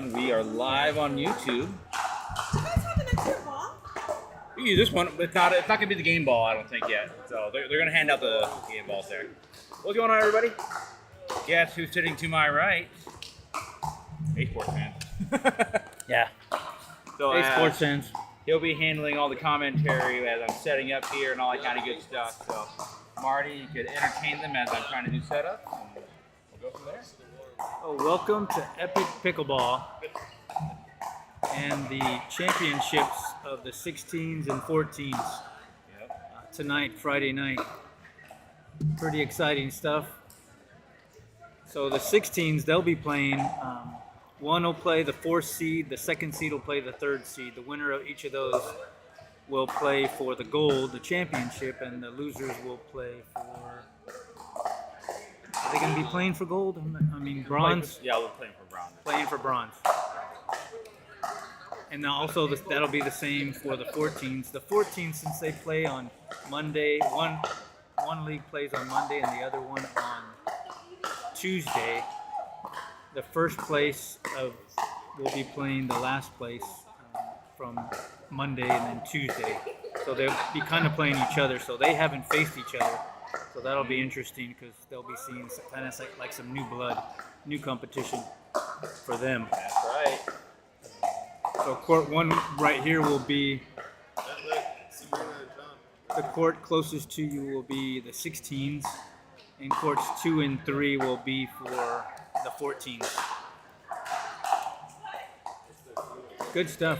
everyone. We are live on YouTube. Do you guys have an extra ball? You can use this one, but it's not going to be the game ball, I don't think, yet. So they're going to hand out the game balls there. What's going on, everybody? Guess who's sitting to my right? A sports fan. Yeah. So Hey, sports fans. He'll be handling all the commentary as I'm setting up here and all that kind of good stuff. So, Marty, you could entertain them as I'm trying to do setups, and we'll go from there. Oh, welcome to Epoch Pickleball and the championships of the 16s and 14s tonight, Friday night. Pretty exciting stuff. So the 16s, they'll be playing. One will play the 4th seed, the 2nd seed will play the 3rd seed. The winner of each of those will play for the gold, the championship, and the losers will play for... Are they going to be playing for gold? I mean, bronze? Yeah, we're playing for bronze. Playing for bronze. And now also that'll be the same for the 14s. The 14s, since they play on Monday, one league plays on Monday and the other one on Tuesday. The first place will be playing the last place from Monday and then Tuesday. So they'll be kind of playing each other. So they haven't faced each other. So that'll be interesting because they'll be seeing kind of like some new blood, new competition for them. That's right. So court 1 right here will be, the court closest to you will be the 16s, and courts 2 and 3 will be for the 14s. Good stuff.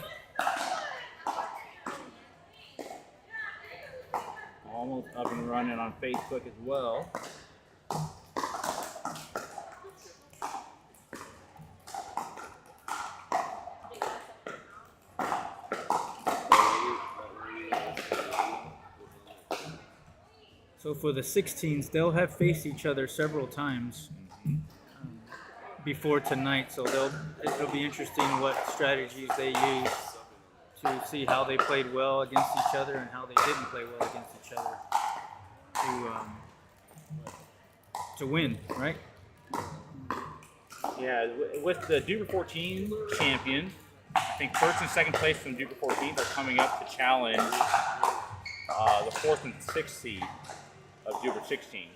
Almost up and running on Facebook as well. So for the 16s, they'll have faced each other several times before tonight. So it'll be interesting what strategies they use to see how they played well against each other and how they didn't play well against each other to win, right? Yeah, with the DUPR14 champion, I think 1st and 2nd place from DUPR14 are coming up to challenge the 4th and 6th seed of DUPR16.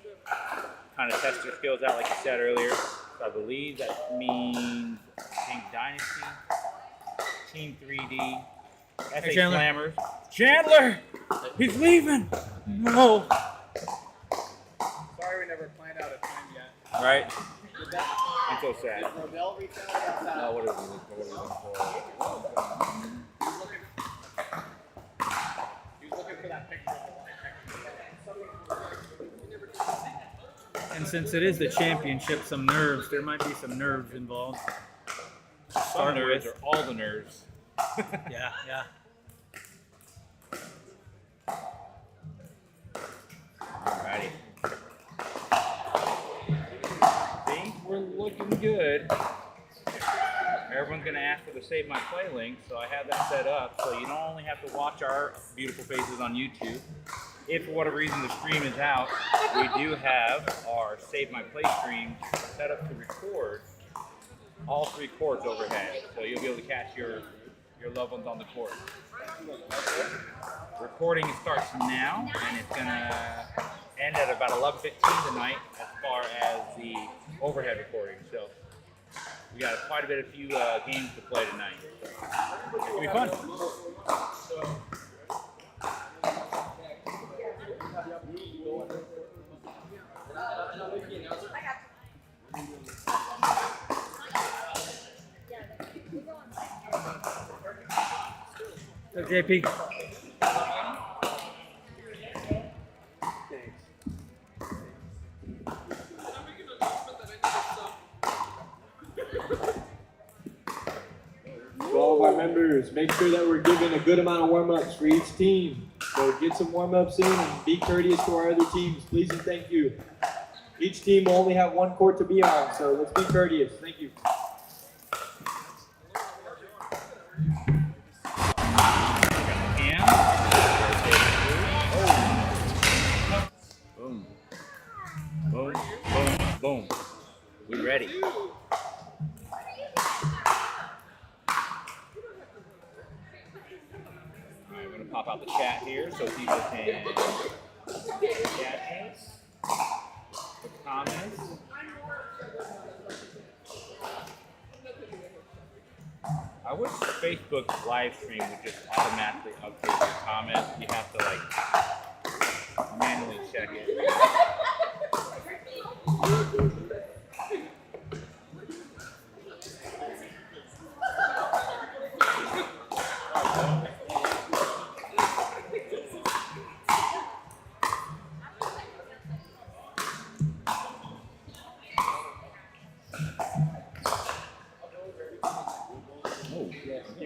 Kind of test their skills out, like you said earlier. So I believe that means Team Dynasty, Team 3D, SA Hey, Chandler. Slammers. Chandler! He's leaving! No! Sorry we never planned out a time yet. Right? Did that? I'm so sad. Rodell reach out about that? What are we looking for? He was looking for that picture of the light. And since it is the championship, there might be some nerves involved. Some nerves are all the nerves. Yeah. Alrighty. Think we're looking good. Everyone's going to ask for the Save My Play link, so I have that set up. So you don't only have to watch our beautiful faces on YouTube. If for whatever reason the stream is out, we do have our Save My Play stream set up to record all 3 courts overhead. So you'll be able to catch your loved ones on the court. Recording starts now, and it's going to end at about 11:15 tonight as far as the overhead recording. So we got quite a bit of few games to play tonight. So it's going to be fun. So JP. To all of our members, make sure that we're giving a good amount of warm-ups for each team. So get some warm-ups in and be courteous to our other teams. Please and thank you. Each team will only have 1 court to be on, so let's be courteous. Thank you. Boom. Boom. Boom. Boom. We ready. pop out the chat here so people can chat us, the comments. I wish Facebook live stream would just automatically update your comments. You have to like manually check it.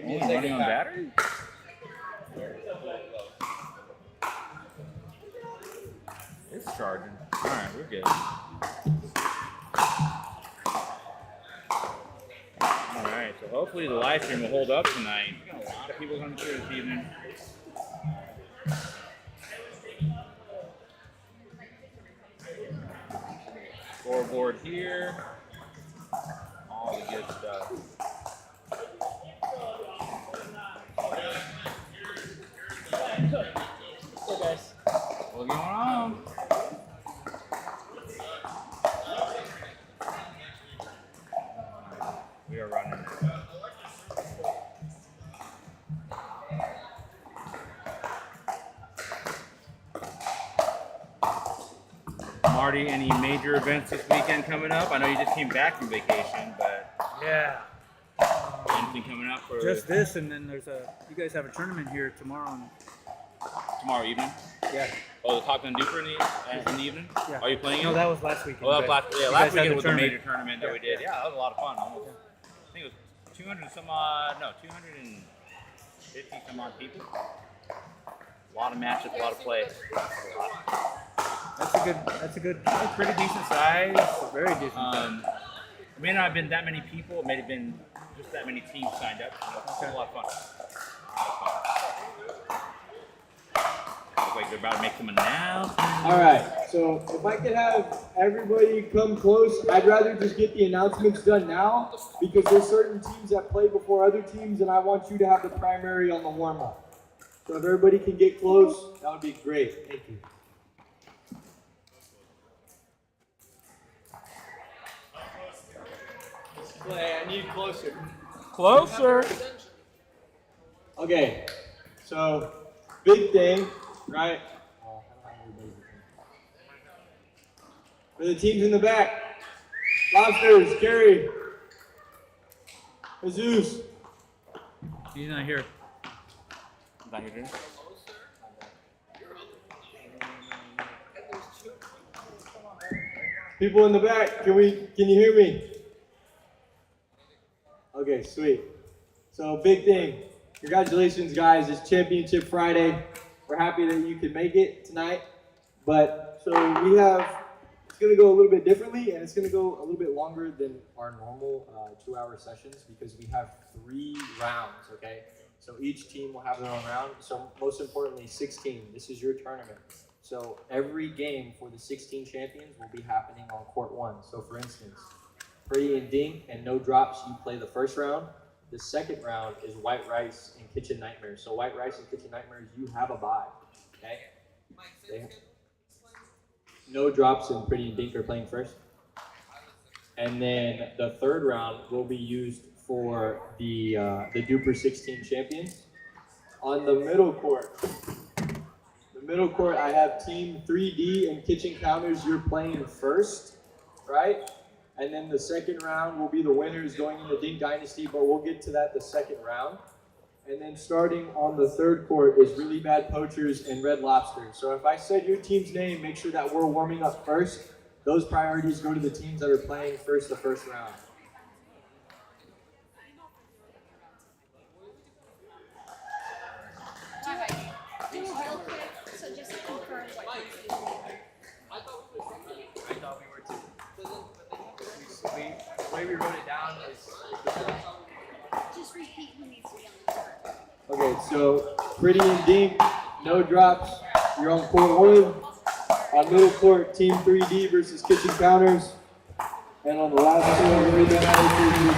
Only running on battery? It's charging. Alright, we're good. Alright, so hopefully the live stream will hold up tonight. We got a lot of people coming through this evening. Scoreboard here. All the good stuff. Hey guys. What's going on? We are running. Marty, any major events this weekend coming up? I know you just came back from vacation, but Yeah. anything coming up for Just this, and then there's a. You guys have a tournament here tomorrow. tomorrow evening? Yeah. Oh, the Talking DUPR in the evening? Yeah. Are you playing No, it? that was last weekend. Oh, that was but last, you last guys had weekend was the tournament. major tournament that we did. Yeah, that was a lot of fun. Almost, I think it was 200 and some odd, no, 250 some odd people. A lot of matches, a lot of play. That's a good. It's pretty decent size. Very decent. It may not have been that many people. It may have been just that many teams signed up. It was a lot of fun. Looks like they're about to make some announcements. All right, so if I could have everybody come close, I'd rather just get the announcements done now because there's certain teams that play before other teams, and I want you to have the primary on the warm-up. So if everybody can get close, that would be great. Thank you. Clay, I need closer. Closer. Okay, so big thing, right? For the teams in the back, Lobsters, Kerry, Jesus. He's not here. Not here, dude. People in the back, can you hear me? Okay, sweet. So big thing. Congratulations, guys. It's Championship Friday. We're happy that you could make it tonight. But so we have, it's going to go a little bit differently, and it's going to go a little bit longer than our normal 2-hour sessions because we have 3 rounds, okay? So each team will have their own round. So most importantly, 16. This is your tournament. So every game for the 16 champions will be happening on court 1. So for instance, Pretty and Dink and No Drops, you play the first round. The second round is White Rice and Kitchen Nightmares. So White Rice and Kitchen Nightmares, you have a bye, okay? No Drops and Pretty and Dink are playing first. And then the third round will be used for the DUPR 16 champions. On the middle court, I have Team 3D and Kitchen Counters. You're playing first, right? And then the second round will be the winners going into Dink Dynasty, but we'll get to that the second round. And then starting on the third court is Really Bad Poachers and Red Lobster. So if I said your team's name, make sure that we're warming up first. Those priorities go to the teams that are playing first the first round. Real quick, so just to confirm what you I thought we were too. The way we wrote it down is. just repeat who needs to be on the court. Okay, so Pretty and Dink, No Drops, you're on court 1. On middle court, Team 3D versus Kitchen Counters. And on the last court, Really Bad Poachers versus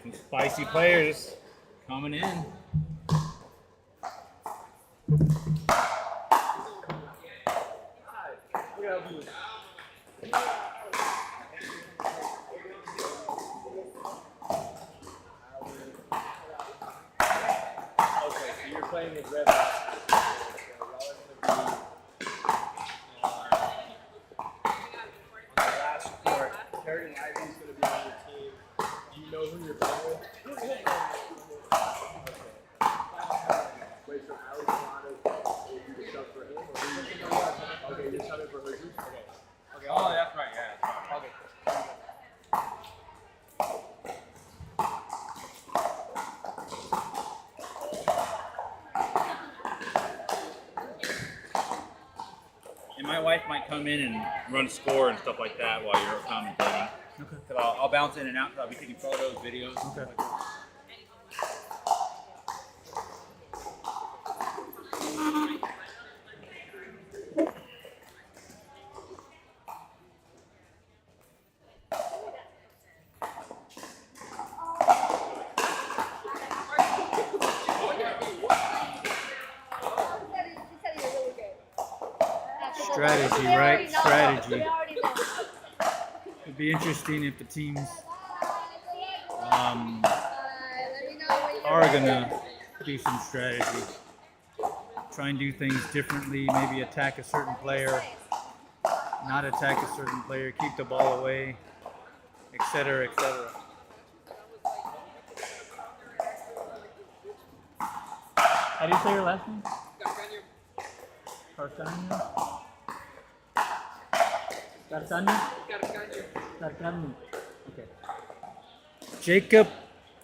Some spicy players coming in. Okay, so you're playing with Red Hawks. On the last court, Terry Lively's going to be on your team. Do you know who you're playing with? Wait, so Alex Milano, will you be sub for him? Or who you okay, you're subbing for her. Okay. Okay. Oh, that's right. Yeah. That's right. Okay. And my wife might come in and run score and stuff like that while you're commentating. Okay. Cause I'll bounce in and out. Cause I'll be taking photos, videos. Okay. Stuff like that. Strategy, right? Strategy. We already know. It'd be interesting if the teams Let me know when you're are ready. gonna do some strategy. Try and do things differently. Maybe attack a certain player, not attack a certain player, keep the ball away, etc., etc. How do you say your last name? Carcanio? Carcanio? Carcanio. Okay. Jacob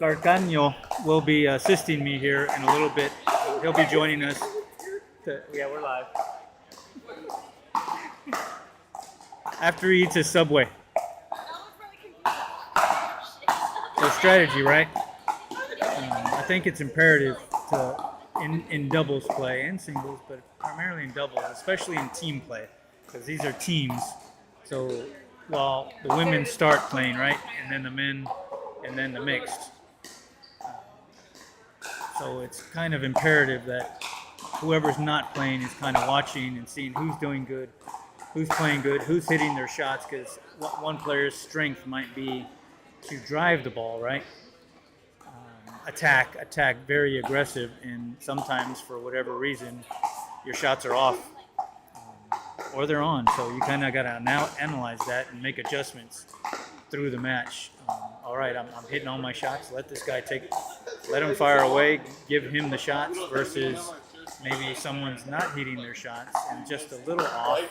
Carcanio will be assisting me here in a little bit. He'll be joining us. Yeah, we're live. After he eats his Subway. So strategy, right? I think it's imperative to in doubles play and singles, but primarily in doubles, especially in team play, because these are teams. So while the women start playing, right, and then the men, and then the mixed. So it's kind of imperative that whoever's not playing is kind of watching and seeing who's doing good, who's playing good, who's hitting their shots, because one player's strength might be to drive the ball, right? Attack, very aggressive, and sometimes for whatever reason, your shots are off or they're on. So you kind of got to now analyze that and make adjustments through the match. All right, I'm hitting all my shots. Let this guy let him fire away, give him the shots versus maybe someone's not hitting their shots and just a little off,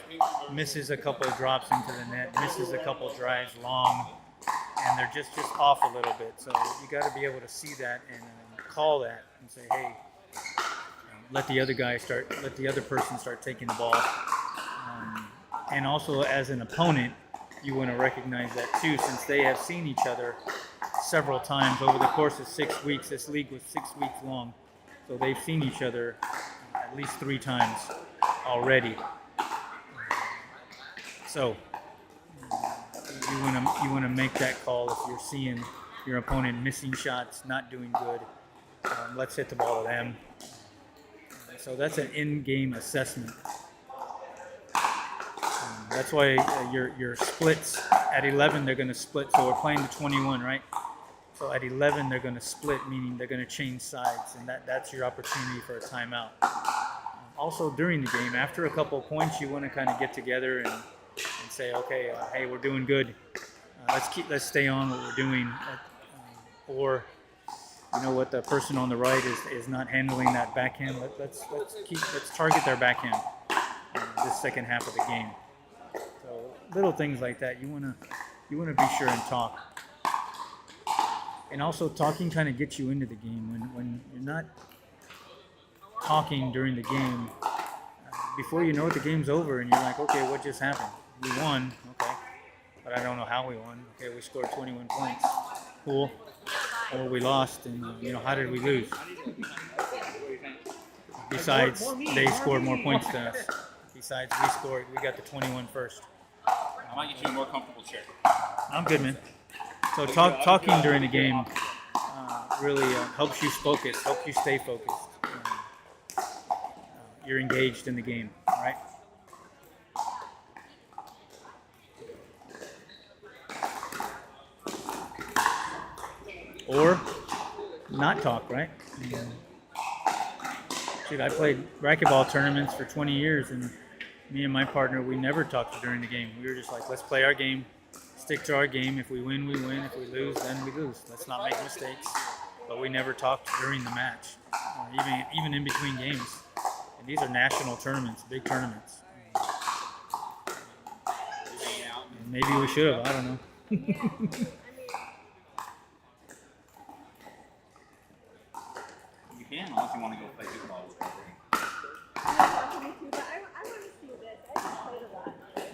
misses a couple of drops into the net, misses a couple of drives long, and they're just off a little bit. So you got to be able to see that and call that and say, hey, let the other person start taking the ball. And also as an opponent, you want to recognize that too, since they have seen each other several times over the course of 6 weeks. This league was 6 weeks long, so they've seen each other at least 3 times already. So you want to make that call if you're seeing your opponent missing shots, not doing good. Let's hit the ball to them. So that's an in-game assessment. That's why your splits at 11 they're going to split. So we're playing to 21, right? So at 11 they're going to split, meaning they're going to change sides, and that's your opportunity for a timeout. Also during the game, after a couple of points, you want to kind of get together and say, okay, hey, we're doing good. Let's stay on what we're doing, or you know what, the person on the right is not handling that backhand. Let's target their backhand this second half of the game. So little things like that you wanna be sure and talk. And also talking kind of gets you into the game. When you're not talking during the game, before you know it, the game's over, and you're like, okay, what just happened? We won, okay, but I don't know how we won. Okay, we scored 21 points. Cool. Or we lost, and how did we lose? Besides, they scored more points than us. Besides, we got the 21 first. I might get you a more comfortable chair. I'm good, man. So talking during the game really helps you focus, helps you stay focused. You're engaged in the game, right? Or not talk, right? Dude, I played racquetball tournaments for 20 years, and me and my partner, we never talked during the game. We were just like, let's play our game, stick to our game. If we win, we win. If we lose, then we lose. Let's not make mistakes. But we never talked during the match, even in between games. And these are national tournaments, big tournaments. And maybe we should have. I don't know. You can, unless you want to go play pickleball.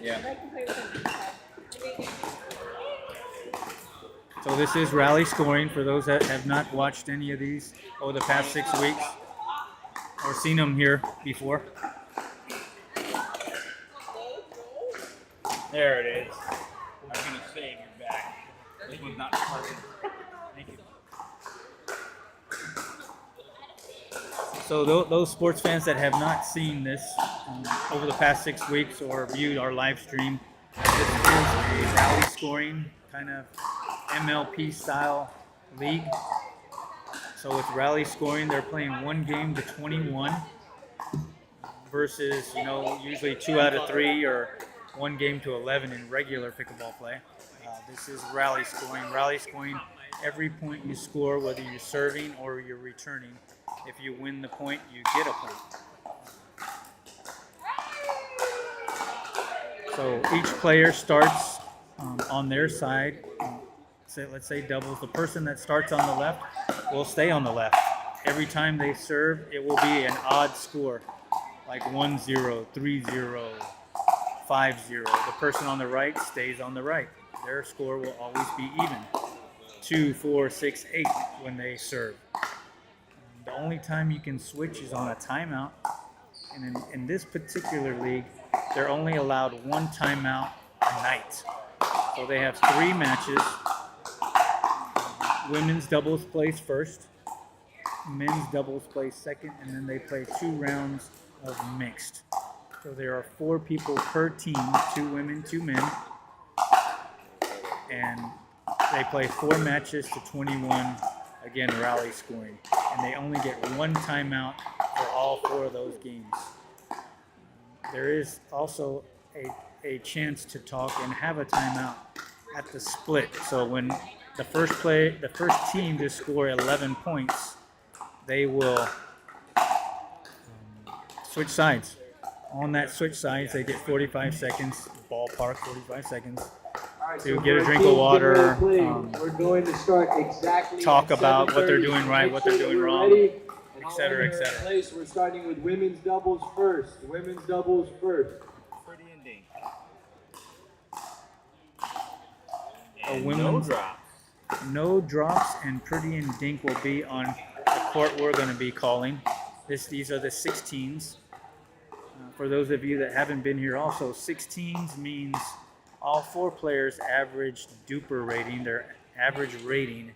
Yeah. So this is rally scoring for those that have not watched any of these over the past 6 weeks or seen them here before. There it is. I'm going to save your back. This one's not parking. Thank you. So those sports fans that have not seen this over the past 6 weeks or viewed our live stream, this is a rally scoring kind of MLP style league. So with rally scoring, they're playing 1 game to 21 versus, usually 2 out of 3 or 1 game to 11 in regular pickleball play. This is rally scoring. Rally scoring, every point you score, whether you're serving or you're returning, if you win the point, you get a point. So each player starts on their side. Let's say doubles. The person that starts on the left will stay on the left. Every time they serve, it will be an odd score, like 1-0, 3-0, 5-0. The person on the right stays on the right. Their score will always be even. 2, 4, 6, 8 when they serve. The only time you can switch is on a timeout. And in this particular league, they're only allowed 1 timeout a night. So they have 3 matches. Women's doubles plays first. Men's doubles plays second. And then they play 2 rounds of mixed. So there are 4 people per team, 2 women, 2 men. And they play 4 matches to 21, again, rally scoring. And they only get 1 timeout for all 4 of those games. There is also a chance to talk and have a timeout at the split. So when the first team to score 11 points, they will switch sides. On that switch sides, they get 45 seconds, ballpark 45 seconds, to get a drink of water, we're going to start exactly talk at about what they're 7:30. doing right, Make what sure they're that doing we're wrong, ready. etc., etc. Place, we're starting with women's doubles first. Women's doubles first. Pretty and dink. A And women's- no drops. No drops, and Pretty and Dink will be on the court we're going to be calling. These are the 16s. For those of you that haven't been here also, 16s means all 4 players' average DUPR rating, their average rating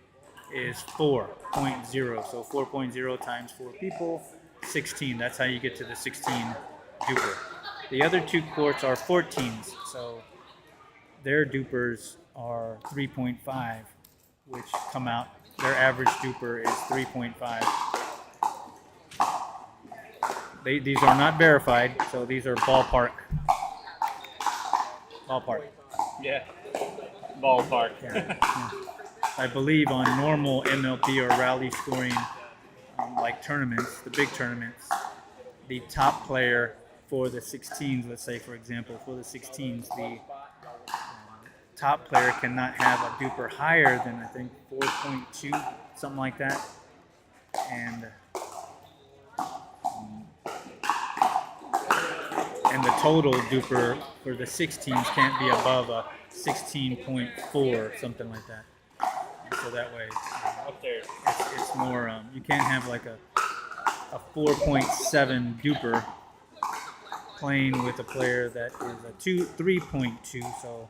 is 4.0. So 4.0 times 4 people, 16. That's how you get to the 16 DUPR. The other 2 courts are 14s. So their DUPRs are 3.5, which come out, their average DUPR is 3.5. These are not verified, so these are ballpark. Ballpark. Yeah. Ballpark. Yeah. I believe on normal MLP or rally scoring, like tournaments, the big tournaments, the top player for the 16s, let's say for example, for the 16s, the top player cannot have a DUPR higher than I think 4.2, something like that, and the total DUPR for the 16s can't be above a 16.4, something like that. And so that way, Up there. it's more. You can't have like a 4.7 DUPR playing with a player that is a 3.2. So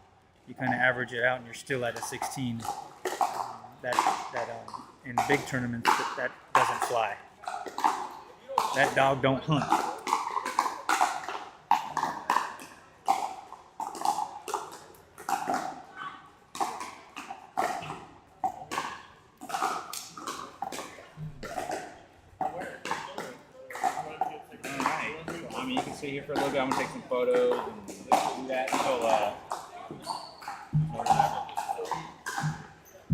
you kind of average it out, and you're still at a 16. in big tournaments that doesn't fly. That dog don't hunt. You can sit here for a little bit. I'm gonna take some photos and do that until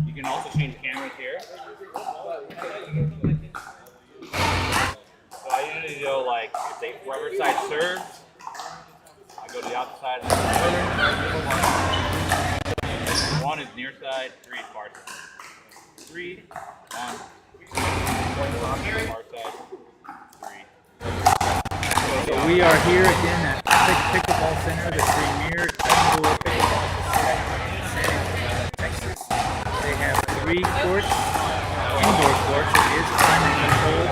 you can also change cameras here. So I usually go like if whoever side serves, I go to the opposite side. One is near side, 3 is far side. 3, 1, 2, far side, 3. So we are here again at Epoch Pickleball Center, the premier indoor pickleball facility in San Antonio, Texas. They have 3 courts, indoor courts. It is climate controlled.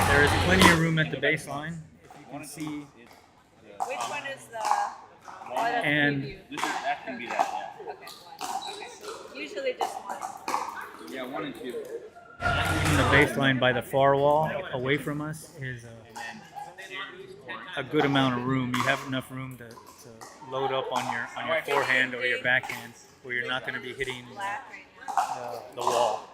There is plenty of room at the baseline, if you can see. Which one is the? And That can be that, Okay. Okay. Usually just one. yeah. 1 and 2. even the baseline by the far wall away from us is a good amount of room. You have enough room to load up on your forehand or your backhand where you're not going to be hitting the wall.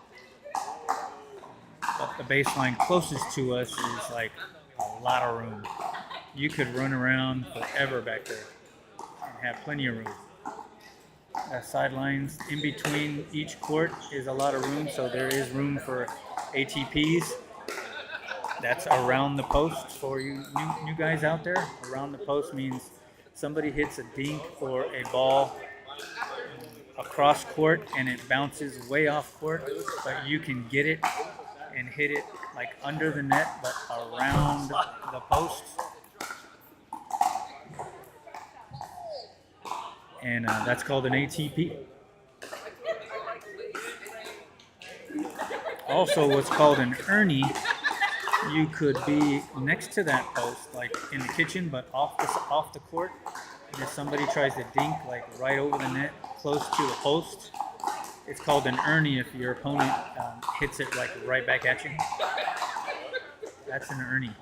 But the baseline closest to us is like a lot of room. You could run around forever back there and have plenty of room. The sidelines in between each court is a lot of room, so there is room for ATPs. That's around the post for you new guys out there. Around the post means somebody hits a dink or a ball across court and it bounces way off court, but you can get it and hit it like under the net but around the post. And that's called an ATP. Also, what's called an Ernie, you could be next to that post, like in the kitchen, but off the court. And if somebody tries to dink like right over the net, close to the post, it's called an Ernie if your opponent hits it like right back at you. That's an Ernie.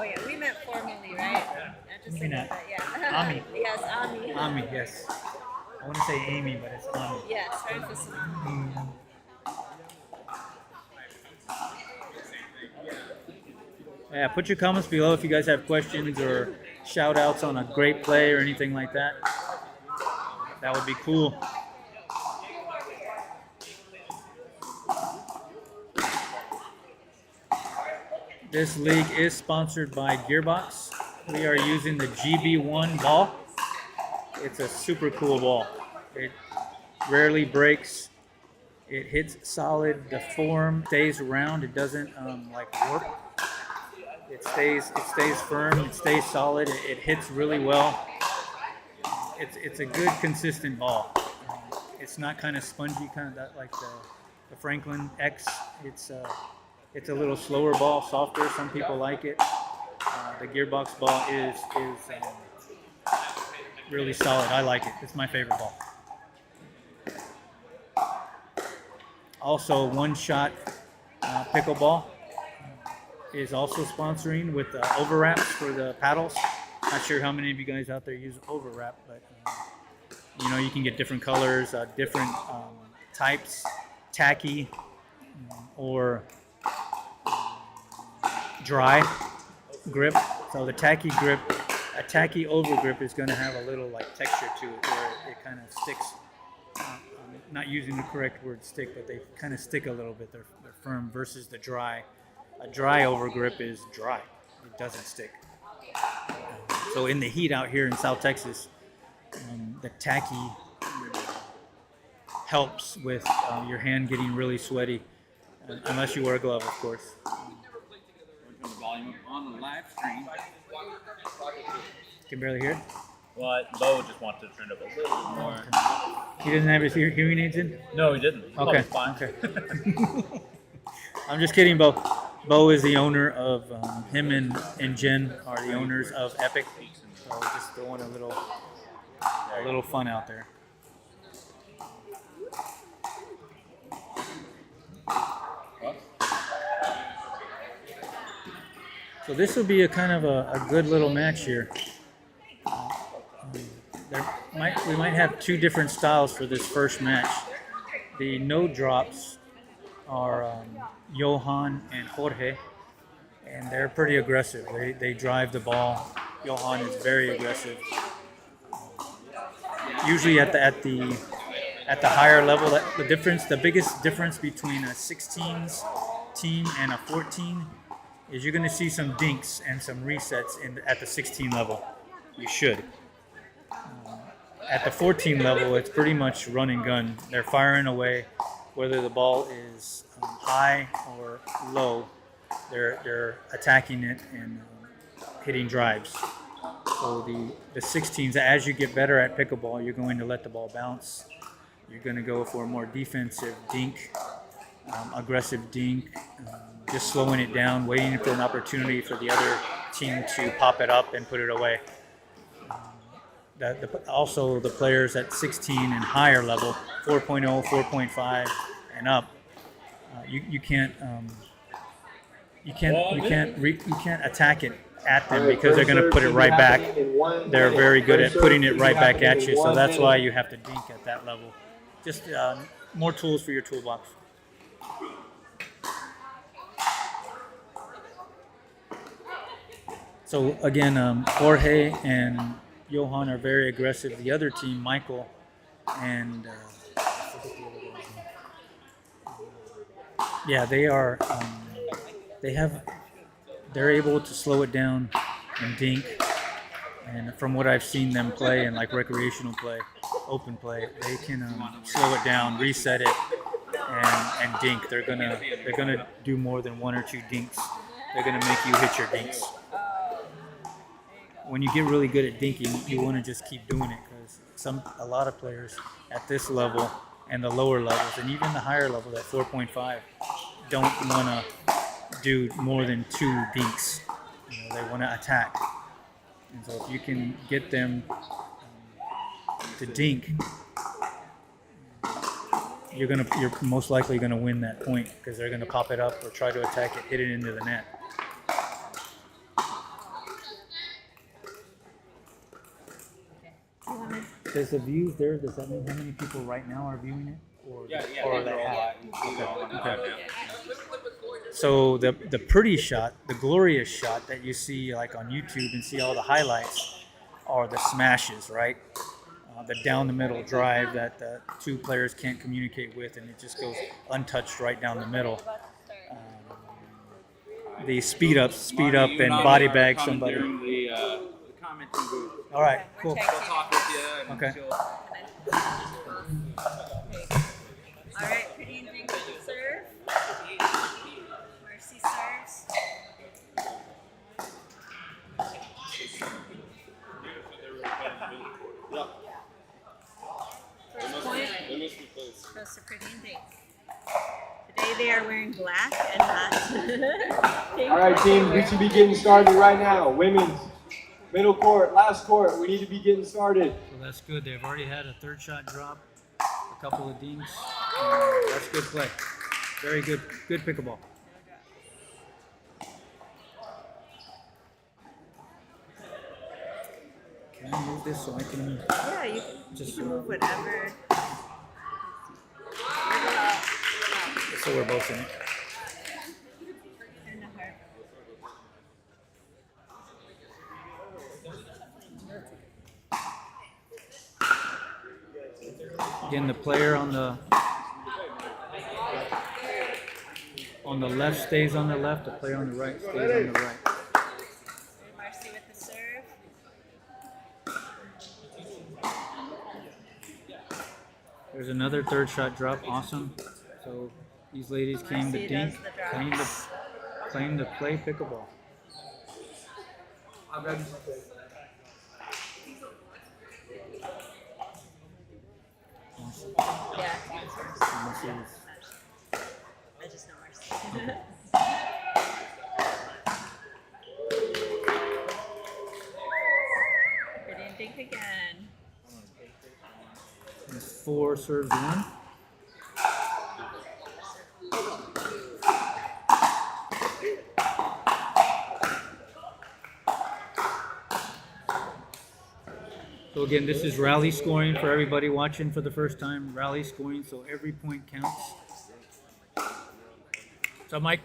Oh yeah, we met formally, right? Not just Maybe like not. that, yeah. Ami. Yes, Ami. Ami, yes. I want to say Amy, but it's Ami. Yes, starting with some Ami. Yeah, put your comments below if you guys have questions or shout outs on a great play or anything like that. That would be cool. This league is sponsored by Gearbox. We are using the GB1 ball. It's a super cool ball. It rarely breaks. It hits solid. The form stays round. It doesn't like warp. It stays firm. It stays solid. It hits really well. It's a good consistent ball. It's not kind of spongy, kind of that like the Franklin X. It's a little slower ball, softer. Some people like it. The Gearbox ball is really solid. I like it. It's my favorite ball. Also, One Shot Pickleball is also sponsoring with overwraps for the paddles. Not sure how many of you guys out there use overwrap, but you know, you can get different colors, different types, tacky or dry grip. So the tacky grip, a tacky over grip is going to have a little like texture to it where it kind of sticks. Not using the correct word stick, but they kind of stick a little bit. They're firm versus the dry. A dry over grip is dry. It doesn't stick. So in the heat out here in South Texas, the tacky helps with your hand getting really sweaty, unless you wear a glove, of course. Turn the volume up on the live stream. Can barely hear it. Well, Bo just wants to turn it up a little more. He doesn't have his hearing aids in? No, he didn't. Okay. Fine. Okay. I'm just kidding, Bo. Bo is the owner of him and Jen are the owners of Epoch. So just throwing a little little fun out there. So this will be a kind of a good little match here. We might have two different styles for this first match. The no drops are Johan and Jorge, and they're pretty aggressive. They drive the ball. Johan is very aggressive. Usually at the higher level, the biggest difference between a 16s team and a 14 is you're going to see some dinks and some resets at the 16 level. You should. At the 14 level, it's pretty much run and gun. They're firing away, whether the ball is high or low. They're attacking it and hitting drives. So the 16s, as you get better at pickleball, you're going to let the ball bounce. You're going to go for a more defensive dink, aggressive dink, just slowing it down, waiting for an opportunity for the other team to pop it up and put it away. Also, the players at 16 and higher level, 4.0, 4.5, and up, you can't attack it at them because they're going to put it right back. They're very good at putting it right back at you, so that's why you have to dink at that level. Just more tools for your toolbox. So again, Jorge and Johan are very aggressive. The other team, Michael and they are. They're able to slow it down and dink. And from what I've seen them play in like recreational play, open play, they can slow it down, reset it, and dink. They're gonna do more than one or two dinks. They're gonna make you hit your dinks. When you get really good at dinking, you want to just keep doing it because a lot of players at this level and the lower levels and even the higher level at 4.5 don't want to do more than two dinks. They want to attack. And so if you can get them to dink, you're most likely gonna win that point because they're gonna pop it up or try to attack it, hit it into the net. Does the views there? Does that mean how many people right now are viewing it? Or they have? Okay. So the pretty shot, the glorious shot that you see like on YouTube and see all the highlights are the smashes, right? The down the middle drive that the two players can't communicate with, and it just goes untouched right down the middle. The speed up and body bag somebody. During the commenting booth. All right, cool. We'll talk with you. And Okay. All right, pretty and drink serve. Marcy serves. First point goes to Pretty and Dink. Today they are wearing black and not pink. All right, team, we should be getting started right now. Women's middle court, last court. We need to be getting started. So that's good. They've already had a third shot drop, a couple of dinks. That's good play. Very good. Good pickleball. Can I move this so I can Yeah, you can move whatever. so we're both in it? In the heart. Again, the player on the left stays on the left. The player on the right stays on the right. Marcy with the serve. There's another third shot drop. Awesome. So these ladies came to Marcy dink, does the drops. claim to play pickleball. Yeah, Marcy is- I just know Marcy. Pretty and Dink again. It's 4 serves 1. So again, this is rally scoring for everybody watching for the first time. Rally scoring, so every point counts. What's up, Mike?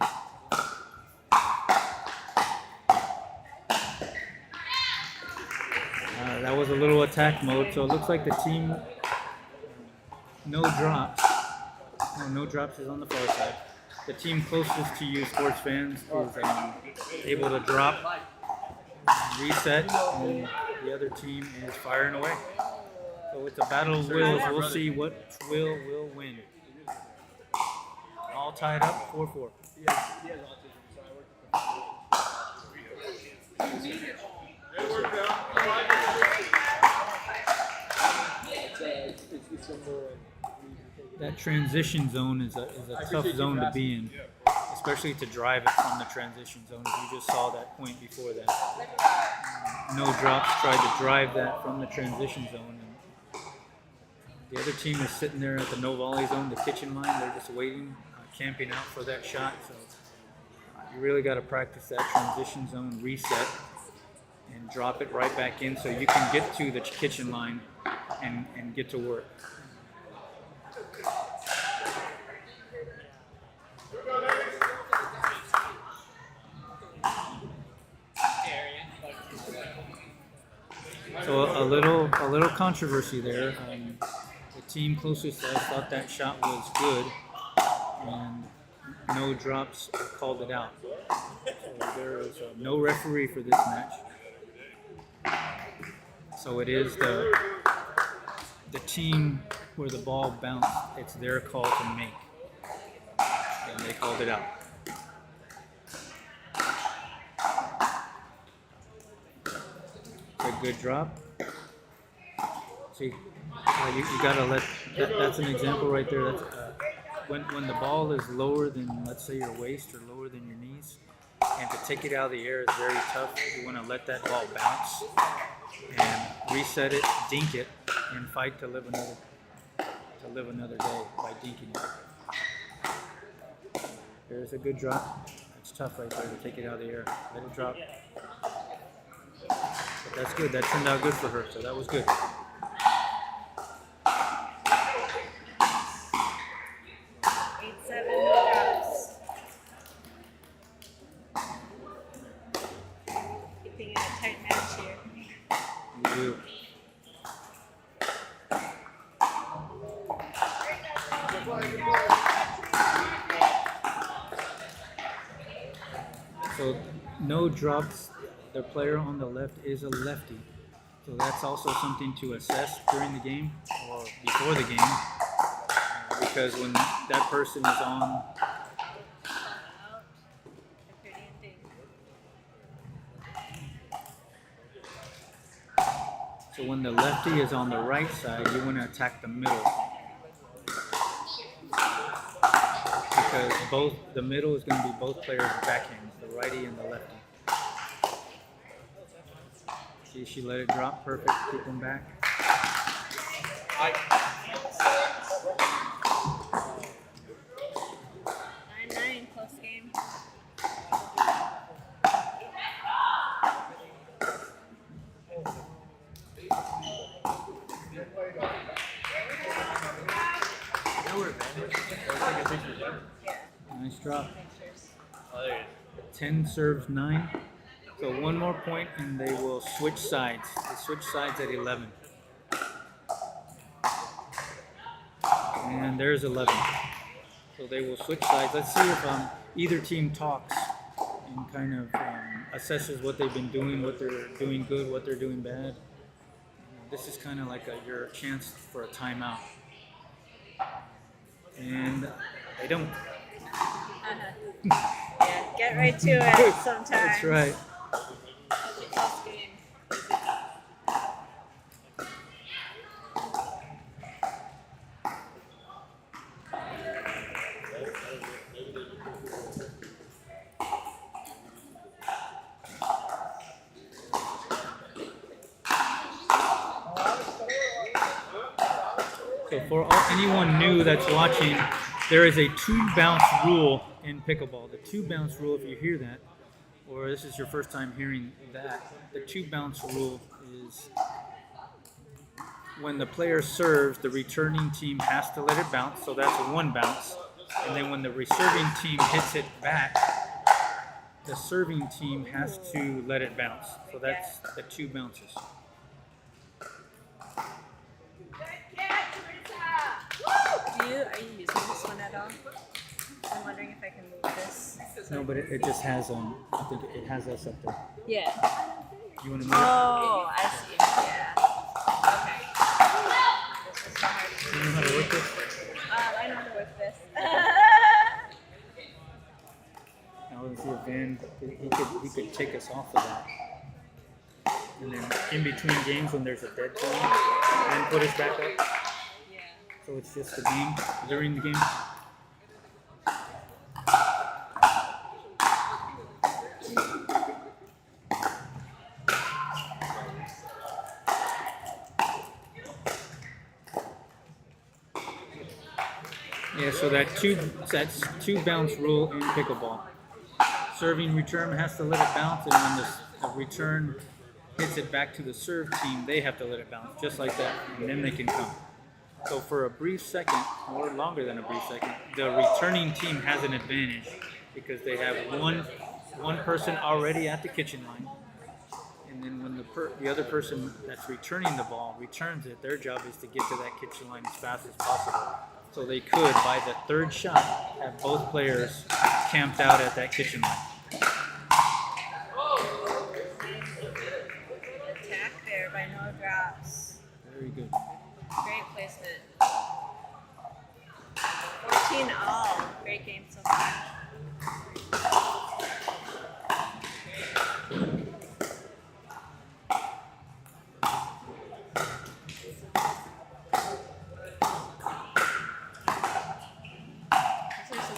That was a little attack mode, so it looks like the team, no drops. No drops is on the far side. The team closest to you, sports fans, is able to drop, reset, and the other team is firing away. So it's a battle of wills. We'll see what will win. All tied up, 4-4. That transition zone is a tough zone to be in, especially to drive it from the transition zone. As you just saw that point before that. No drops tried to drive that from the transition zone. And the other team is sitting there at the no volley zone, the kitchen line. They're just waiting, camping out for that shot. So you really got to practice that transition zone reset and drop it right back in so you can get to the kitchen line and get to work. So a little controversy there. The team closest to us thought that shot was good, and no drops called it out. So there is no referee for this match. So it is the team where the ball bounced. It's their call to make, and they called it out. A good drop. See, you gotta let that's an example right there. That's when the ball is lower than, let's say, your waist or lower than your knees, and to take it out of the air is very tough. You want to let that ball bounce and reset it, dink it, and fight to live another day by dinking it. There's a good drop. It's tough right there to take it out of the air. Let it drop. But that's good. That turned out good for her, so that was good. 8-7, no drops. Keeping it a tight match here. You do. So no drops. The player on the left is a lefty. So that's also something to assess during the game or before the game. Because when that person is on so when the lefty is on the right side, you want to attack the middle. Because the middle is going to be both players' backhands, the righty and the lefty. See, she let it drop, perfect, keep them back. 9-9, close game. Nice drop. 10 serves 9. So one more point and they will switch sides. They switch sides at 11. And there's 11. So they will switch sides. Let's see if either team talks and kind of assesses what they've been doing, what they're doing good, what they're doing bad. This is kind of like your chance for a timeout. And they don't. Yeah, get right to it sometimes. That's right. Close game. So for anyone new that's watching, there is a 2-bounce rule in pickleball. The 2-bounce rule, if you hear that, or this is your first time hearing that, the 2-bounce rule is when the player serves, the returning team has to let it bounce, so that's a 1 bounce. And then when the reserving team hits it back, the serving team has to let it bounce. So that's the 2 bounces. Are you using this one at all? I'm wondering if I can move this. No, but it just has I think it has us up there. Yeah. You want to move it? Oh, I see. Yeah. Okay. This is so hard to You know how to work this? I know how to work this. I want to see if Van, he could take us off of that. And then in between games when there's a dead zone, then put us back up. Yeah. So it's just the game, during the game. Yeah, so that's 2 bounce rule in pickleball. Serving return has to let it bounce, and when the return hits it back to the serve team, they have to let it bounce, just like that, and then they can come. So for a brief second, or longer than a brief second, the returning team has an advantage because they have one person already at the kitchen line, and then when the other person that's returning the ball returns it, their job is to get to that kitchen line as fast as possible. So they could, by the 3rd shot, have both players camped out at that kitchen line. Attack there by no drops. Very good. Great placement. 14 all. Great game so far.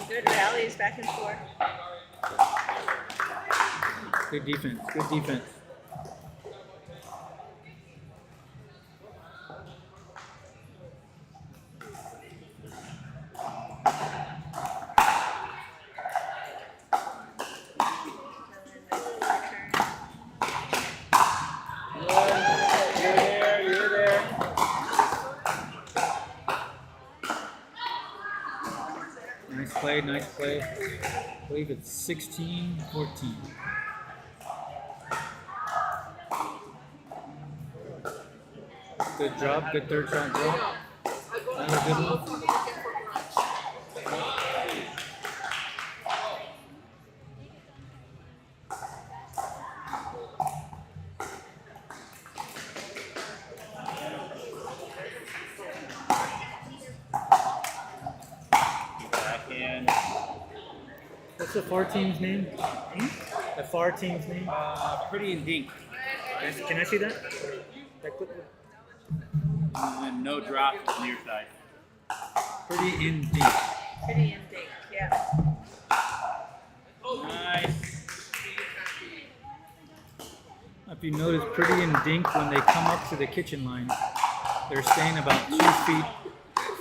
Good rallies back and forth. Good defense. Good defense. You're there. Nice play, nice play. I believe it's 16-14. Good job, good 3rd shot drop. Another good one. Backhand. What's the FAR team's name? The FAR team's name? Pretty and Dink. Can I see that? That clip? And no drop on the near side. Pretty in deep. Pretty in date, yeah. Nice. If you notice, Pretty and Dink, when they come up to the kitchen line, they're staying about 2 feet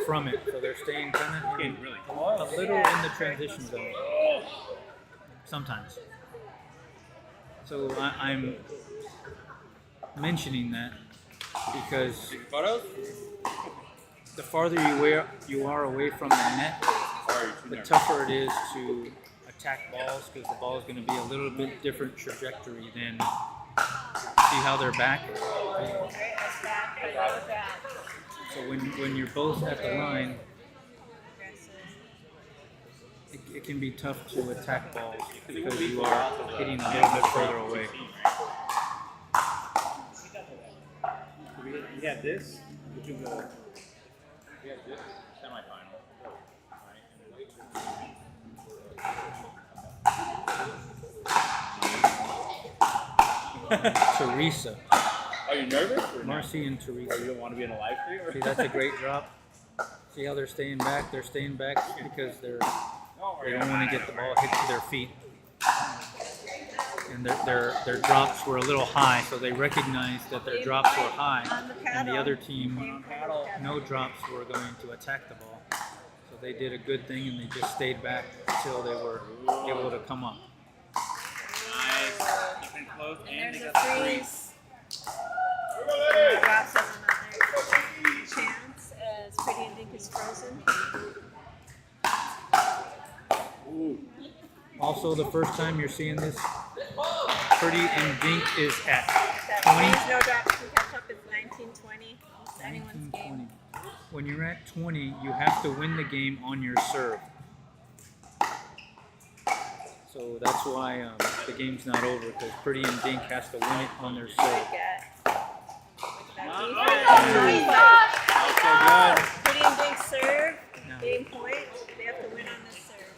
from it. So they're staying kind of Really a little in the transition zone. Sometimes. So I'm mentioning that because Photos? the farther you are away from the net, the tougher it is to attack balls because the ball is going to be a little bit different trajectory than see how they're back. So when you're both at the line, it can be tough to attack balls because you are hitting a little bit further away. We had this, which is we had this semifinal. Teresa. Are you nervous? Marcy and Teresa. You don't want to be in a live stream? See, that's a great drop. See how they're staying back? They're staying back because they don't want to get the ball hit to their feet. and their drops were a little high, so they recognized that their drops were high, On the and paddle. the other team, no drops, were going to attack the ball. So they did a good thing, and they just stayed back until they were able to come up. Nice. Keeping close, and they There's got a the freeze. Drops them another chance as Pretty and Dink is frozen. Also, the first time you're seeing this, Pretty and Dink is at That 20. freeze, no drops can catch up. It's 19-20. It's anyone's game. 19-20. When you're at 20, you have to win the game on your serve. So that's why the game's not over, because Pretty and Dink has to win it on their serve. That So Pretty and Dink serve, No. game point. They have to win on this serve.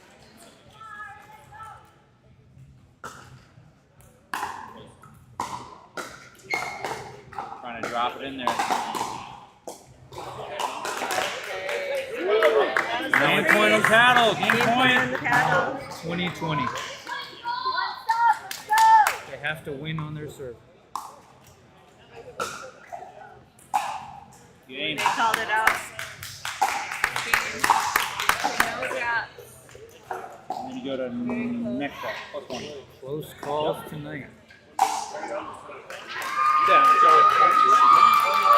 trying to drop it in there. Game point on paddle. Game Game point on point. the paddle. 20-20. They have to win on their serve. Game. They called it out. Game. No drops. And then you go to next shot. Plus one. Close calls tonight.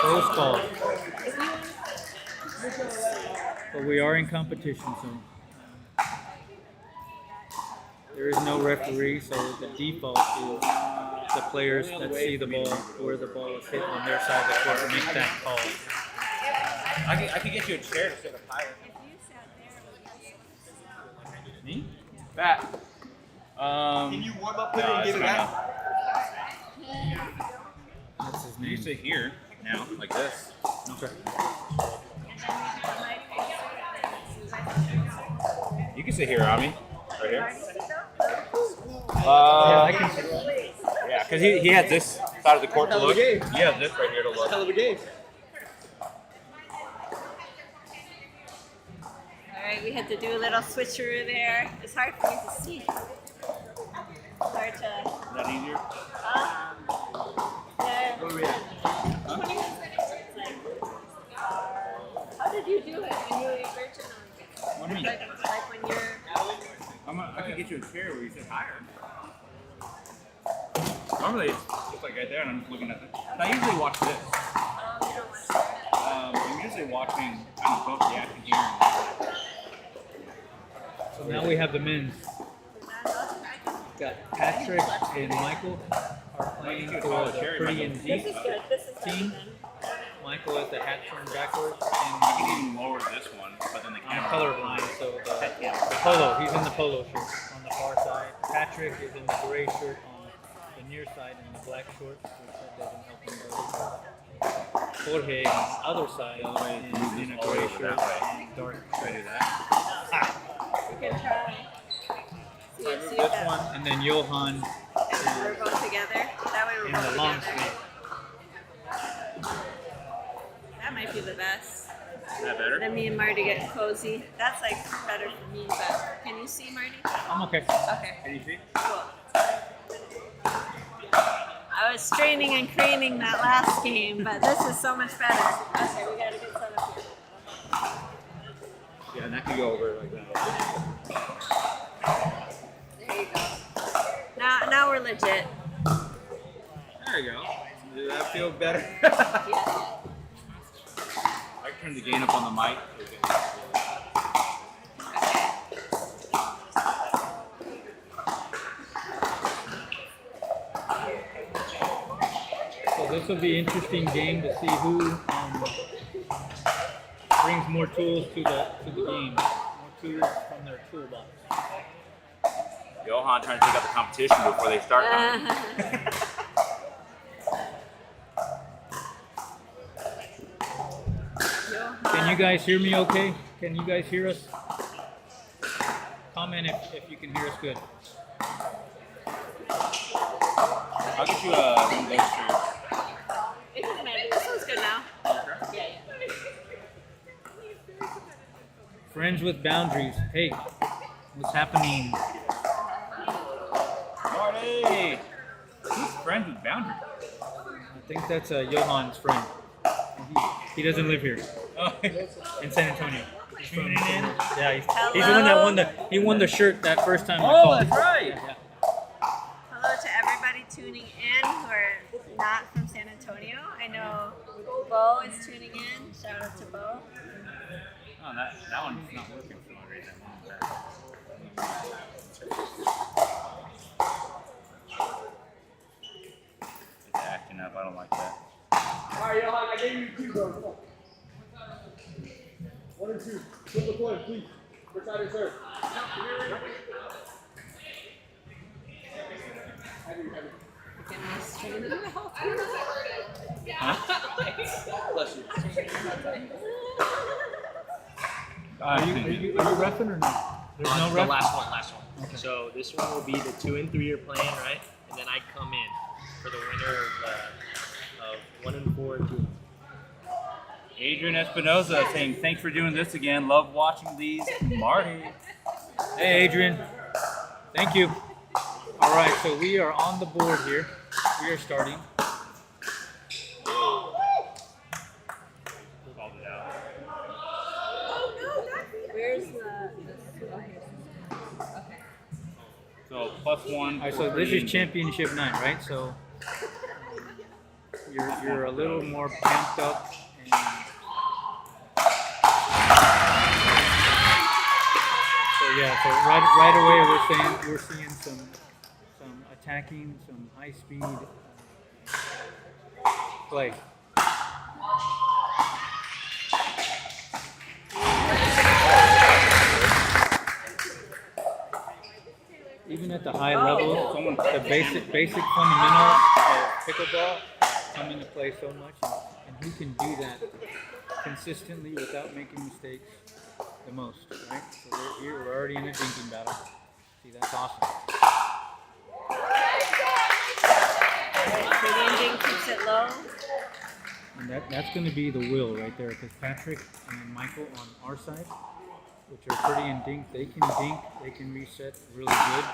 Close calls. But we are in competition, so there is no referee, so the default is the players that see the ball, where the ball is hit on their side of the court, make that call. I can get you a chair to sit up higher. Me? Bat. Can you warm up there and get it out? That's his You name. sit here now, like this. Okay. You can sit here, Ami. Right here. Yeah, I can see. Yeah, because he had this side of the court to look. You have this right here to look. Hell of a game. Alright, we had to do a little switcheroo there. It's hard for me to see. Hard to. Is that easier? How did you do it when you were originally? What do you mean? Like when you're. I can get you a chair where you sit higher. Normally it's just like right there, and I'm just looking at it. I usually watch this. You don't want to. I'm usually watching kind of both the action here. So now we have the men's. Got Patrick and Michael are playing for the Pretty and This Deep is good. This is team. good. Michael has the hat turned backwards, You and can even lower this one, but then the I'm camera. colorblind, so the polo, he's in the polo shirt on the far side. Patrick is in the gray shirt on the near side and the black shorts, which that doesn't help him very Jorge on the other side is in a gray shirt and dark. Should I do that? You can try. See if This that. one, and then Johan And we're both together. That way we're in both the long together. sleeve. That might be the best. Is that better? Then me and Marty get cozy. That's like better for me, but can you see Marty? I'm okay. Okay, Can you see? cool. I was straining and craning that last game, but this is so much better. Okay, we gotta get set up here. Yeah, and that can go over like that. There you go. Now we're legit. There you go. Does that feel better? Yeah. I can turn the gain up on the mic. So this will be an interesting game to see who brings more tools to the game, more tools from their toolbox. Johan trying to take out the competition before they start. Can you guys hear me okay? Can you guys hear us? Comment if you can hear us good. I'll get you one of those chairs. It doesn't matter. This one's good now. Yeah, yeah. Friends with boundaries. Hey, what's happening? Marty! friends with Boundary. I think that's Johan's friend. He doesn't live here. Oh, In San Antonio. He's from Tuning in? Yeah, he's the one that won the shirt that first time I oh, called. that's right. Yeah. Hello to everybody tuning in who are not from San Antonio. I know Bo is tuning in. Shout out to Bo. Oh, that one's not working for some reason. It's acting up. I don't like that. Alright, Johan, I gave you 2, bro. Come on. 1 or 2. Flip the coin, please. Which side is serve? Bless you. Are you reffing or not? There's no The ref? last one. Okay. So this one will be the 2 and 3 are playing, right? And then I come in for the winner of 1 and 4 and 2. Adrian Espinoza saying, thanks for doing this again. Love watching these. Marty. Hey, Adrian. Thank you. All right, so we are on the board here. We are starting. Called it out. Where's the okay. So +1. All right, so this is championship night, right? So you're a little more pumped up. So yeah, so right away we're seeing some attacking, some high speed play. Even at the high level, the basic fundamentals of pickleball come into play so much, and who can do that consistently without making mistakes the most, right? So we're already in a drinking battle. See, that's awesome. Pretty Ding keeps it low. And that's going to be the will right there, because Patrick and Michael on our side, which are pretty in dink, they can reset really good.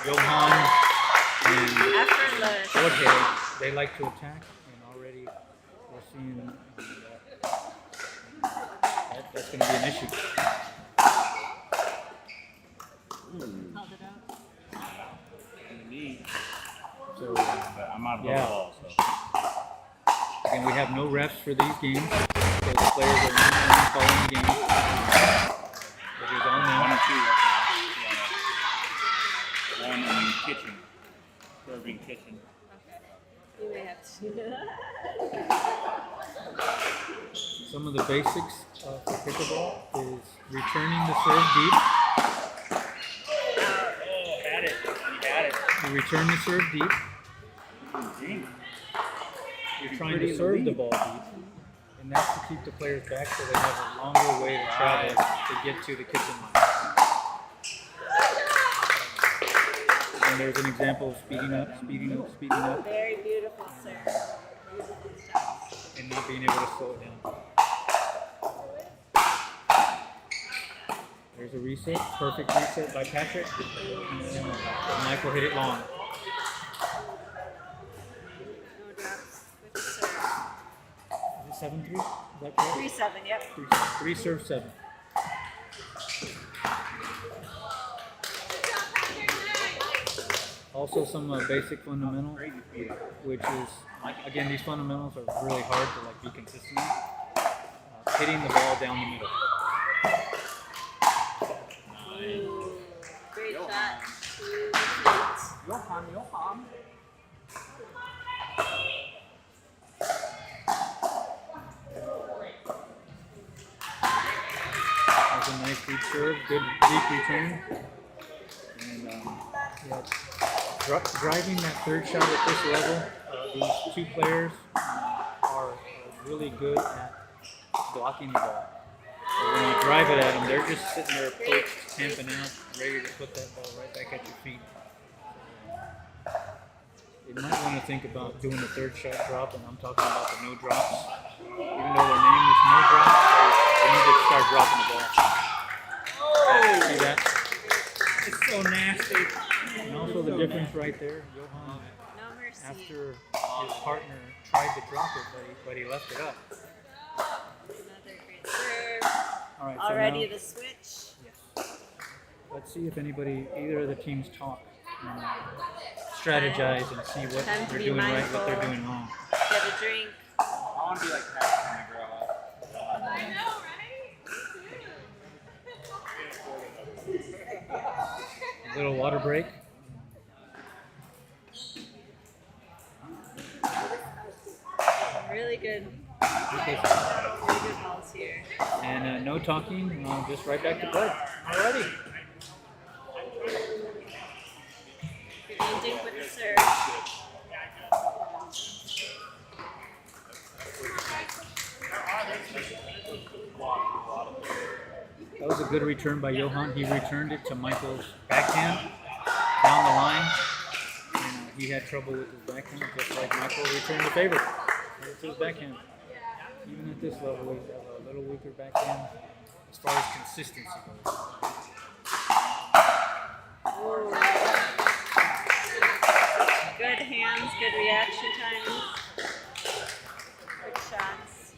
Johan and Effortless. Jorge, they like to attack, and already we're seeing that's going to be an issue. Held it out. So, but I'm out of the ball, so. Again, we have no refs for these games, so the players are not calling the game. It is on them. 1 or 2. One in the kitchen. Serving kitchen. You may have to. Some of the basics for pickleball is returning the serve deep. Oh, had it. He had it. You return the serve deep. You're trying to serve the ball deep, and that's to keep the players back so they have a longer way to travel to get to the kitchen line. And there's an example of speeding up, Very beautiful, sir. Beautiful stuff. and not being able to slow it down. There's a reset, perfect reset by Patrick. And Michael hit it long. No drops with the serve. Is it 7-3? Is that correct? 3-7, yep. 3 serve 7. Also some basic fundamental, which is, again, these fundamentals are really hard to be consistent. Hitting the ball down the middle. Ooh, great shot to the feet. Johan. That's a nice deep serve, good deep return. And driving that third shot at this level, these two players are really good at blocking the ball. So when you drive it at them, they're just sitting there perched, camping out, ready to put that ball right back at your feet. You might want to think about doing a third shot drop, and I'm talking about the no drops. Even though their name is no drops, they need to start dropping the ball. Oh! See that? It's so nasty. And also the difference right there, Johan, No mercy. after his partner tried to drop it, but he left it up. Another great serve. All right, so Already now, the switch. yes. Let's see if either of the teams talk, and strategize, and see what Time to they're be doing right, what they're mindful. doing wrong. Get a drink. I want to be like Pat when I grow up. A little water break. Really good. Okay. Really good balls here. And no talking, just right back to play. Alrighty. Good ending with the serve. That was a good return by Johan. He returned it to Michael's backhand down the line. And he had trouble with his backhand, just like Michael returned the favor. It's his backhand. Even at this level, we have a little weaker backhand as far as consistency goes. Ooh. Good hands, good reaction times. Good shots.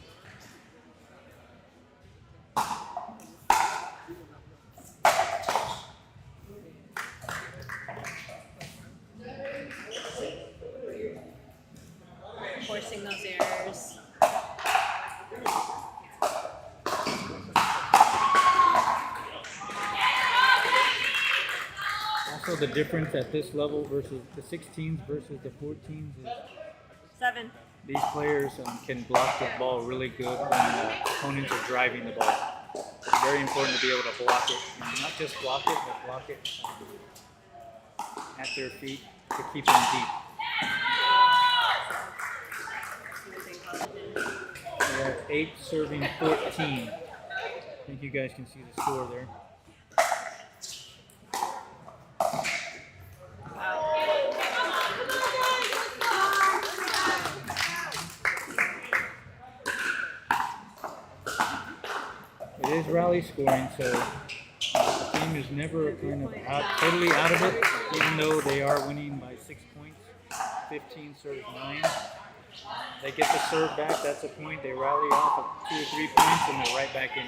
Forcing those errors. Also, the difference at this level versus the 16s versus the 14s is 7. these players can block the ball really good when opponents are driving the ball. It's very important to be able to block it. And not just block it, but block it at their feet to keep them deep. We have 8 serving 14. I think you guys can see the score there. It is rally scoring, so the team is never kind of totally out of it, even though they are winning by 6 points. 15 serves 9. They get the serve back, that's a point. They rally off of 2 or 3 points and they're right back in.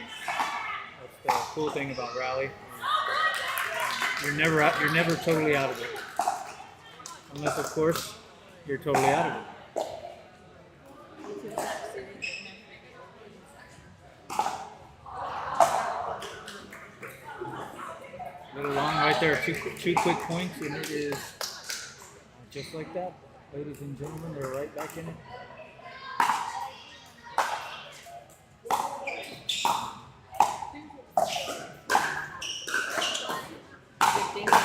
That's the cool thing about rally. You're never totally out of it. Unless of course you're totally out of it. A little long right there, two quick points, and it is just like that. Ladies and gentlemen, they're right back in it. Good thinking.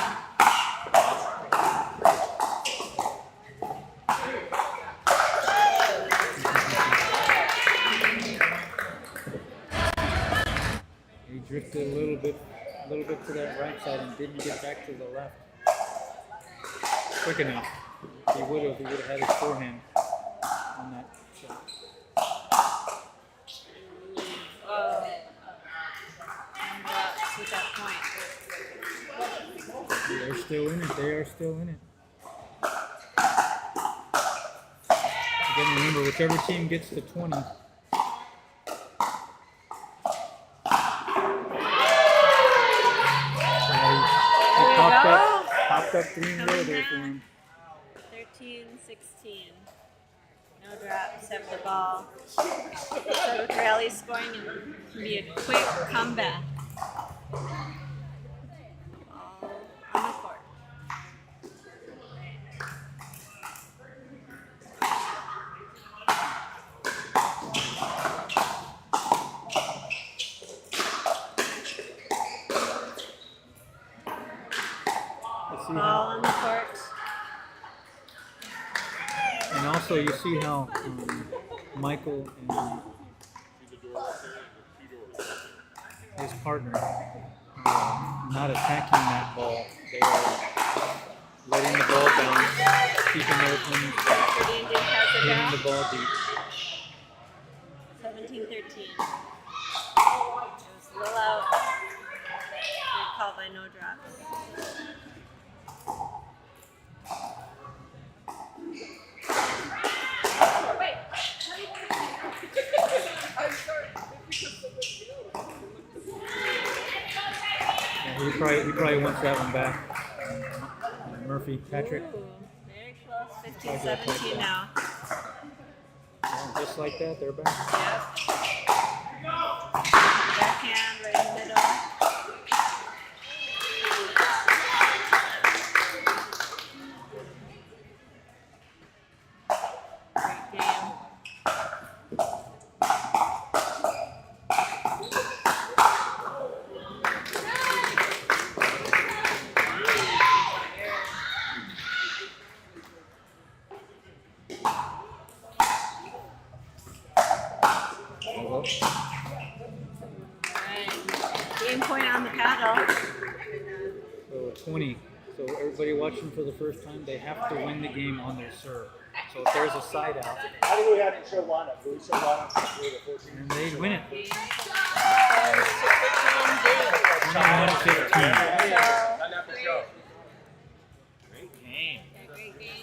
He drifted a little bit to that right side and didn't get back to the left quick enough. He would have had his forehand on that shot. With that point. They're still in it. They are still in it. Again, remember, whichever team gets to 20. Popped up 3 in a row there for him. 13-16. No drops, have the ball. So with rally scoring, it can be a quick comeback. Ball on the court. Ball on the court. And also, you see how Michael and his partner not attacking that ball. They are letting the ball bounce, keeping their opponents back, The Indian has it hitting back. the ball deep. 17-13. It was a little out. Good call by no drops. He probably wants that one back. Murphy, Patrick. Ooh, very close. 15-17 now. Yeah, just like that, they're back. Yep. Backhand right in the middle. Great game. Alright. Game point on the paddle. So 20. So everybody watching for the first time, they have to win the game on their serve. So if there's a side out, I think we have to show lineup. Do we show lineup for the 14? and they win it. 21-15. 21-15. Great game. Great game.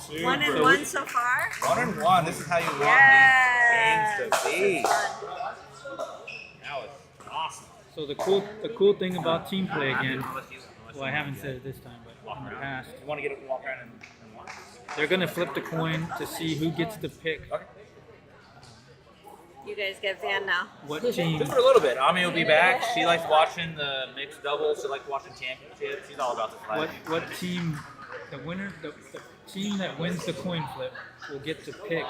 Super. 1-1 so far. 1-1. This is how you want Yes. these games to be. That was awesome. So the cool thing about team play again, well, I haven't said it this time, but in the past, You want to get it, walk around and watch? they're gonna flip the coin to see who gets to pick You guys get Van now. what team. Just for a little bit. Ami will be back. She likes watching the mixed doubles. She likes watching championships. She's all about this life. What team, the winner, the team that wins the coin flip will get to pick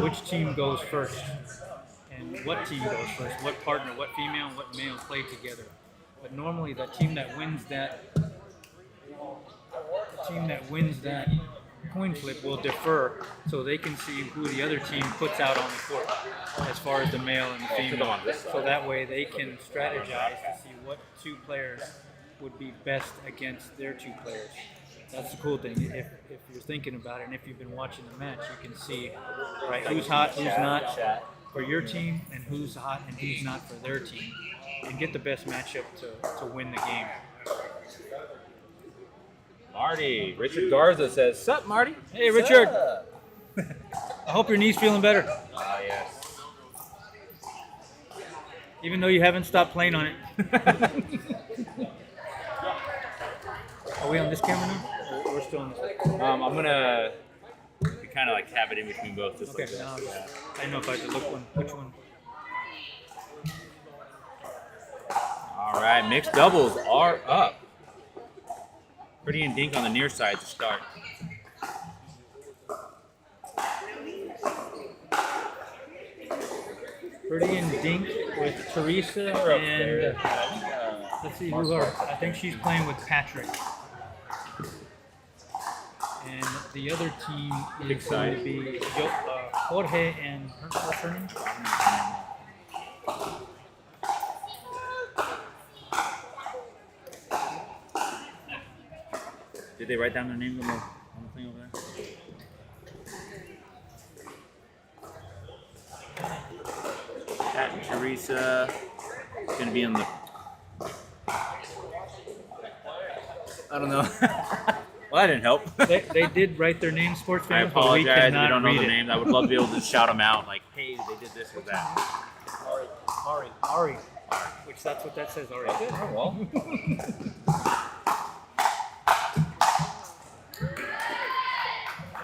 which team goes first and what team goes first, what partner, what female, and what male play together. But normally, the team that wins that coin flip will defer, so they can see who the other team puts out on the court as far as the male and the female. So that way, they can strategize to see what two players would be best against their two players. That's the cool thing. If you're thinking about it, and if you've been watching the match, you can see right who's hot, who's not for your team, and who's hot and who's not for their team, and get the best matchup to win the game. Marty. Richard Garza says, "Sup, Marty?" Hey, Richard. Sup? I hope your knee's feeling better, Ah, yes. even though you haven't stopped playing on it. Are we on this camera now? Or we're still on this? I'm gonna kind of like have it in between both. Just Okay, like now this. I don't know if I have to look which one. All right, mixed doubles are up. Pretty and Dink on the near side to start. Pretty and Dink with Teresa and let's see who are. I think she's playing with Patrick. And the other team is going to be Jorge and what's her name? Did they write down their names on the thing over there? Pat and Teresa is going to be on the. I don't know. Well, that didn't help. They did write their names, sports I fans, but we apologize if you cannot don't know read the it. names. I would love to be able to shout them out, like, hey, they did this or that. Ari. Which that's what that says, Ari. Oh, well.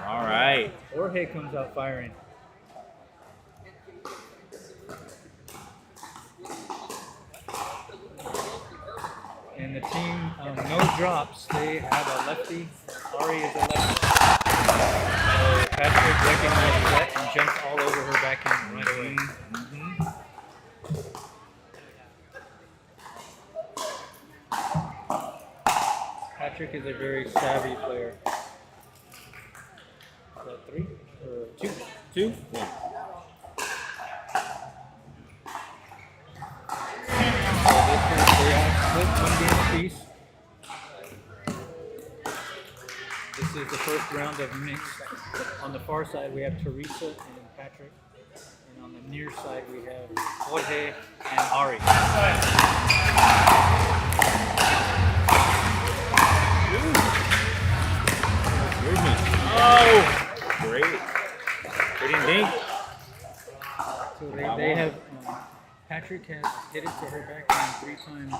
All right. Jorge comes out firing. And the team, no drops. They have a lefty. Ari is a lefty. So Patrick recognizes that and jumps all over her backhand right away. Patrick is a very savvy player. Is that 3 or 2? 2? Yeah. So they have split one game apiece. This is the first round of mixed. On the far side we have Teresa and Patrick. And on the near side we have Jorge and Ari. Oh, great. Pretty and Dink. So they have Patrick has hit it to her backhand 3 times.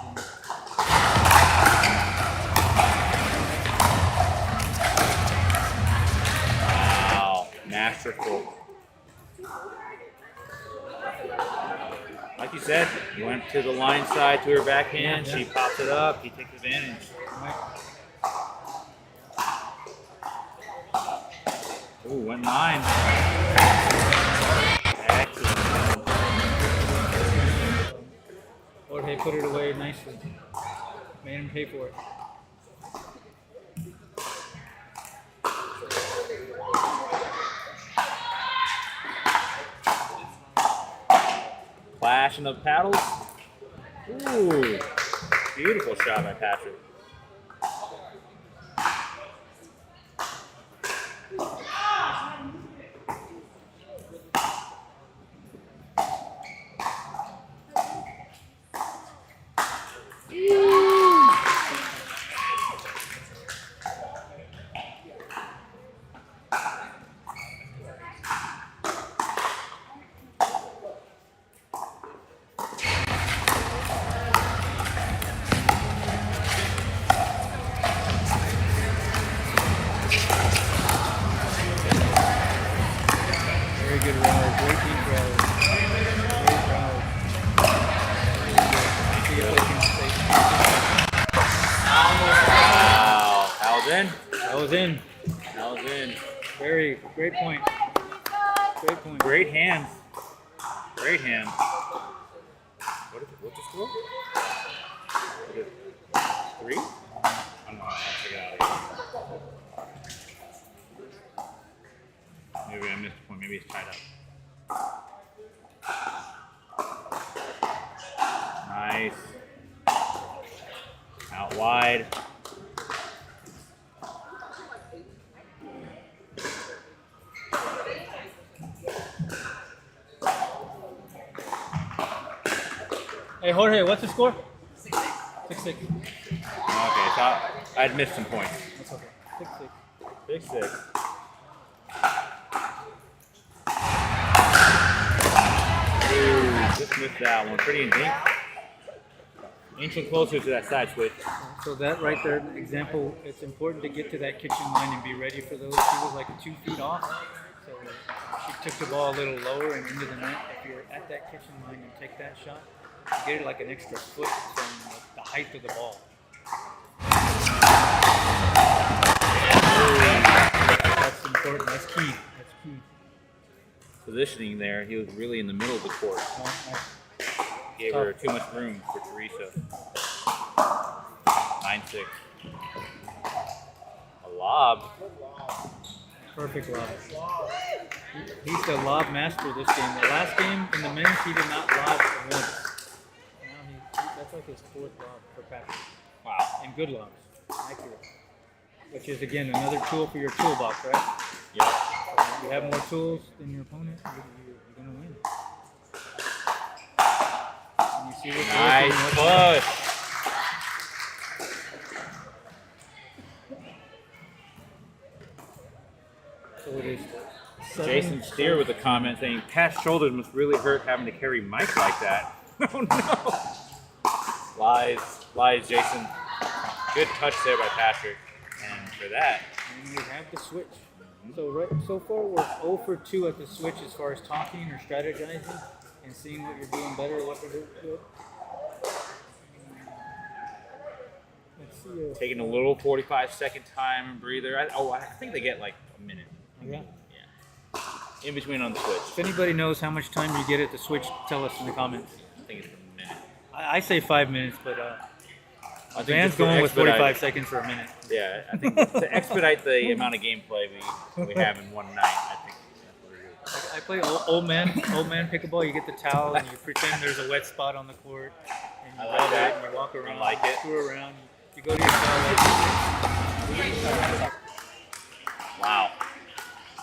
Wow, masterful. Like you said, he went to the line side to her backhand. Yeah. She pops it up. He takes advantage. Right. Ooh, went 9. Excellent. Jorge put it away nicely. Made him pay for it. Clashing of paddles. Ooh, beautiful shot by Patrick. Very good rally. Great deep rally. Great rally. See if they can stay. Wow, that was in. That was in. That was in. Very great point. Great point. Great hands. Great hands. What's the score? Is it 3? I don't know. I'll check it out again. Maybe I missed a point. Maybe it's tied up. Nice. Out wide. Hey Jorge, what's the score? 6-6. Okay, so I'd missed some points. That's okay. 6-6. 6-6. Ooh, just missed that one. Pretty inching closer to that side switch. So that right there, example, it's important to get to that kitchen line and be ready for those. She was like 2 feet off, so she took the ball a little lower and into the net. If you're at that kitchen line and take that shot, you get it like an extra foot from the height of the ball. That's important. That's key. That's key. Positioning there, he was really in the middle of the court. Gave her too much room for Teresa. 9-6. A lob. Perfect lob. He's the lob master this game. The last game in the men's, he did not lob once. Now that's like his 4th lob for Patrick. Wow. And good lobs. Accurate. Which is, again, another tool for your toolbox, right? Yep. So if you have more tools than your opponent, you're going to win. And you see what's Nice working, push. So it is Jason Steer with a comment saying, Pat's shoulders must really hurt having to carry Mike like that. Oh no. Lies, Jason. Good touch there by Patrick. And for that, And we have the switch. So far we're 0 for 2 at the switch as far as talking or strategizing and seeing what you're doing better, what to do good. Let's see. taking a little 45-second time and breather. I think they get like a minute. Yeah. In between on the switch. If anybody knows how much time you get at the switch, tell us in the comments. I think it's a minute. I say 5 minutes, but I think Van's just for going with 45 expedite- seconds for a minute. Yeah, I think to expedite the amount of gameplay we have in one night, I think that's what it is. I play old man pickleball. You get the towel and you pretend there's a wet spot on the court, and you I like rub that. it and you walk around, I like it. screw around. You go to your towel. Wow.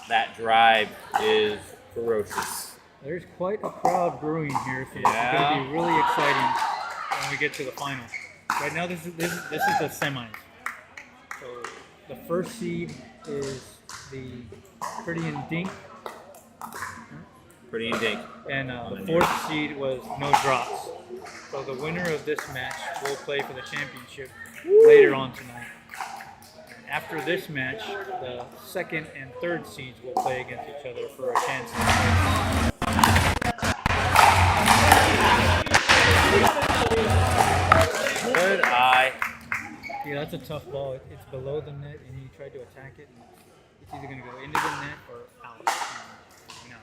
That drive is ferocious. There's quite a crowd brewing here, so Yeah. it's going to be really exciting when we get to the final. Right now, this is the semis. So the first seed is the Pretty and Dink. Pretty unique. And the fourth seed was no drops. So the winner of this match will play for the championship later on tonight. And after this match, the second and third seeds will play against each other for a chance. Good eye. Yeah, that's a tough ball. It's below the net, and you try to attack it. And it's either going to go into the net or out. No.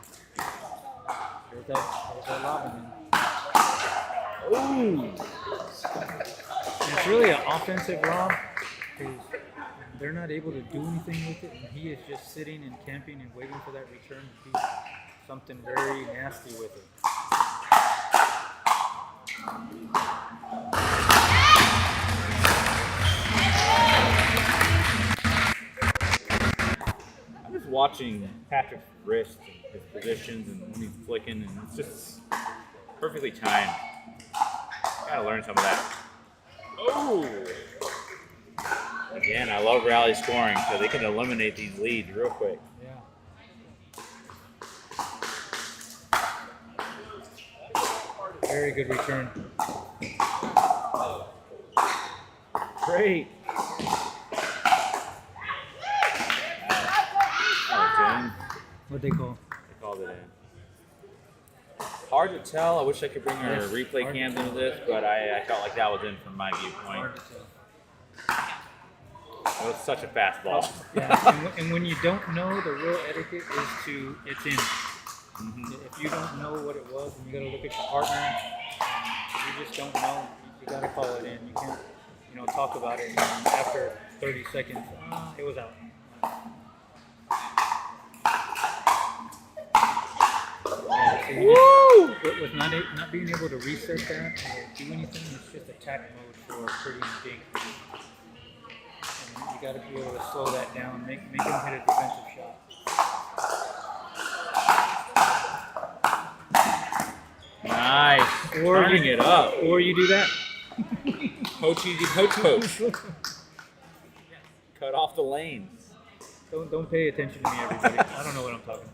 There's that lobbing in. Ooh. And it's really an offensive lob because they're not able to do anything with it, and he is just sitting and camping and waiting for that return to do something very nasty with it. I'm just watching Patrick's wrist and his positions and when he's flicking, and it's just perfectly timed. Gotta learn some of that. Oh! Again, I love rally scoring, so they can eliminate these leads real quick. Yeah. Very good return. Great. What they call? They called it in. Hard to tell. I wish I could bring our Yes, replay hard cams to into this, but I felt like that was in from my viewpoint. Hard to tell. It was such a fast ball. Yeah, and when you don't know, the real etiquette is it's in. If you don't know what it was, and you got to look at your partner, and you just don't know, you got to call it in. You can't, talk about it, and after 30 seconds, it was out. Woo! With not being able to reset that or do anything, it's just attack mode for pretty big. And you got to be able to slow that down, make him hit a defensive shot. Nice. Turning it up. Or you do that. Coach. Cut off the lanes. Don't pay attention to me, everybody. I don't know what I'm talking about.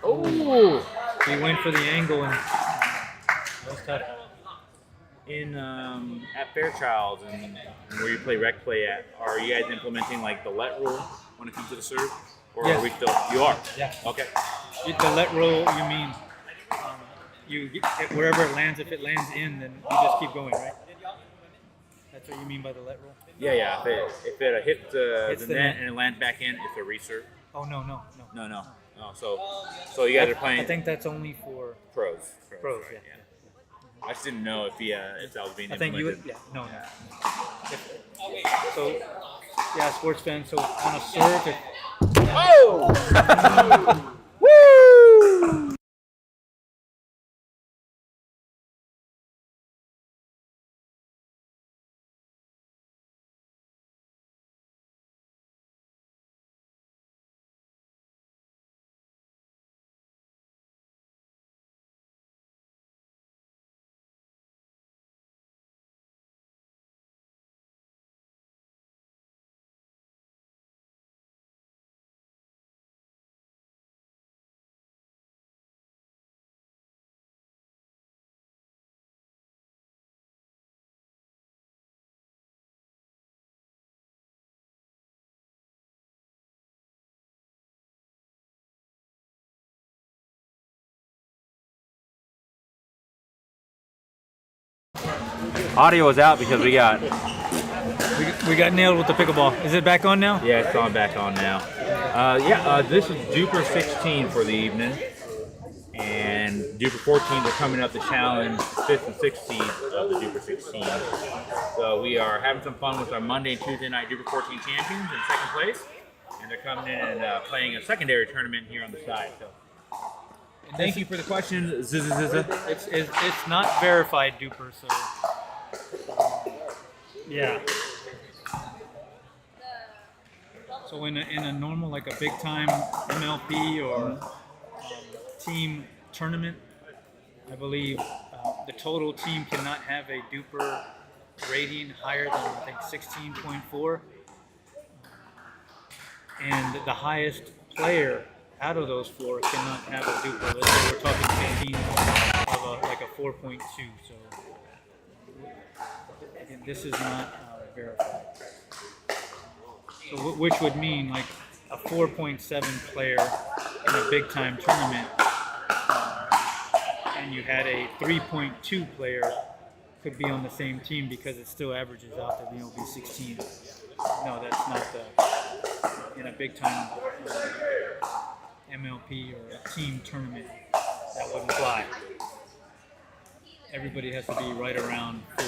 Oh! He went for the angle and that was tough. In at Fairchilds and where you play rec play at, are you guys implementing like the let rule when it comes to the serve, or Yes. are we still? You are. Yeah. Okay. The let roll, you mean wherever it lands. If it lands in, then you just keep going, right? That's what you mean by the let roll. Yeah. If it hits the Hits the net net. and it lands back in, it's a reserve. Oh no. No. So you guys are I playing think that's only for pros. pros. Right, Yeah. I just didn't know if that was being I think implemented. you would. Yeah. No. So yeah, sports fans. So on a serve, Oh! Woo! Audio is out because we got. we got nailed with the pickleball. Is it back on now? Yeah, it's on back on now. This is DUPR14 for the evening, and DUPR14 are coming up to challenge 5th and 6th seed of the DUPR16. So we are having some fun with our Monday and Tuesday night DUPR14 champions in second place, and they're coming in and playing a secondary tournament here on the side. So thank you for the question, Zizza. It's not verified DUPR, so yeah. So in a normal, like a big time MLP or team tournament, I believe the total team cannot have a DUPR rating higher than I think 16.4. and the highest player out of those 4 cannot have a DUPR. Let's say we're talking 15 of like a 4.2. So again, this is not verified. So which would mean like a 4.7 player in a big time tournament, and you had a 3.2 player could be on the same team because it still averages out to be 16. No, that's not the in a big time MLP or a team tournament. That wouldn't fly. Everybody has to be right around 4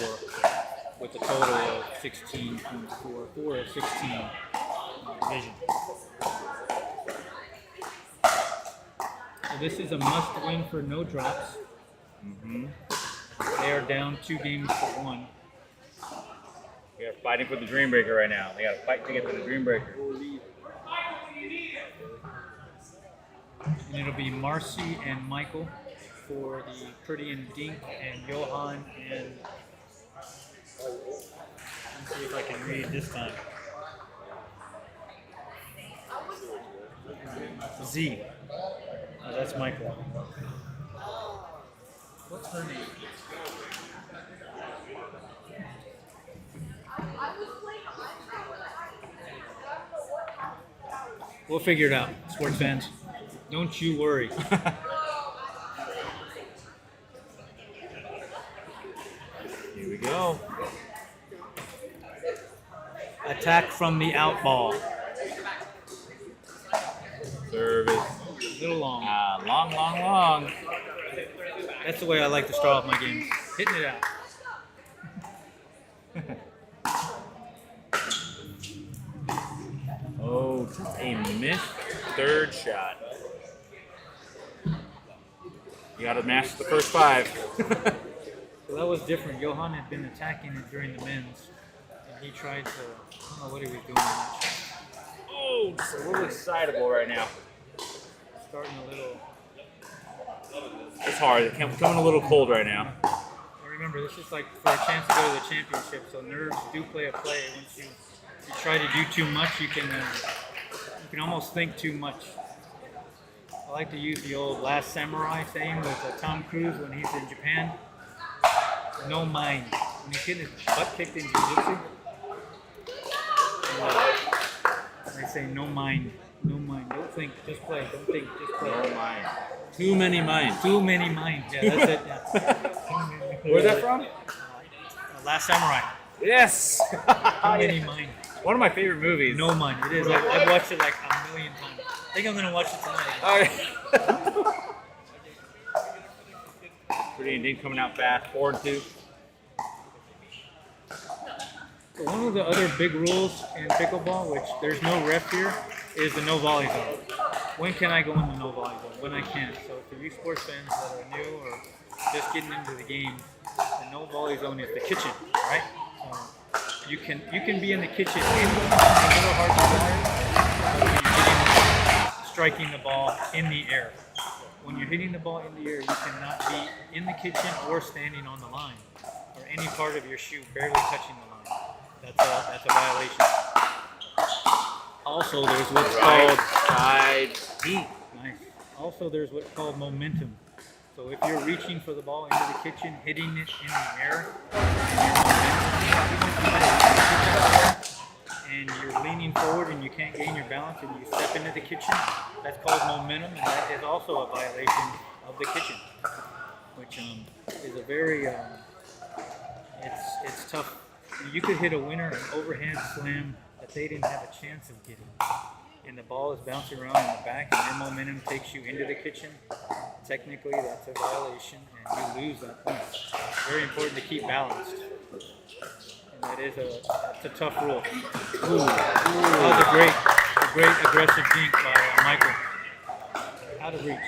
with a total of 16.4, 4 of 16 division. So this is a must win for no drops. They are down 2 games to 1. We are fighting for the Dream Breaker right now. They got to fight to get to the Dream Breaker. And it'll be Marcy and Michael for the Pretty and Dink, and Johan and let's see if I can read this time. Z. Oh, that's Michael. What's her name? We'll figure it out, sports fans. Don't you worry. Here we go. Attack from the out ball. Service. A little long. Long, long, long. That's the way I like to start off my games. Hitting it out. Oh, just a missed third shot. You got to master the first 5. So that was different. Johan had been attacking it during the men's, and he tried to, I don't know what he was doing in that shot. Oh, just a little excitable right now. Starting a little. It's hard. It's coming a little cold right now. Remember, this is like for a chance to go to the championship, so nerves do play a play. Once you try to do too much, you can almost think too much. I like to use the old Last Samurai saying with Tom Cruise when he's in Japan. No mind. When he's getting his butt kicked in jiu-jitsu, they say no mind. No mind. Don't think, just play. Don't think, just play. No mind. Too many minds. Too many minds. Yeah, that's it. Yeah. Where's that from? Last Samurai. Yes. Too many minds. One of my favorite movies. No mind. It is. I've watched it like a million times. I think I'm gonna watch it tonight. All right. Pretty and Dink coming out fast. 4-2. So one of the other big rules in pickleball, which there's no ref here, is the no volley zone. When can I go in the no volley zone? When I can. So for you sports fans that are new or just getting into the game, the no volley zone is the kitchen, right? You can be in the kitchen. It's a little hard to learn when you're striking the ball in the air. When you're hitting the ball in the air, you cannot be in the kitchen or standing on the line, or any part of your shoe barely touching the line. That's a violation. Also, there's what's called side deep. nice. Also, there's what's called momentum. So if you're reaching for the ball into the kitchen, hitting it in the air, and you're leaning forward and you can't gain your balance and you step into the kitchen, that's called momentum, and that is also a violation of the kitchen, which is a very, it's tough. You could hit a winner an overhand slam that they didn't have a chance of getting, and the ball is bouncing around in the back and your momentum takes you into the kitchen. Technically, that's a violation and you lose that point. It's very important to keep balanced. And that's a tough rule. Ooh. That was a great aggressive dink by Michael. Out of reach.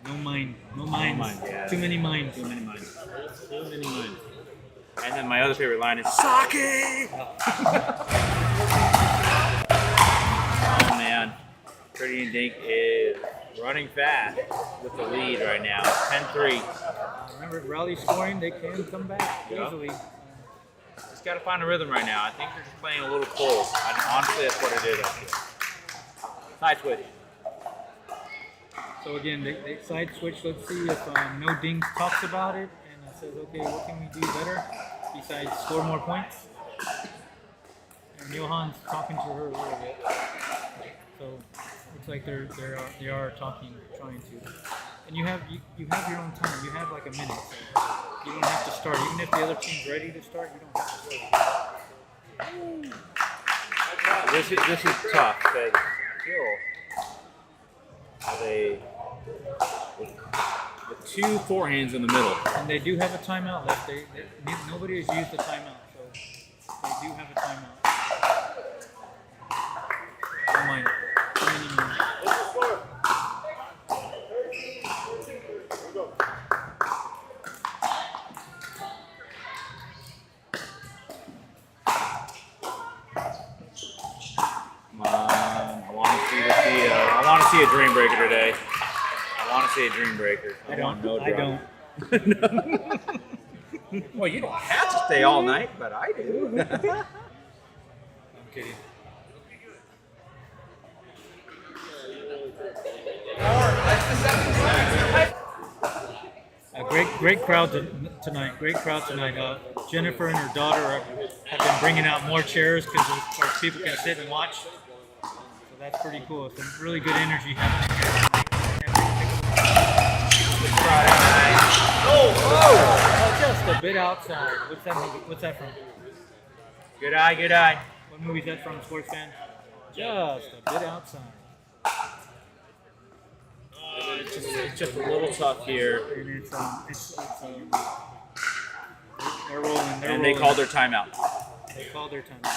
No mind. Yeah. Too many minds. Too many minds. And then my other favorite line is Sake! Oh man. Pretty and Dink is running fast with the lead right now. 10-3. Remember, rally scoring, they can come back Yeah. easily. This got to find a rhythm right now. I think they're just playing a little cold. Honestly, that's what it is. I feel. Side switch. So again, they side switch. Let's see if No Dings talks about it and says, okay, what can we do better besides score more points? And Johan's talking to her a little bit. So looks like they are talking, trying to. And you have your own time. You have like a minute. So you don't have to start. Even if the other team's ready to start, you don't have to start. This is tough because still with two forehands in the middle. And they do have a timeout left. Nobody has used the timeout, so they do have a timeout. Don't mind it. I want to see a dream breaker today. I want to see a dream breaker. I don't. Well, you don't have to stay all night, but I do. I'm kidding. Great crowd tonight. Great crowd tonight. Jennifer and her daughter have been bringing out more chairs because people can sit and watch. So that's pretty cool. Some really good energy happening here. Oh, just a bit outside. What's that from? Good eye, good eye. What movie is that from, sports fan? Just a bit outside. It's just a little tough here. And they're rolling. And they called their timeout. They called their timeout.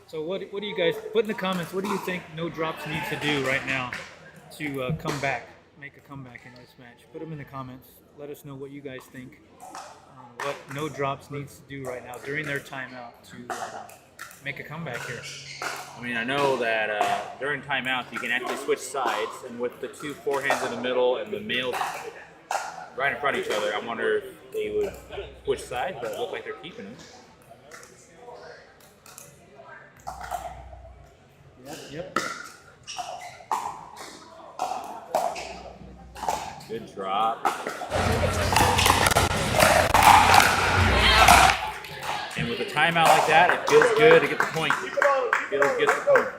So what do you guys put in the comments? What do you think No Drops needs to do right now to come back, make a comeback in this match? Put them in the comments. Let us know what you guys think. What No Drops needs to do right now during their timeout to make a comeback here. I mean, I know that during timeouts you can actually switch sides, and with the two forehands in the middle and the males right in front of each other, I wonder if they would switch sides, but it looks like they're keeping them. Yep. Good drop. And with a timeout like that, it feels good to get the point. It feels good to get the point.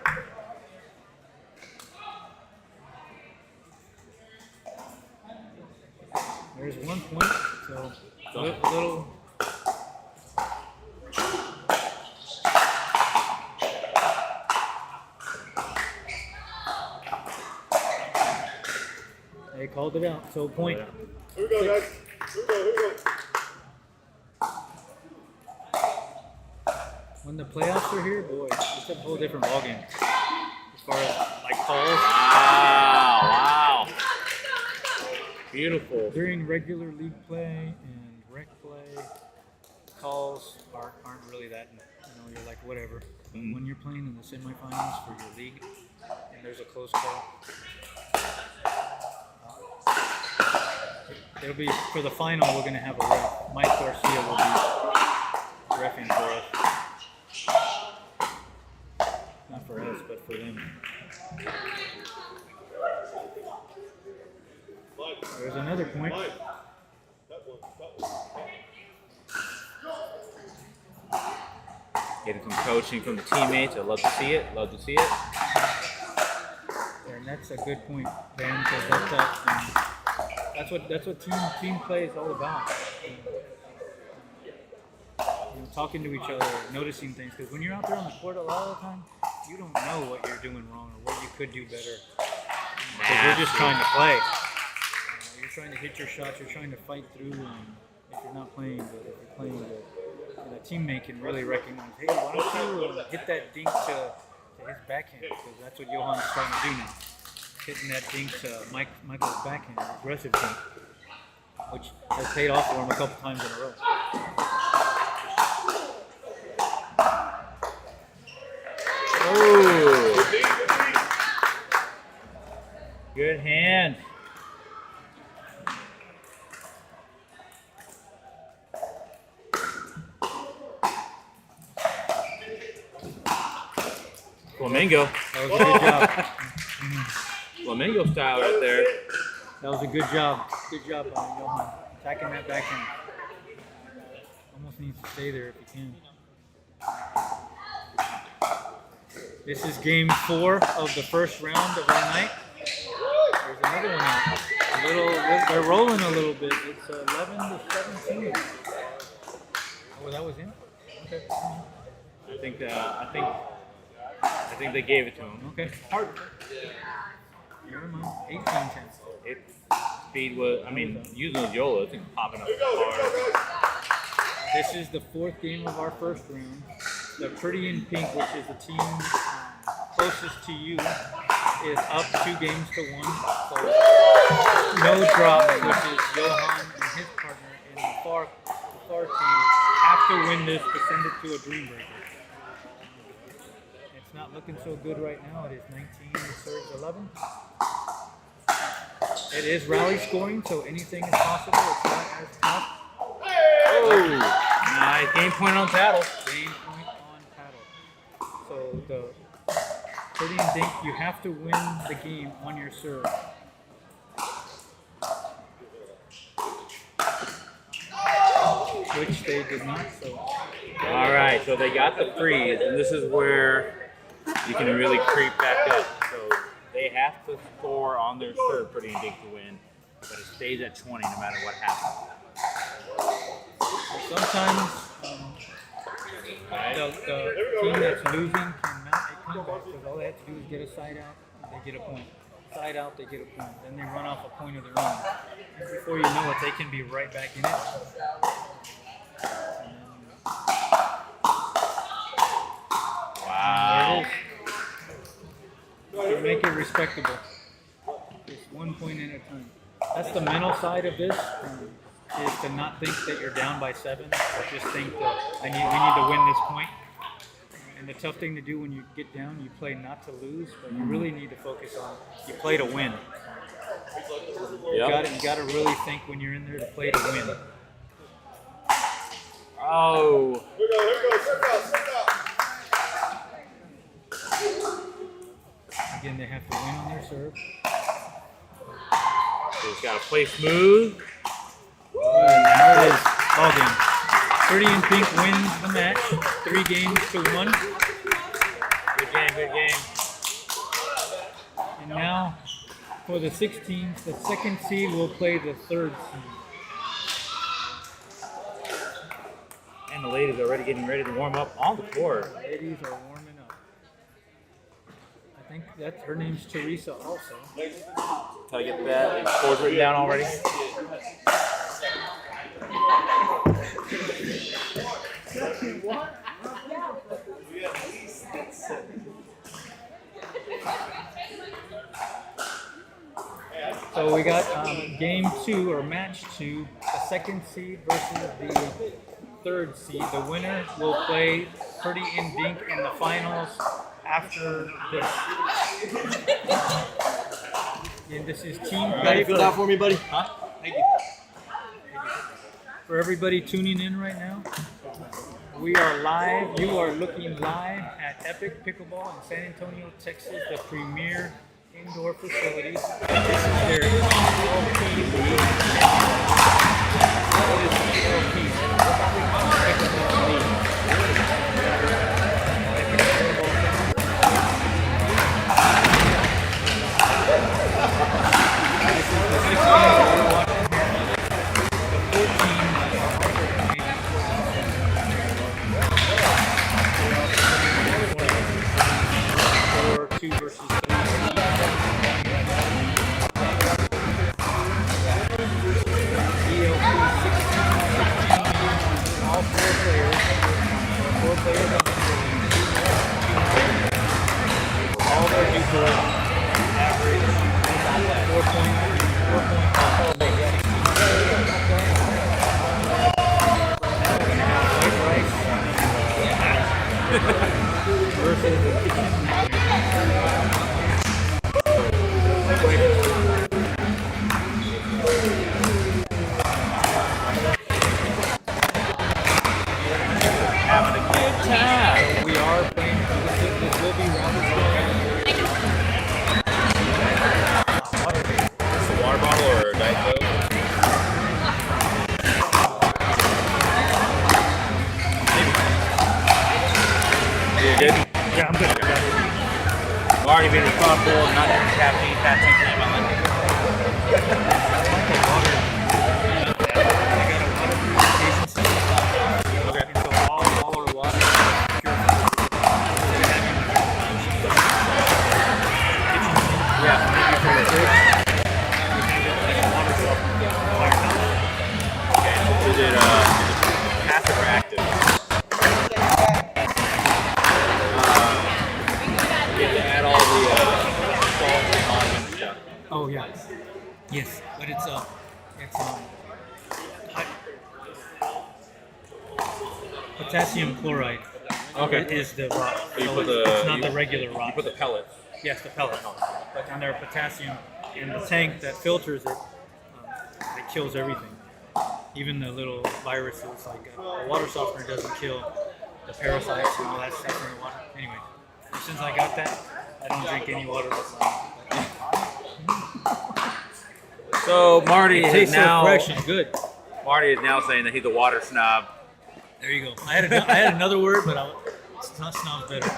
There's 1 point, so a little. They called it out, so point. Here we go, guys. Here we go. When the playoffs are here, boy, it's a whole different ballgame. As far as like calls. Wow. Beautiful. During regular league play and rec play, calls aren't really that, you're like whatever. But when you're playing in the semifinals for your league and there's a close call, it'll be for the final. We're gonna have a ref. Mike Garcia will be reffing for us. Not for us, but for them. There's another point. Getting some coaching from the teammates. I love to see it. And that's a good point, Ben, because that's what team play is all about. Talking to each other, noticing things. Because when you're out there on the court a lot of the time, you don't know what you're doing wrong or what you could do better. Because you're just trying to play. You're trying to hit your shots. You're trying to fight through. And if you're not playing good, if you're playing good, and a teammate can really recognize, hey, why don't you hit that dink to his backhand? Because that's what Johan's trying to do now. Hitting that dink to Michael's backhand, an aggressive dink, which has paid off for him a couple times in a row. Ooh. Good hand. Flamingo. That was a good job. Flamingo style right there. That was a good job. Good job, Johan. Attacking that backhand. Almost needs to stay there if you can. This is game 4 of the first round of our night. There's another one out. They're rolling a little bit. It's 11 to 17. Oh, that was in? Okay. I think they gave it to him. Okay. Hard. Never mind. 18-10. Speed was, I mean, using those Yolas and popping up hard. This is the 4th game of our first round. The Pretty in Pink, which is the team closest to you, is up 2 games to 1. So no drops, which is Johan and his partner in the far team have to win this to send it to a dream breaker. It's not looking so good right now. It is 19 serves 11. It is rally scoring, so anything is possible. It's not as tough. Oh, nice game point on paddle. Game point on paddle. So the Pretty and Dink, you have to win the game on your serve. Which they did not, so. All right, so they got the freeze, and this is where you can really creep back up. So they have to score on their serve Pretty and Dink to win, but it stays at 20 no matter what happens. Sometimes the team that's losing can mount a comeback because all they have to do is get a side out, they get a point. Side out, they get a point. Then they run off a point of their own. And before you know it, they can be right back in it. Wow. To make it respectable. Just 1 point at a time. That's the mental side of this. Is to not think that you're down by 7, but just think that we need to win this point. And the tough thing to do when you get down, you play not to lose, but you really need to focus on you play to win. You got to really think when you're in there to play to win. Oh. Again, they have to win on their serve. So he's got to play smooth. And there it is. Ball game. Pretty in Pink wins the match. 3 games to 1. Good game, good game. And now for the 16s, the 2nd seed will play the 3rd seed. And the ladies are already getting ready to warm up on the court. The ladies are warming up. I think that's her name's Teresa also. Try to get that scores written down already. So we got game 2 or match 2, the 2nd seed versus the 3rd seed. The winner will play Pretty in Dink in the finals after this. And this is team play. Fill that for me, buddy. Huh? Thank you. For everybody tuning in right now, we are live. You are looking live at Epoch Pickleball in San Antonio, Texas, the premier indoor facilities. This is their ELP League. What is the ELP? Pickleball League. This is the 16 we're watching here. The 14 are 2 versus 3. ELP 16 all 4 players. 4 players on the field. All their DUPR average 4.5. Versus the kitchen. Having a good time. We are playing. This will be round You good? Yeah, I'm good. I've already been responsible and not drinking caffeine in my lunch. Okay. And so all our water is pure. Yeah. Maybe for the fridge. Is it passive or active? You have to add all the salt and all that stuff. Oh yeah. Yes, but it's high, potassium chloride. Okay. Is the rock. So you So put it's the not the regular you rock. put the pellets. Yes, the pellet. But under potassium, and the tank that filters it, it kills everything. Even the little viruses, like a water softener doesn't kill the parasites and all that stuff in the water. Anyway, since I got that, I don't drink any water. So Marty It is tastes so now fresh and good. Marty is now saying that he's a water snob. There you go. I had another word, but it's not snob's better.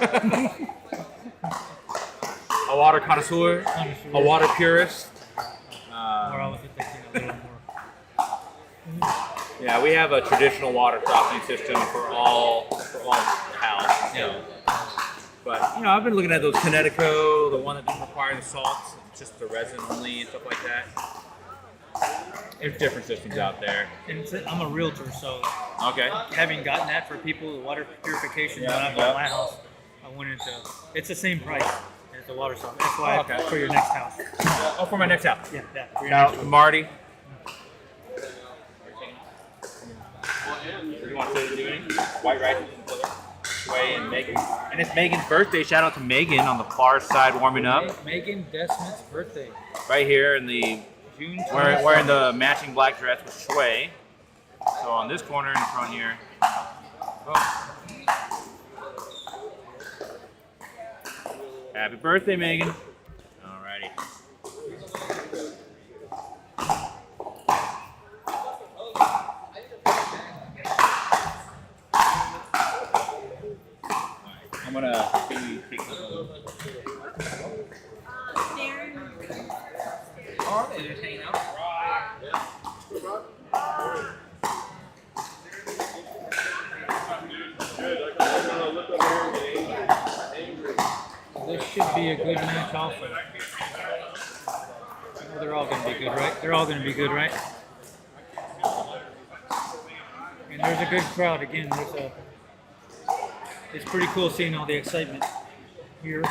A water connoisseur, a water purist. Or I was thinking a little more. Yeah, we have a traditional water softening system for all the house. Yeah. But I've been looking at those Connecticut, the one that doesn't require the salts, just the resin only and stuff like that. There's different systems out there. And I'm a realtor, so Okay. having gotten that for people, the water purification Yeah, when I've got my house, I wanted to. It's the same price as the water softener. That's why Okay. for your next house. Oh, for my next house. Yeah, that. For your Now, next one. Marty. You want to do anything? White rice and Sway and Megan. And it's Megan's birthday. Shout out to Megan on the far side warming up. Megan Desmond's birthday, Right here in the June. wearing the matching black dress with Sway. So on this corner in front here. Oh. Happy birthday, Megan. Alrighty. I'm gonna maybe take some. Oh, they're just hanging out. This should be a good match also. Well, they're all going to be good, right? They're all going to be good, right? And there's a good crowd. Again, it's pretty cool seeing all the excitement here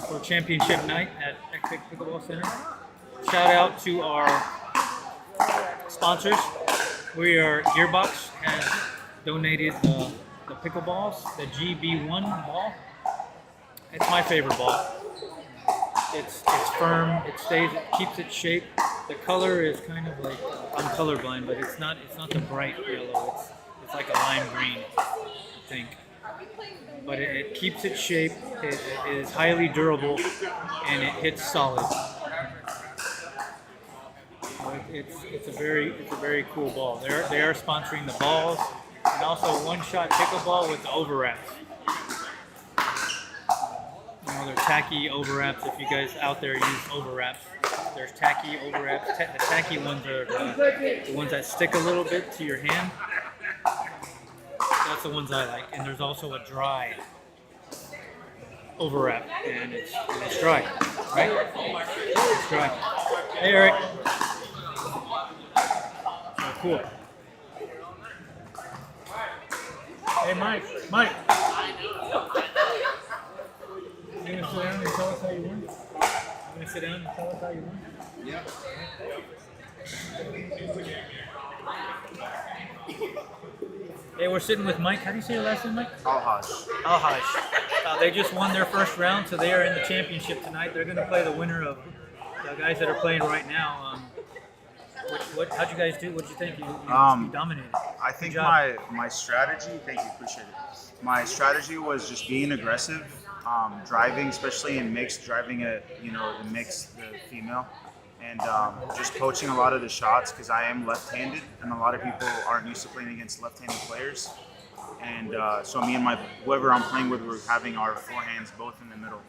for championship night at Epoch Pickleball Center. Shout out to our sponsors. Gearbox has donated the pickleballs, the GB1 ball. It's my favorite ball. It's firm. It keeps its shape. The color is kind of like I'm colorblind, but it's not the bright yellow. It's like a lime green, I think. But it keeps its shape. It is highly durable, and it hits solid. So it's a very cool ball. They are sponsoring the balls and also one-shot pickleball with the overwraps. They're tacky overwraps. If you guys out there use overwraps, there's tacky overwraps. The tacky ones are the ones that stick a little bit to your hand. That's the ones I like. And there's also a dry overwrap, and it's dry, right? It's dry. Hey, Eric. Oh, cool. Hey, Mike. You gonna sit down and tell us how you won? You gonna sit down and tell us how you won? Yeah. Hey, we're sitting with Mike. How do you say your last name, Mike? Alhaj. They just won their first round, so they are in the championship tonight. They're gonna play the winner of the guys that are playing right now. How'd you guys do? What'd you think? You dominated. I think Good job. my strategy, thank you, appreciate it. My strategy was just being aggressive, driving, especially in mixed, driving the mix, the female, and just coaching a lot of the shots because I am left-handed and a lot of people aren't used to playing against left-handed players. And so me and whoever I'm playing with, we're having our forehands both in the middle.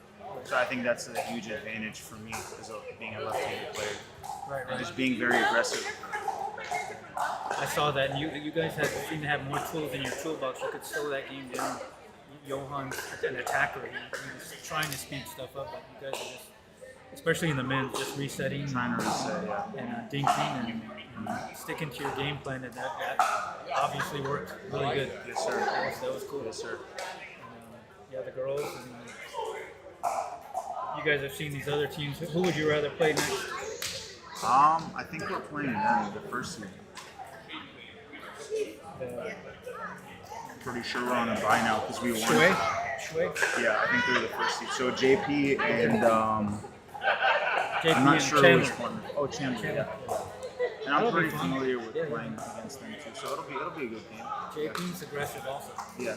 So I think that's a huge advantage for me as being a left-handed player. Right, And just being very aggressive. I saw that. And you guys seem to have more tools in your toolbox. You could slow that game down. Johan's an attacker. He's trying to speed stuff up, but you guys are just, especially in the men's, just resetting, Trying to reset, yeah. and dinking and sticking to your game plan. And that obviously worked really good. Yes, sir. That was cool. Yes, sir. Yeah, the girls. And you guys have seen these other teams. Who would you rather play next? I think we're playing them the first seed. Pretty sure we're on a bye now because we won. Shui? Yeah, I think they're the first seed. So JP and JP I'm not and sure Chandler. which one. Oh, Chandler. Yeah. And I'm pretty familiar with playing against them too, so it'll be a good game. JP's aggressive also. Yeah.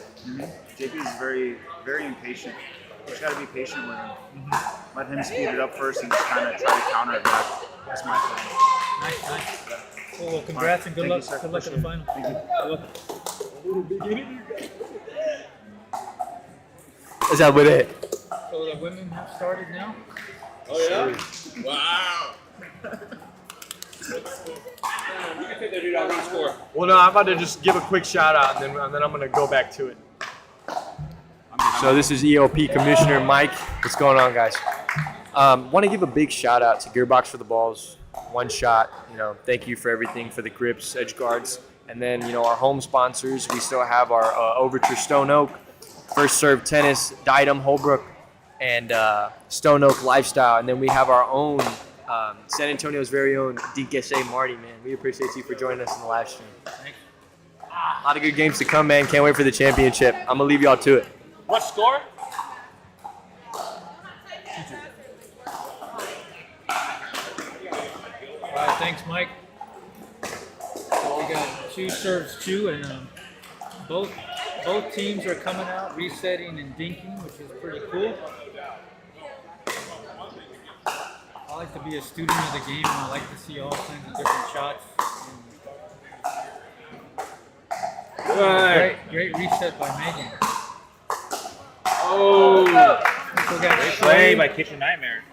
JP is very, very impatient. You just got to be patient with him. Let him speed it up first and just kind of try to counter it back. That's my plan. Nice. Well, congrats and good luck. Good luck at the final. Thank you. Good luck. Is that with it? So the women have started now? Oh yeah? Wow. You can take that dude out and score. Well, no, I'm about to just give a quick shout out, and then I'm going to go back to it. So this is ELP Commissioner Mike. What's going on, guys? Want to give a big shout out to Gearbox for the balls. One shot. Thank you for everything, for the grips, edge guards, and then our home sponsors. We still have our Overture Stone Oak, First Serve Tennis, Diadem Holbrook, and Stone Oak Lifestyle, and then we have our own San Antonio's very own DKSA Marty, man. We appreciate you for joining us in the live stream. Thanks. A lot of good games to come, man. Can't wait for the championship. I'm gonna leave y'all to it. What score? All right, thanks, Mike. So we got 2 serves 2, and both teams are coming out, resetting and dinking, which is pretty cool. I like to be a student of the game, and I like to see all kinds of different shots. Great reset by Megan. Oh! So we got Play by Kitchen Nightmare.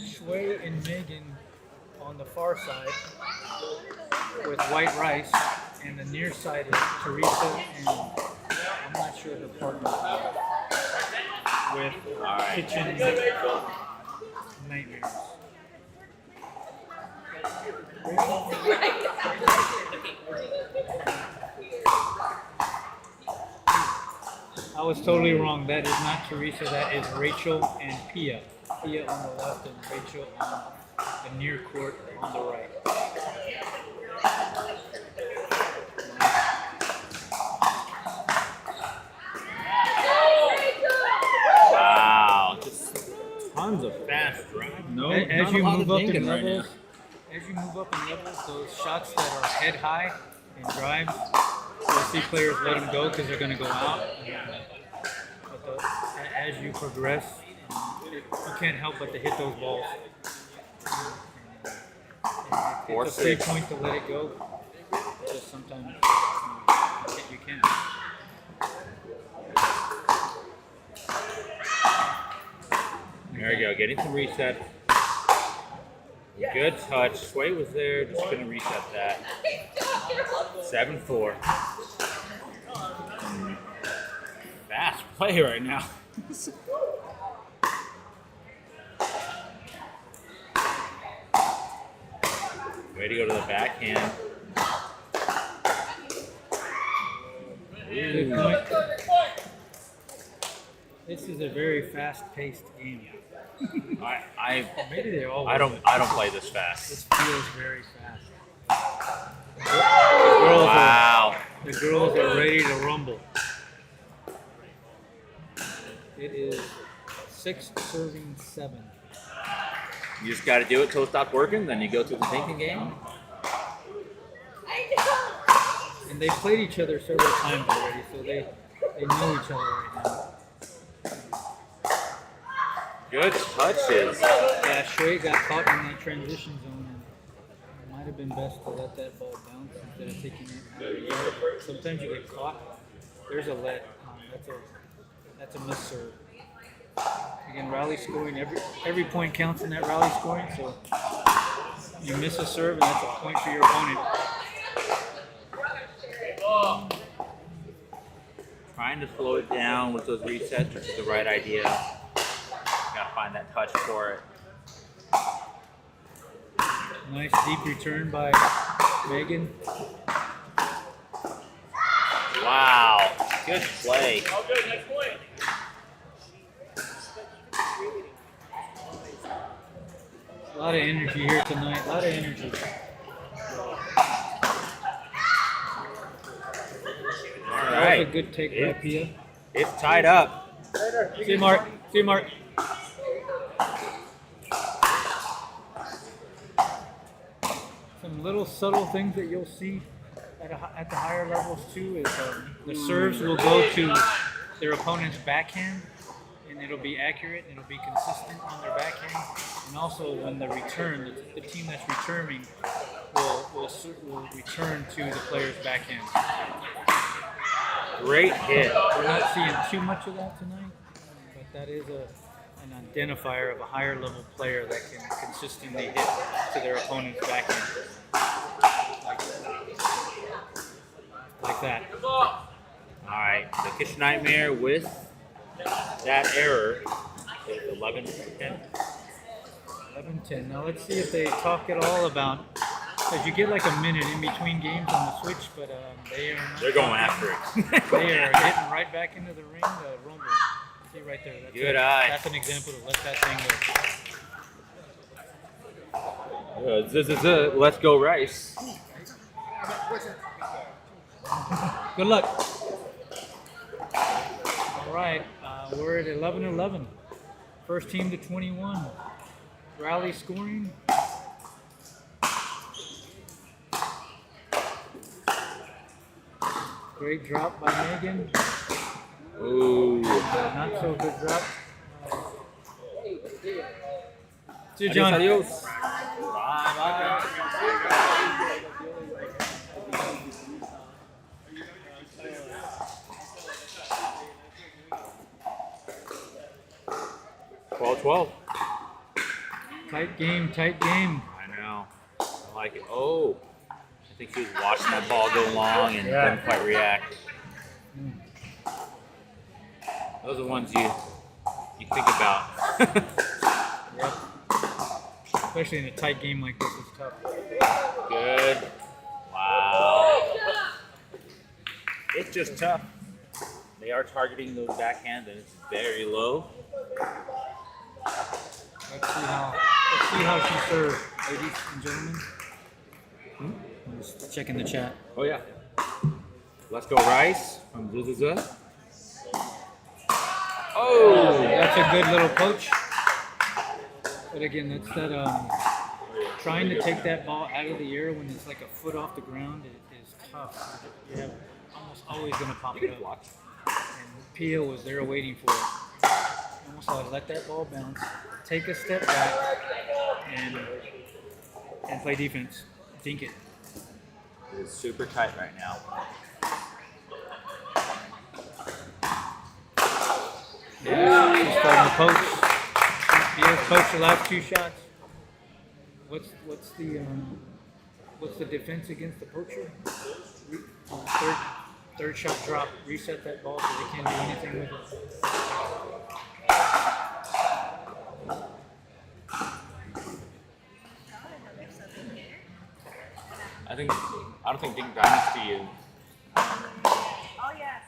Shui and Megan on the far side with White Rice, and the near side is Teresa and I'm not sure her partner with Kitchen Nightmares. I was totally wrong. That is not Teresa. That is Rachel and Pia. Pia on the left and Rachel on the near court on the right. Wow, just tons of fast drive. No, As you move up in levels, those shots that are head high and drives, you'll see players let them go because they're going to go out. But as you progress, you can't help but to hit those balls. And it's a safe point to let it go. Just sometimes you can't. There we go, getting some reset. Good touch. Sway was there, just gonna reset that. 7-4. Fast play right now. Way to go to the backhand. Good point. This is a very fast-paced game. Maybe they all. I don't play this fast. This feels very fast. Wow. The girls are ready to rumble. It is 6-7. You just got to do it till it stops working, then you go through the thinking game. And they played each other several times already, so they know each other right now. Good touches. Yeah, Shui got caught in that transition zone, and it might have been best to let that ball bounce instead of taking it. Sometimes you get caught There's a let. That's a miss serve. Again, rally scoring. Every point counts in that rally scoring. So you miss a serve, and that's a point for your opponent. Trying to slow it down with those resets, which is the right idea. Gotta find that touch for it. Nice deep return by Megan. Wow, good play. Oh, good. Next point. A lot of energy here tonight. A lot of energy. All That was a right, good take by Pia. it's tied up. See you, Mark. See you, Mark. Some little subtle things that you'll see at the higher levels too is the serves will go to their opponent's backhand, and it'll be accurate and it'll be consistent on their backhand. And also when the return, the team that's returning will return to the player's backhand. Great hit. We're not seeing too much of that tonight, but that is an identifier of a higher level player that can consistently hit to their opponent's backhand. Like that. All right, the Kitchen Nightmare with that error is 11-10. 11-10. Now let's see if they talk at all about, because you get like a minute in between games on the switch, but they are not. They're going after it. They are getting right back into the ring. Rumble. See right there. That's Good eye. That's an example to let that thing go. Let's go Rice. Good luck. All right, we're at 11-11. First team to 21. Rally scoring. Great drop by Megan. Ooh. Not so good drop. See you, John. Adios. Bye. 12-12. Tight game, tight game. I know. I like it. Oh. I think she was watching that ball go long and didn't quite react. Those are the ones you think about. Yep. Especially in a tight game like this, it's tough. Good. Wow. It's just tough. They are targeting those backhands and it's very low. Let's see how she serves, ladies and gentlemen. I'm just checking the chat. Oh yeah. Let's go Rice from Zuzuza. Oh, That's a good little poach. But again, that's that trying to take that ball out of the air when it's like a foot off the ground is tough. You're almost always going to pop it up. And Pia was there waiting for it. Almost like let that ball bounce, take a step back, and play defense. Dink it. it is super tight right now. Yeah, she's starting to poach. Pia's poached the last two shots. What's the defense against the poacher? Third shot drop. Reset that ball so they can't do anything with it. I don't think Dink Dynasty is. Oh, yes.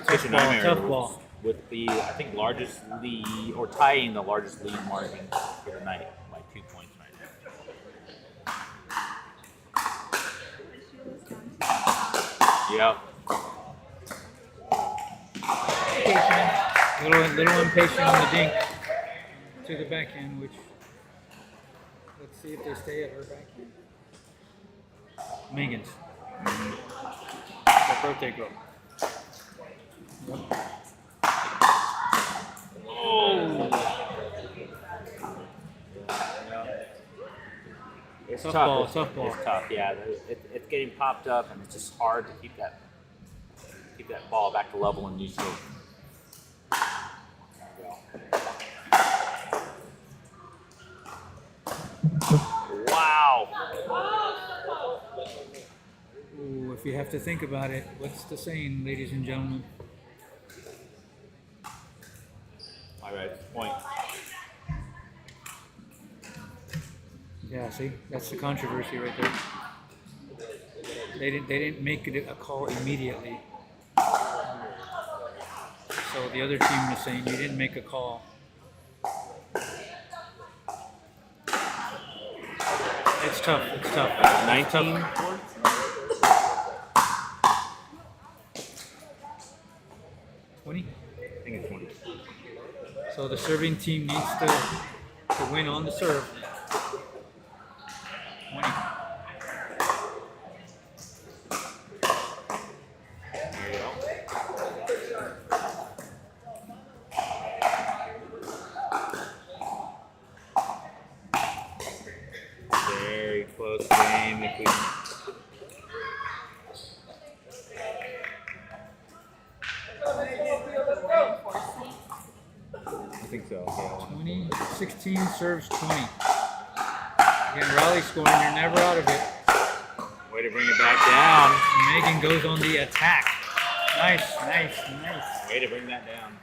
Kitchen Nightmare Tough ball. with the, I think, largest lead, or tying the largest lead margin for the night by 2 points right now. Yep. Little impatient on the dink to the backhand, which let's see if they stay at her backhand. Megan's. Her birthday girl. Yep. Oh! It's Softball, tough. softball. It's tough. Yeah, it's getting popped up, and it's just hard to keep that ball back to level and neutral. Wow. Ooh, if you have to think about it, what's the saying, ladies and gentlemen? All right, point. Yeah, see, that's the controversy right there. They didn't make it a call immediately. So the other team was saying you didn't make a call. It's tough. It's tough. 19. 20. I think it's 20. So the serving team needs to win on the serve. 20. There you go. Very close game. If we I think so. Yeah. 20. 16 serves 20. Again, rally scoring. You're never out of it. Way to bring it back down. Megan goes on the attack. Nice, nice, nice. Way to bring that down.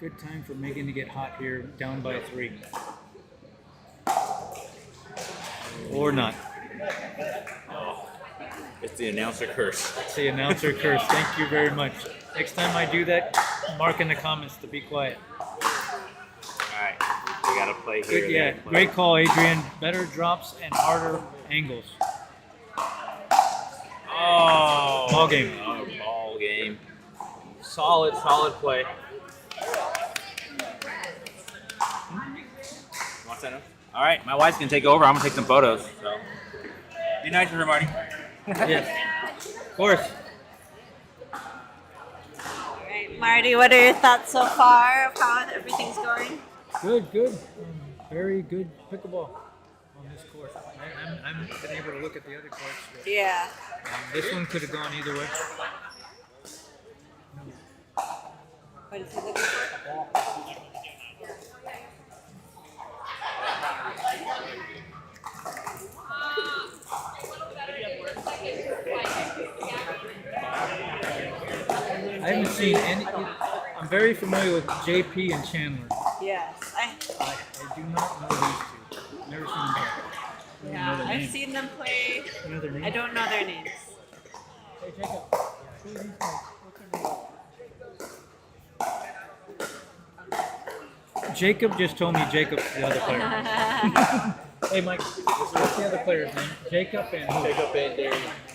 Good time for Megan to get hot here, down by 3. Or not. It's the announcer curse. It's the announcer curse. Thank you very much. Next time I do that, mark in the comments to be quiet. All right, we gotta play here. Good, yeah, great call, Adrian. Better drops and harder angles. Oh, Ball game. Oh, ball game. Solid play. Want that? All right, my wife's gonna take over. I'm gonna take some photos. So, be nice to her, Marty. Yes, of course. All right, Marty, what are your thoughts so far of how everything's going? Good, good. Very good pickleball on this course. I haven't been able to look at the other courts. But, Yeah. this one could have gone either way. What is he looking for? I haven't seen any. I'm very familiar with JP and Chandler. Yes. I do not know these two. Never seen them play. Yeah, I've seen them play. You know their names? I don't know their names. Hey, Jacob. Who are these guys? What's their name? Jacob just told me Jacob's the other player. Hey, Mike. What's the other player's name? Jacob and who? Jacob and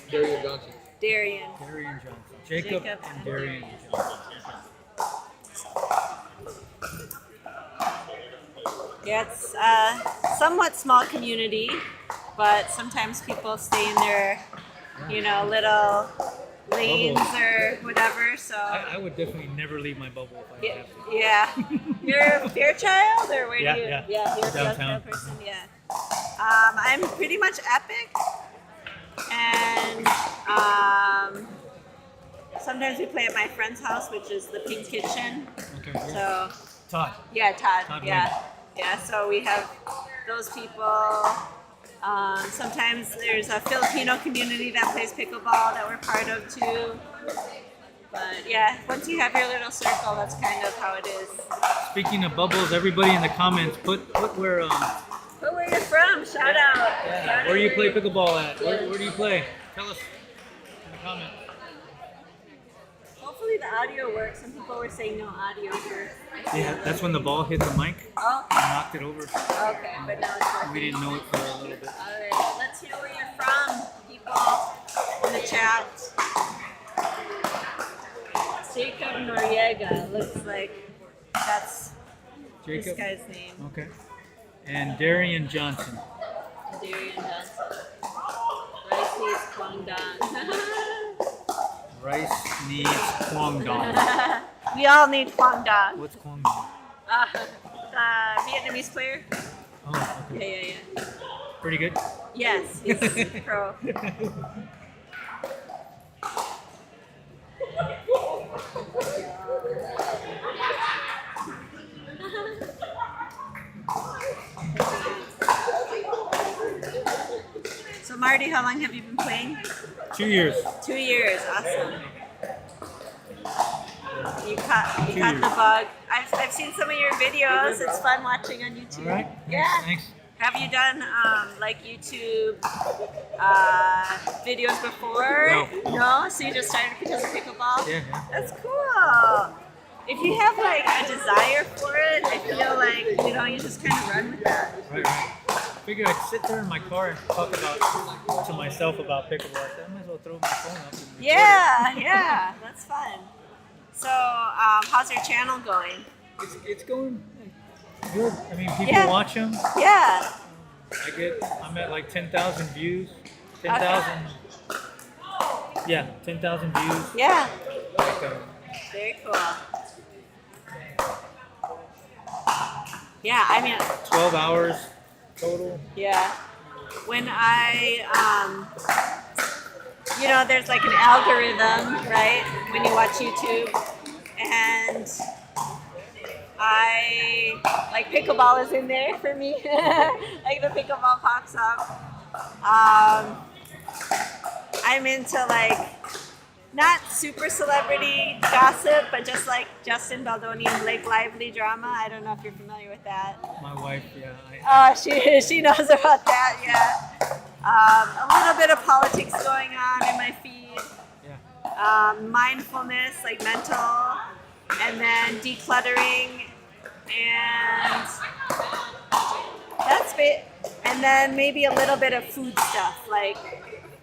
Darian Johnson. Darian. Darian Johnson. Jacob and Darian Johnson. Yeah, it's a somewhat small community, but sometimes people stay in their, little lanes or whatever. So I would definitely never leave my bubble if I have to. yeah, you're a Fairchild or where Yeah, do you? yeah. you're a Downtown. Fairchild person. Yeah. I'm pretty much Epic, and sometimes we play at my friend's house, which is the Pink Kitchen. Okay. Yeah. So Todd. yeah, Todd. Todd Yeah. So we have those people. Sometimes there's a Filipino community that plays pickleball that we're part of too. But yeah, once you have your little circle, that's kind of how it is. Speaking of bubbles, everybody in the comments, put where But where you're from, shout out. Shout out where you play you're- pickleball at. Where do you play? Tell us in the comments. Hopefully the audio works. Some people were saying no audio here. Yeah, that's when the ball hit the mic Oh, and knocked it over. okay, but now it's working. We didn't know it for a little bit. Alright, let's hear where you're from, people in the chat. Jacob Noriega looks like that's Jacob. this guy's name. Okay. And Darian Johnson. Darian Johnson. Rice needs Kwangdong. Rice needs Kwangdong. We all need Kwangdong. What's Kwangdong? The Vietnamese player. Oh, okay. Yeah. Pretty good. Yes, he's pro. So Marty, how long have you been playing? 2 years. 2 years, awesome. You caught years. the bug. I've seen some of your videos. It's fun watching on YouTube. All right. Yeah. Thanks. Have you done like YouTube videos before? No. So you just started because of pickleball? Yeah. That's cool. If you have like a desire for it, I feel like you just kind of run with that. Right. I figured I'd sit there in my car and talk to myself about pickleball. I said, I might as well throw my phone up. And record Yeah, that's fun. So, how's your channel going? It's going good. I mean, people Yeah. watch them. Yeah. I'm at like 10,000 views. 10,000. Yeah, 10,000 views. Yeah. Like, Very cool. Yeah, I mean, 12 hours total. yeah. When there's like an algorithm, right? When you watch YouTube, and like pickleball is in there for me. Like the pickleball pops up. I'm into like not super celebrity gossip, but just like Justin Baldoni and Blake Lively drama. I don't know if you're familiar with that. My wife, yeah. She knows about that, yeah. A little bit of politics going on in my feed. Yeah. Mindfulness, like mental, and then decluttering, and that's it. And then maybe a little bit of food stuff, like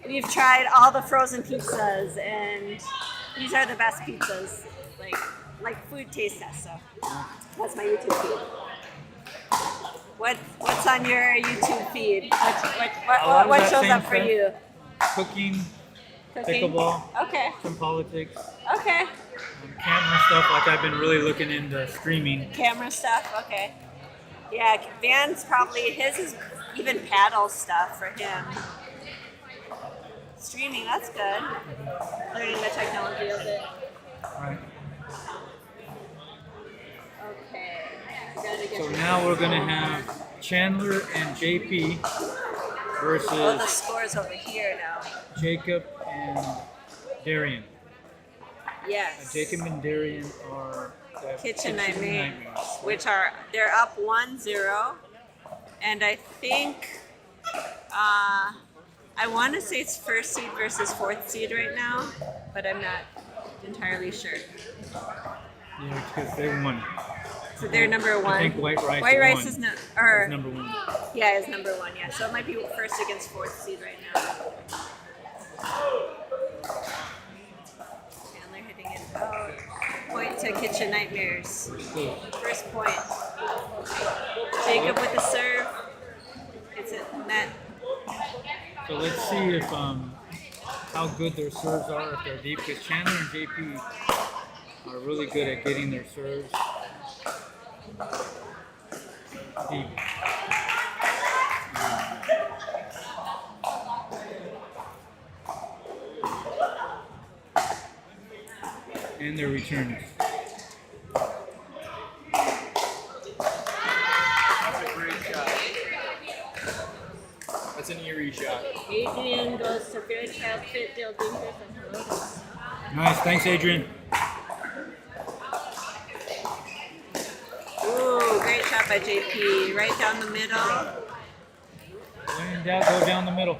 we've tried all the frozen pizzas, and these are the best pizzas, like food taste test. So that's my YouTube feed. What's on your YouTube feed? What shows up for you? Cooking, Cooking? pickleball, Okay. some politics, Okay. camera stuff. Like I've been really looking into streaming. Camera stuff. Okay. Yeah, Van's probably his is even paddle stuff for him. Streaming, that's good. Learning the technology of it. Right. Okay. Gotta get So now we're gonna have Chandler and JP the versus scores over here now. Jacob and Darian. Yes. Jacob and Darian are the Kitchen Nightmares, which they're up 1-0, and I think I want to say it's first seed versus fourth seed right now, but I'm not entirely sure. Yeah, because they won. So they're number one. I think White Rice. White Rice won. is Is number one. Yeah, is number one. Yeah, so it might be first against fourth seed right now. Chandler hitting it out. Point to Kitchen Nightmares. First point. Jacob with the serve. It's a net. So let's see if how good their serves are if they're deep. Because Chandler and JP are really good at getting their serves deep. And their returners. That's a great shot. That's an eerie shot. Adrian goes to Good Health Fit Deal Dinkers and Heroes. Nice, thanks, Adrian. Ooh, great shot by JP. Right down the middle. When in doubt, go down the middle.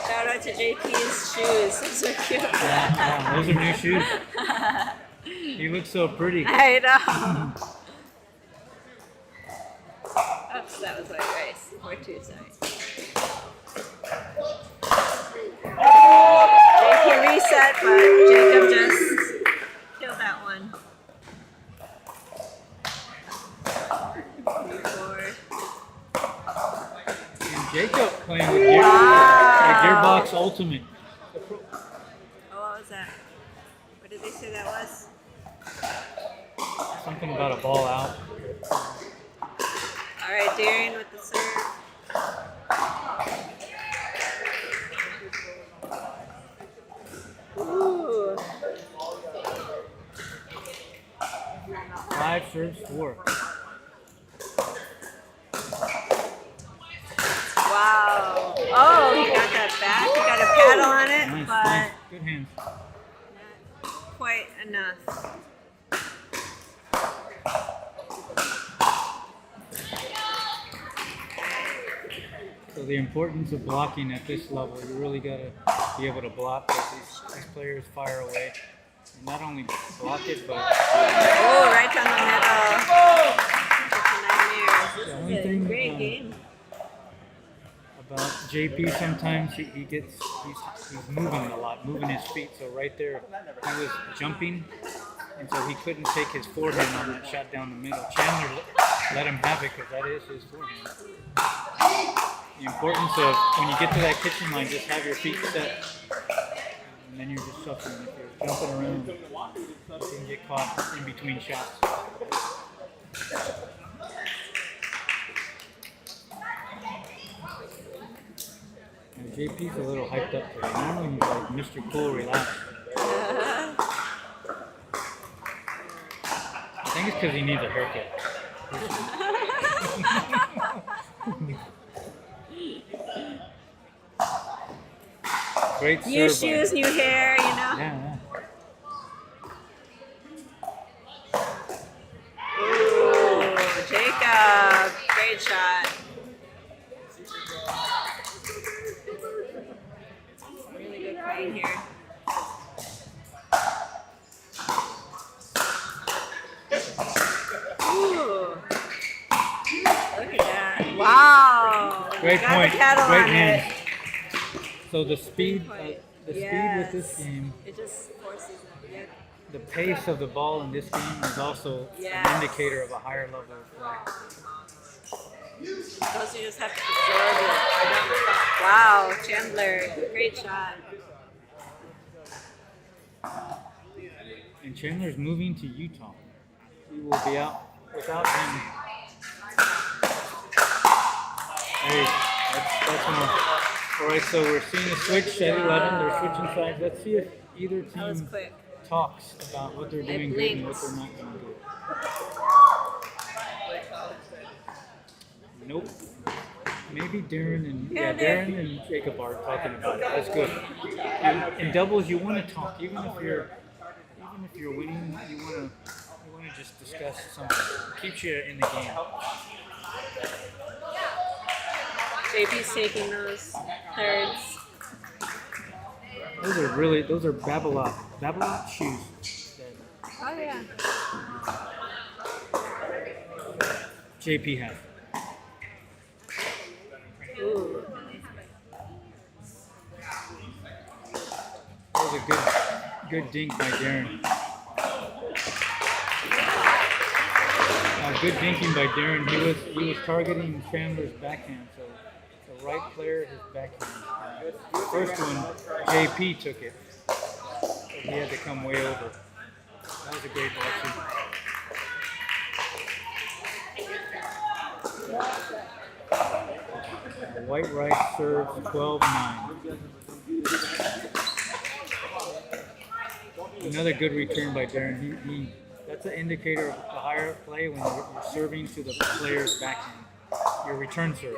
Shout out to JP's shoes. Those are cute. Wow, those are new shoes. He looks so pretty. I know. Oops, that was White Rice. 4-2, sorry. JP reset, but Jacob just killed that one. 3-4. And Jacob playing with Wow. Gearbox Ultimate. Oh, what was that? What did they say that was? Something about a ball out. All right, Darren with the serve. Ooh. 5 serves 4. Wow. Oh, he got that back. He got a paddle on it, Nice, but nice. Good hands. not quite enough. So the importance of blocking at this level, you really got to be able to block as these players fire away. And not only block it, but Oh, right down the middle. the This only is a thing great game. about JP, sometimes he's moving a lot, moving his feet. So right there, he was jumping, and so he couldn't take his forehand on that shot down the middle. Chandler let him have it because that is his forehand. The importance of when you get to that kitchen line, just have your feet set, and then you're just suffering. If you're jumping around, you can get caught in between shots. And JP's a little hyped up today. Normally he's like Mr. Cool, relaxed. I think it's because he needs a haircut. Great serve. New shoes, new hair, you know. Yeah. Ooh, Jacob. Great shot. Really good playing here. Ooh. Look at that. Wow. Great Got point. the paddle Great on hands. it. So the speed, Point. speed with this game, It just forces them. Yep. the pace of the ball in this game is also Yes. an indicator of a higher level of play. Those you just have to absorb it. Wow, Chandler. Great shot. And Chandler's moving to Utah. He will be out without him. Hey, that's more. All right, so we're seeing a switch at 11. They're switching sides. Let's see if either That was team quick. talks about what they're doing good and what blinked. they're not doing good. Nope. Maybe Darren and Darren and Jacob are talking about it. That's good. In doubles, you want to talk, even if you're winning. You want to just discuss something. It keeps you in the game. JP's taking those thirds. Those are Babolat shoes. Oh yeah. JP has. Ooh. That was a good dink by Darren. Good dinking by Darren. He was targeting Chandler's backhand, so the right player his backhand. The first one, JP took it. So he had to come way over. That was a great ball too. White Rice serves 12-9. Another good return by Darren. That's an indicator of the higher play when you're serving to the player's backhand. Your return serve.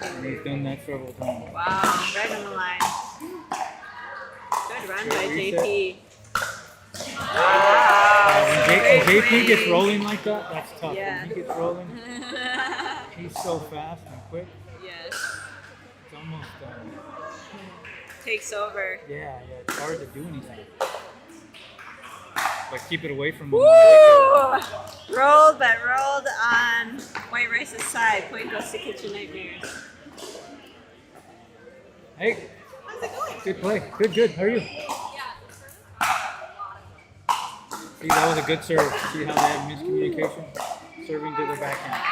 And he's done that several times. Wow, right on the line. Good run by JP. When JP Great gets play. rolling like that, that's tough. Yeah. When he gets rolling, he's so fast and quick. Yes. It's almost, Takes over. yeah, it's hard to do anything. But keep it away from him. Woo! Rolled, but rolled on White Rice's side. Point goes to Kitchen Nightmares. Hey, good play. Good. How are you? See, that was a good serve. See how they had miscommunication? Serving to the backhand.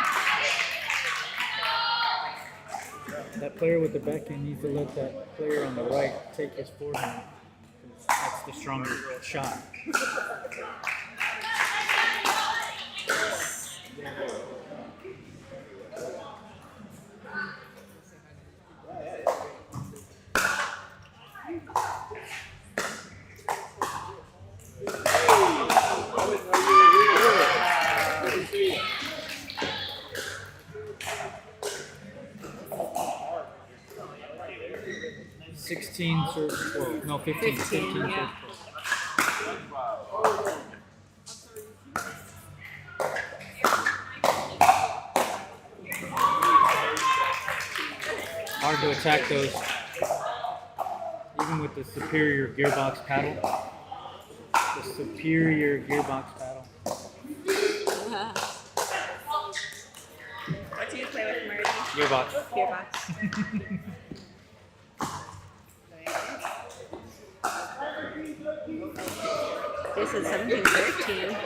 That player with the backhand needs to let that player on the right take his forehand. That's the stronger shot. Sixteen serves 12. No, 15. 15, serves yeah. 12. Hard to attack those, even with the superior gearbox paddle. The superior gearbox paddle. What do you play with, Marty? Gearbox. Gearbox. This is 17-13.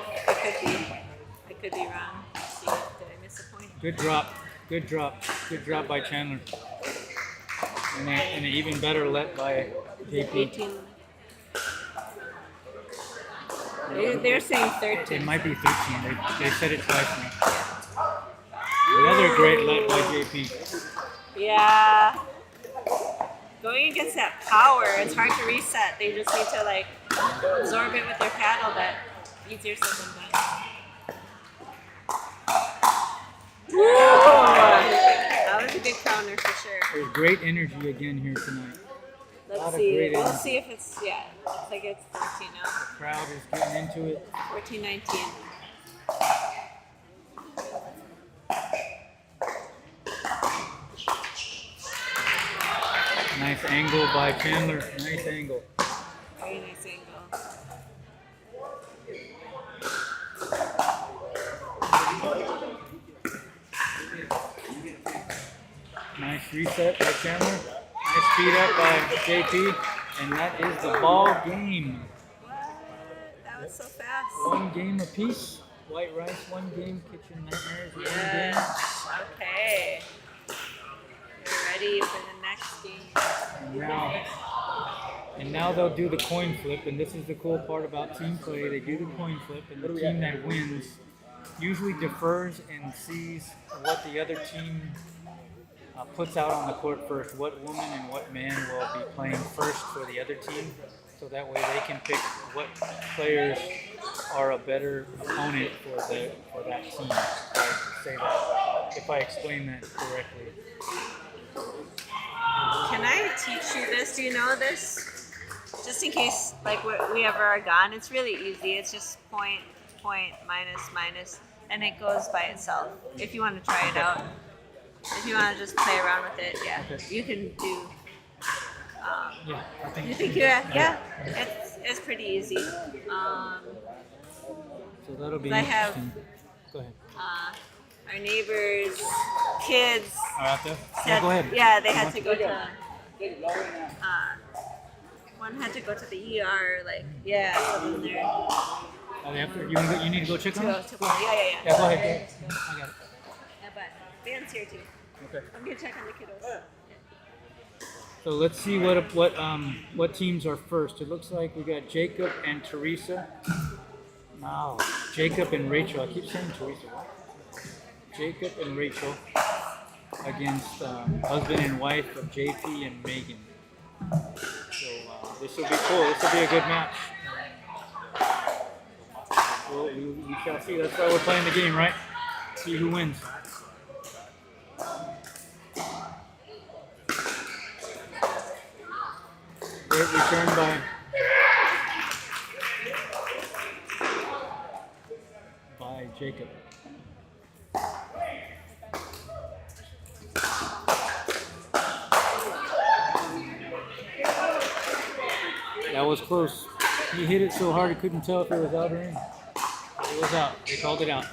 I could be wrong. Let's see, did I miss a point? Good drop. Good drop. Good drop by Chandler. And an even better let by JP. 18. They're saying 13. It might be 13. They said it twice now. Another great let by JP. Yeah. Going against that power, it's hard to reset. They just need to like absorb it with their paddle, but easier said than done. That was a good counter for sure. There's great energy again here tonight. Let's see. We'll see if it's, yeah, looks like it's 13 now. The crowd is getting into it. 14-19. Nice angle by Chandler. Nice angle. Very nice angle. Nice reset by Chandler. Nice speed up by JP. And that is the ball game. What? That was so fast. One game apiece. White rice, one game. Kitchen nightmares, one Yes. Okay. You're ready for the next game. game. And now they'll do the coin flip. And this is the cool part about team play. They do the coin flip, and the team that wins usually defers and sees what the other team puts out on the court first. What woman and what man will be playing first for the other team, so that way they can pick what players are a better opponent for that team. If I say that, if I explain that correctly. Can I teach you this? Do you know this? Just in case, like, we ever are gone. It's really easy. It's just point, minus, and it goes by itself. If you want to try it out. If you want to just play around with it, yeah, Okay. you can do. Yeah, I think. You think yeah, it's pretty easy. So that'll be I have- interesting. Go ahead. Our neighbors' kids All right, there. had, Yeah, go ahead. yeah, they had to go to. One had to go to the ER, like, yeah, so then they're Oh, they have to, you need to go check to on go it? to, yeah. Yeah, go ahead. I got it. Yeah, but Van's here too. Okay. I'm gonna check on the kiddos. So let's see what teams are first. It looks like we got Jacob and Teresa. No, Jacob and Rachel. I keep saying Teresa. Jacob and Rachel against husband and wife of JP and Megan. So this will be cool. This will be a good match. Well, we shall see. That's why we're playing the game, right? See who wins. Great return by Jacob. That was close. He hit it so hard he couldn't tell if it was out or in. It was out. They called it out.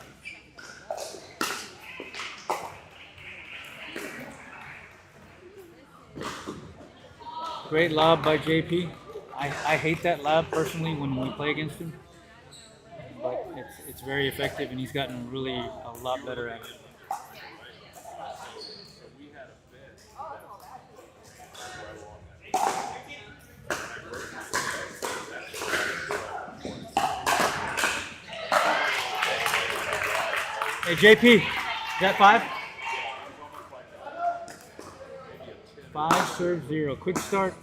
Great lob by JP. I hate that lob personally when we play against him, but it's very effective, and he's gotten really a lot better at it. Hey, JP, is that 5? 5 serve 0. Quick start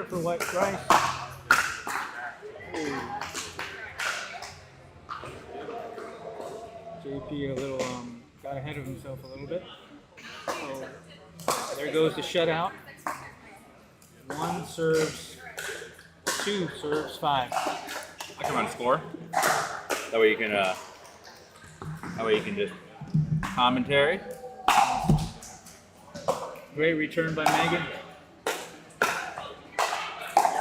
for White Rice. JP a little got ahead of himself a little bit. So there goes the shutout. 1 serves 2 serves 5. I can run a score. That way you can just commentary. Great return by Megan.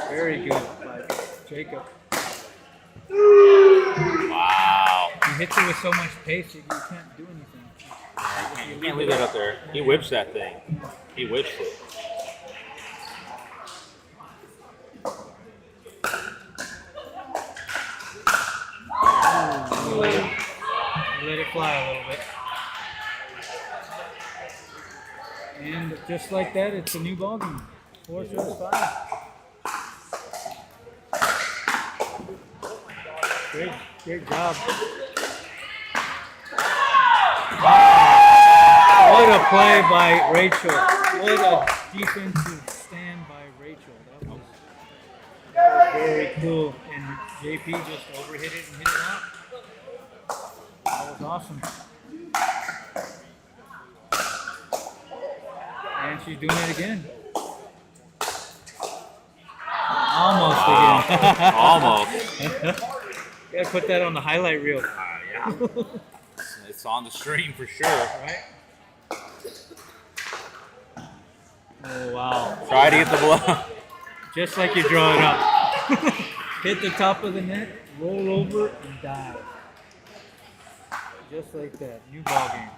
Very good by Jacob. Wow. He hits it with so much pace that you can't do anything. You can't leave that up there. He whips that thing. He whips it. Let it fly a little bit. And just like that, it's a new ballgame. 4 serves 5. Great job. What a play by Rachel. What a defensive stand by Rachel. That was very cool. And JP just overhit it and hit it out. That was awesome. And she's doing it again. Almost again. Almost. Gotta put that on the highlight reel. Yeah. It's on the stream for sure. Right? Oh, wow. Try to get the ball. Just like you draw it up. Hit the top of the net, roll over, and dive. Just like that. New ball game.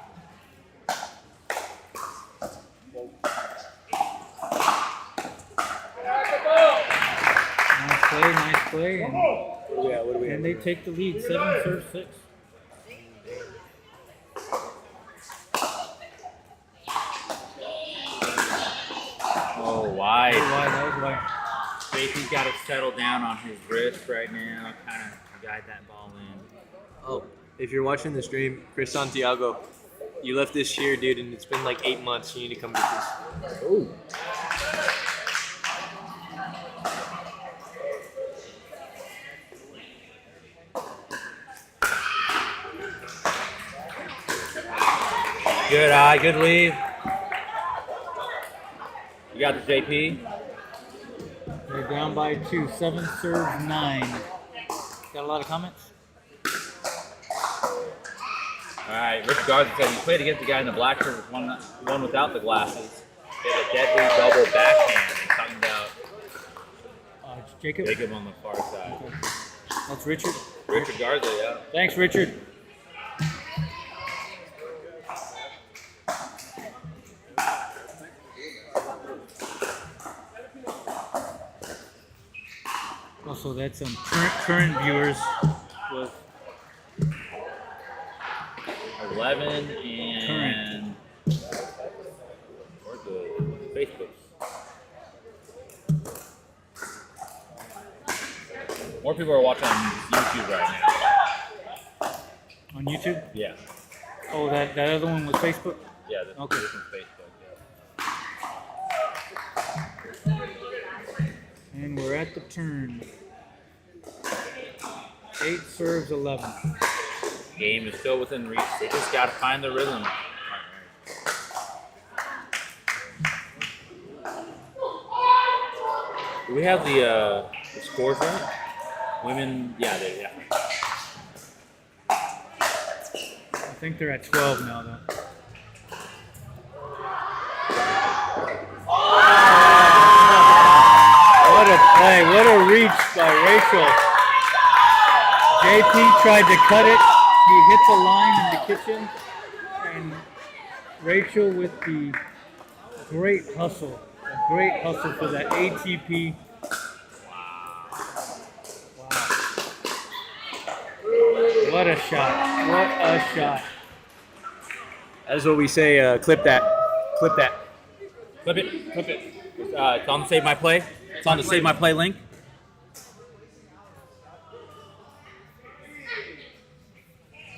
Nice play. And they take the lead. 7 serve 6. Oh, wide. That was wide. JP's got to settle down on his wrist right now. Kind of guide that ball in. Oh, if you're watching the stream, Chris Santiago, you left this here, dude, and it's been like 8 months. You need to come get this. Ooh. Good eye, good lead. You got the JP. They're down by 2. 7 serves 9. Got a lot of comments? All right, Rich Garza said you played against the guy in the black shirt with one without the glasses. He had a deadly double backhand. He's talking about It's Jacob. Jacob on the far side. That's Richard. Richard Garza, yeah. Thanks, Richard. Also, that's current viewers with 11 and where's the Facebook? More people are watching on YouTube right now. on YouTube. Yeah. Oh, that other one was Facebook. Yeah, this Okay. this one's Facebook. Yeah. And we're at the turn. 8 serves 11. Game is still within reach. They just got to find the rhythm. Do we have the scores right? Women, yeah, yeah. I think they're at 12 now, though. What a play. What a reach by Rachel. JP tried to cut it. He hit the line in the kitchen. And Rachel with the great hustle. A great hustle for that ATP. Wow. What a shot. What a shot. That's what we say, clip that. Clip that. Clip it, clip it. It's on the Save My Play. It's on the Save My Play link.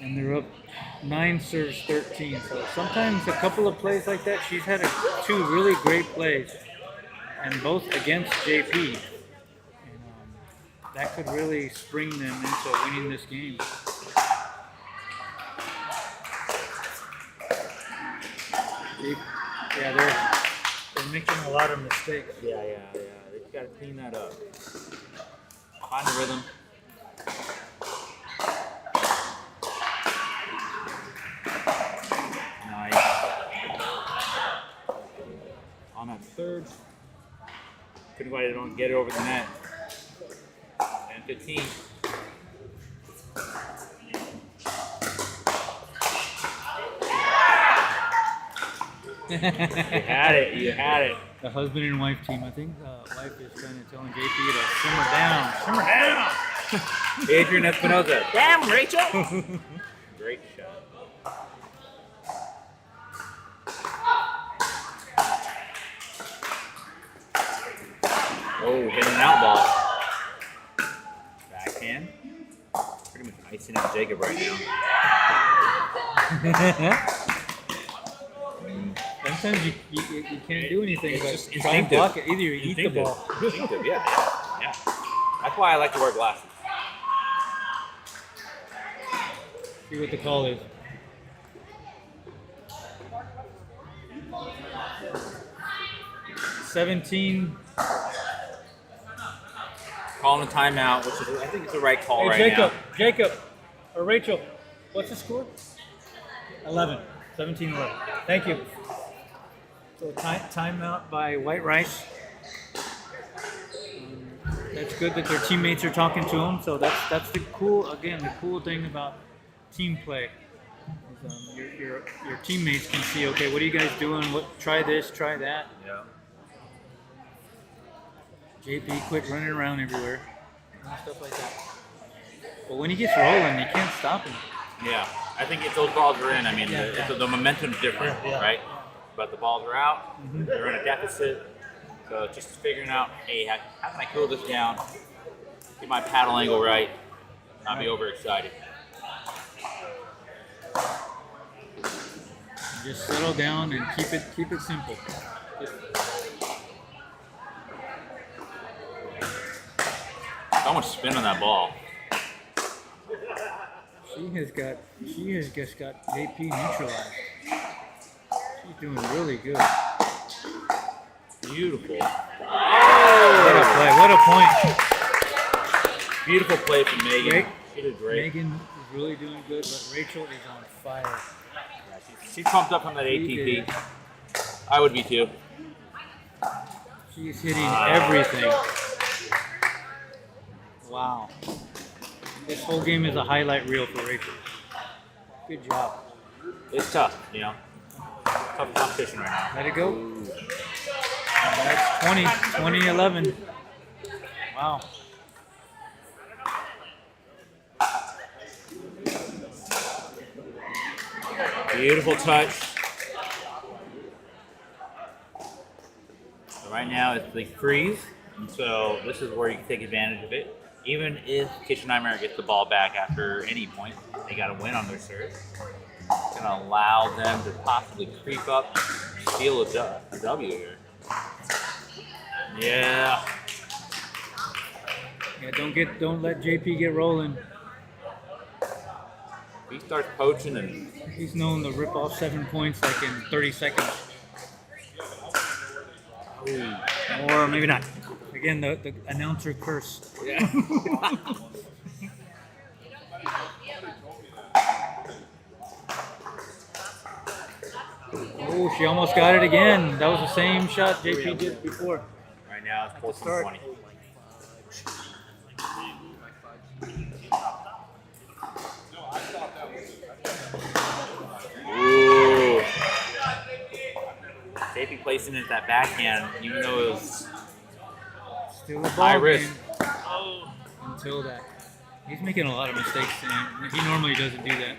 and they're up 9 serves 13. So sometimes a couple of plays like that, she's had two really great plays, and both against JP. And that could really spring them into winning this game. Yeah, they're making a lot of mistakes. Yeah. They just gotta clean that up. Find the rhythm. Nice. On that third. Couldn't quite don't get it over the net. And 15. You had it. You had it. The husband and wife team. I think the wife is kind of telling JP to simmer down. Simmer down. Adrian Espinoza. Damn, Rachel. Great shot. Oh, hitting an out ball. Backhand. Pretty much icing up Jacob right now. Sometimes you can't do anything It's but just try and instinctive. block it. Either you eat the Instinctive. ball. Instinctive, yeah. That's why I like to wear glasses. See what the call is. $17. Calling a timeout, which is I think it's the right call right Jacob, now. Jacob, or Rachel, what's the score? 11. 17-11. Thank you. So timeout by White Rice. That's good that their teammates are talking to them. So that's the cool thing about team play. Is, your teammates can see, okay, what are you guys doing? Try this, try that. Yeah. JP quit running around everywhere and stuff like that. But when he gets rolling, you can't stop him. Yeah. I think if those balls are in, I mean, the momentum's different, right? But the balls are out. They're in a deficit. So just figuring out, hey, how can I cool this down? Get my paddle angle right. Not be overexcited. Just settle down and keep it simple. So much spin on that ball. She has just got JP neutralized. She's doing really good. Beautiful. What a play! What a point! Beautiful play from Megan. She did great. Megan is really doing good, but Rachel is on fire. She's pumped up from that ATP. I would be too. She's hitting everything. Wow. This whole game is a highlight reel for Rachel. Good job. It's tough, you know. Tough competition right now. Let it go. That's 20-11. Wow. Beautiful touch. So right now it's the freeze, and so this is where you can take advantage of it. Even if Kitchen Nightmare gets the ball back after any point, they got to win on their serve. It's going to allow them to possibly creep up, steal a W here. Yeah. Yeah, don't let JP get rolling. He starts poaching and He's known to rip off 7 points like in 30 seconds. Or maybe not. Again, the announcer curse. yeah. Oh, she almost got it again. That was the same shot JP did before. Right now it's 14-20. Ooh. JP placing it at that backhand, you know it was Still a ball high risk. game. Until that. He's making a lot of mistakes tonight. He normally doesn't do that.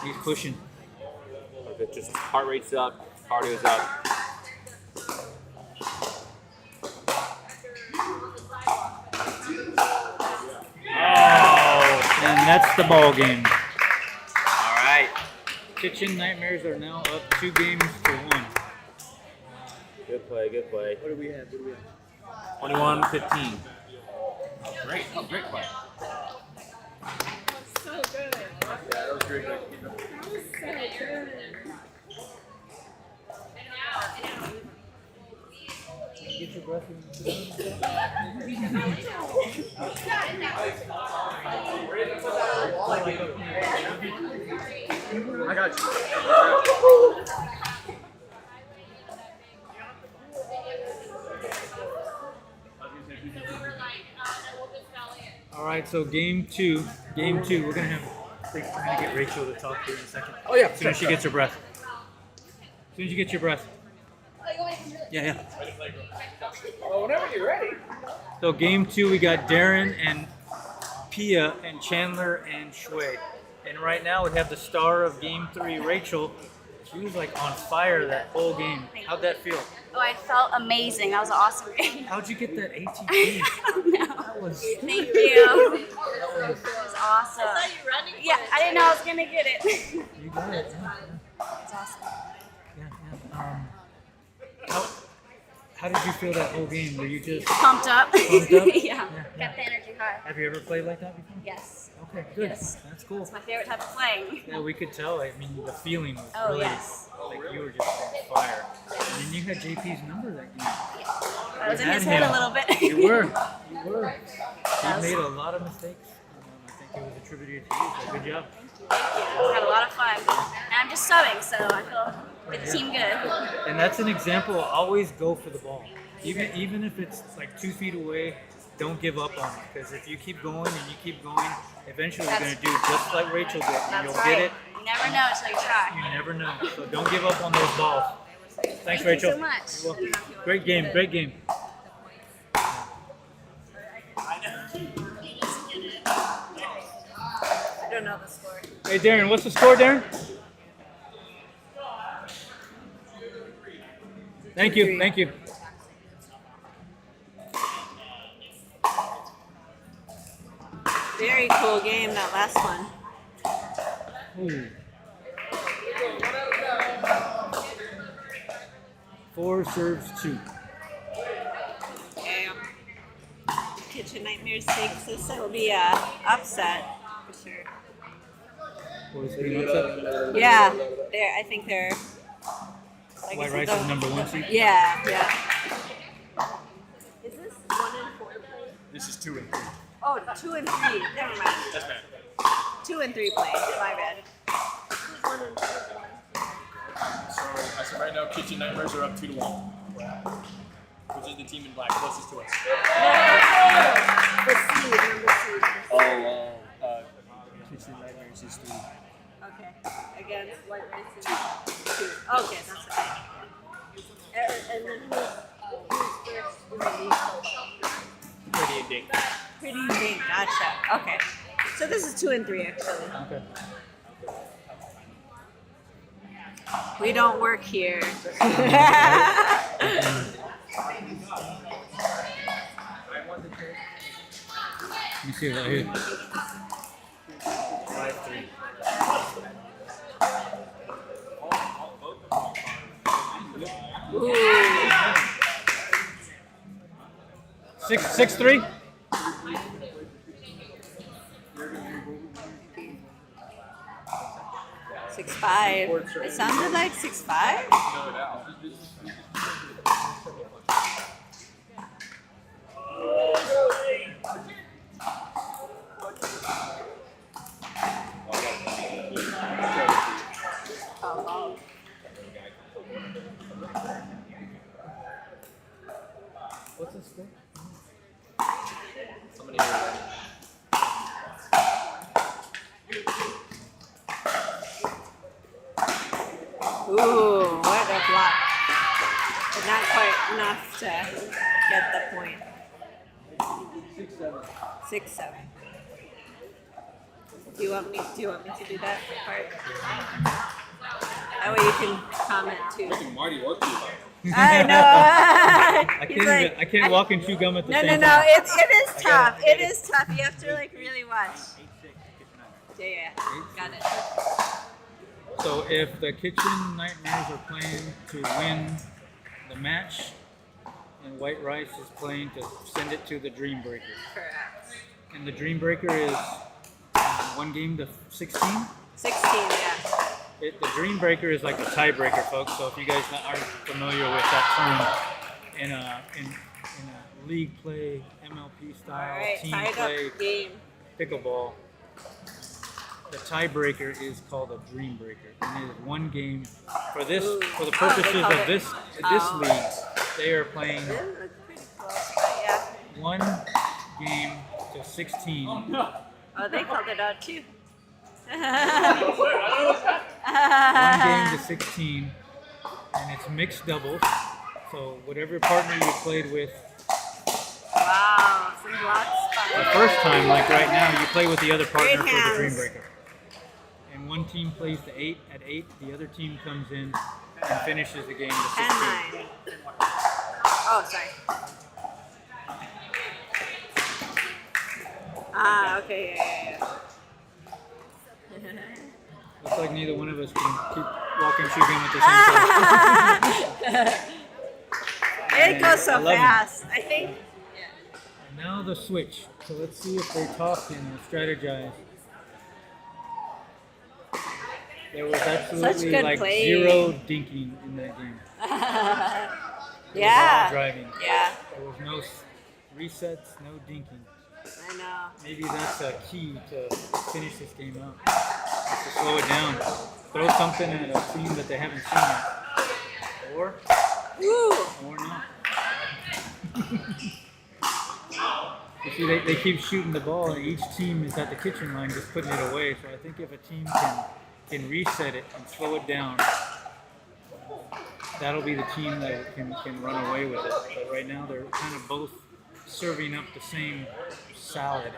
He's pushing. It just heart rate's up, cardio's up. Oh, and that's the ball game. right. Kitchen Nightmares are now up 2 games to 1. Good play, good play. What do we have? 21-15. Great play. So good. Yeah, that was great. Get your breath in. I got you. All right, so game two. We're gonna get Rachel to talk to you in a second. Oh yeah. As soon as she gets her breath. As soon as you get your breath. Yeah. Well, whenever you're ready. So game 2, we got Darren and Pia and Chandler and Shui. And right now we have the star of game 3, Rachel. She was like on fire that whole game. How'd that feel? Oh, I felt amazing. That was an awesome game. How'd you get that ATP? I don't know. That was Thank you. It was awesome. I saw you running. Yeah, I didn't know I was gonna get it. you got it. It's awesome. Yeah. How did you feel that whole game? Were you just Pumped up. pumped up? Yeah. Kept the energy high. Have you ever played like that before? Yes. Okay, good. Yes. That's cool. It's my favorite type of playing. Yeah, we could tell. I mean, the feeling was Oh, really yes. like you were just on fire. And then you had JP's number that game. I was in had his head him. a little bit. You were. You Yes. made a lot of mistakes. I think it was attributed to you. So good job. Had a lot of fun. And I'm just subbing, so I feel with the team good. And that's an example. Always go for the ball. Even if it's like 2 feet away, don't give up on it. Because if you keep going and you keep going, eventually you're going to do just like Rachel did. And That's you'll right. get it. You never know until you try. You never know. So don't give up on those balls. Thanks, Thank Rachel. you so much. You're welcome. Great game. Great game. I don't know the score. Hey, Darren, what's the score, Darren? Thank you. Thank you. Very cool game, that last one. Ooh. 4 serves 2. Okay. Kitchen Nightmares takes this. It will be a upset for sure. What was it, upset? Yeah, I think they're. Like White I said, Rice is number 1 seed? Yeah. Is this 1 and 4 play? This is 2 and 3. Oh, 2 and 3. Never mind. That's bad. 2 and 3 play. My bad. So as of right now, Kitchen Nightmares are up 2-1. Which is the team in black closest to us. The seed, number 2. Kitchen Nightmares is 3. Okay. Against White Rice is 2. Okay, that's okay. And then who's first in the league? Pretty dink. Pretty big. Gotcha. Okay. So this is 2 and 3 actually. Okay. We don't work here. Let me see that here. 5-3. Ooh. 6-3. 6'5". It sounded like 6'5". Oh, What's the score? Somebody here. ooh, what a block. But not quite enough to get the point. 6-7. Do you want me to do that part? That way you can comment too. Marty worked you. I know. I can't walk and chew gum at the No, same no, time. no. It is tough. It is tough. You have to like really watch. Yeah. Got it. So if the Kitchen Nightmares are playing to win the match, and White Rice is playing to send it to the Dream Breaker. Correct. And the Dream Breaker is 1 game to 16? 16, yeah. The Dream Breaker is like a tiebreaker, folks. So if you guys aren't familiar with that term, in a league play, MLP style, All right, team tied play, up game. pickleball, the tiebreaker is called a Dream Breaker, and it is 1 game. For this, for the purposes call of it- this league, they are playing This looks pretty close, but yeah. 1 game to 16. Oh, they called it out too. 1 game to 16, and it's mixed doubles. So whatever partner you played with Wow, some block the spots. first time, like right now, you play with the other partner Great for the hands. Dream Breaker. And one team plays the 8 at 8, the other team comes in and finishes the game to 16. 10-9. Oh, sorry. Ah, okay, yeah. Looks like neither one of us can keep walking through game at the same time. It goes so 11. fast. I think. And now the switch. So let's see if they talk and strategize. There was absolutely good like play. 0 dinking in that game. It was all Yeah. driving. Yeah, There was no resets, no dinking. I know. Maybe that's a key to finish this game out. Just to slow it down. Throw something at a team that they haven't seen yet. Or not. You see, they keep shooting the ball, and each team is at the kitchen line just putting it away. So I think if a team can reset it and slow it down, that'll be the team that can run away with it. But right now, they're kind of both serving up the same salad.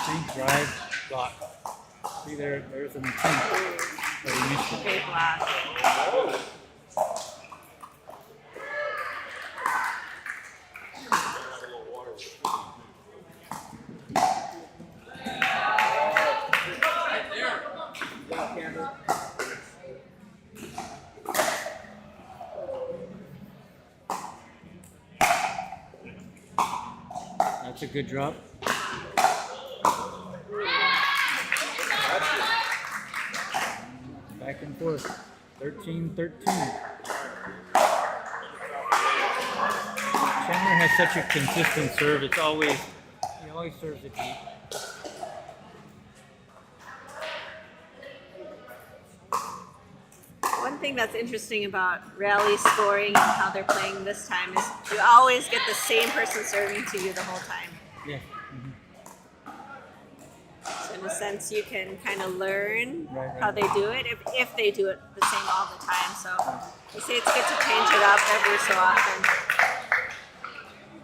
Think, drive, block. See, there's an attempt, but he missed it. Okay, block. That's a good drop. Back and forth. 13-13. Chandler has such a consistent serve. He always serves it deep. One thing that's interesting about rally scoring and how they're playing this time is you always get the same person serving to you the whole time. Yeah. So in a sense, you can kind of learn Right. how they do it if they do it the same all the time. So they say it's good to change it up every so often.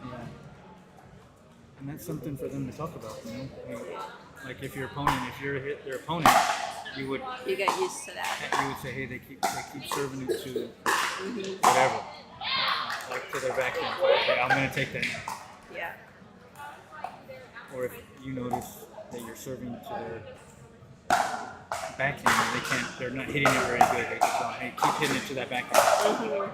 Yeah. And that's something for them to talk about, you know? Like if your opponent, if you're their opponent, you would You get used to that. say, hey, they keep serving it to whatever, like to their backhand. Okay, I'm gonna take that now. Yeah. Or if you notice that you're serving to their backhand, they're not hitting it very good. They just go, hey, keep hitting it to that backhand.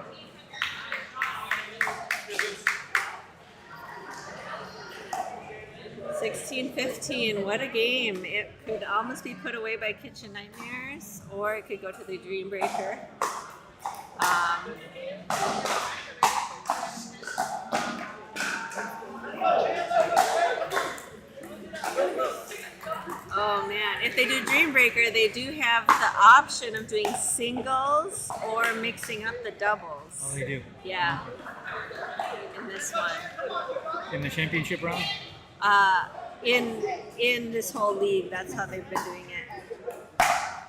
16-15, what a game. It could almost be put away by Kitchen Nightmares, or it could go to the Dream Breaker. Oh man, if they do Dream Breaker, they do have the option of doing singles or mixing up the doubles. Oh, they do. Yeah, in this one. In the championship round? In this whole league, that's how they've been doing it.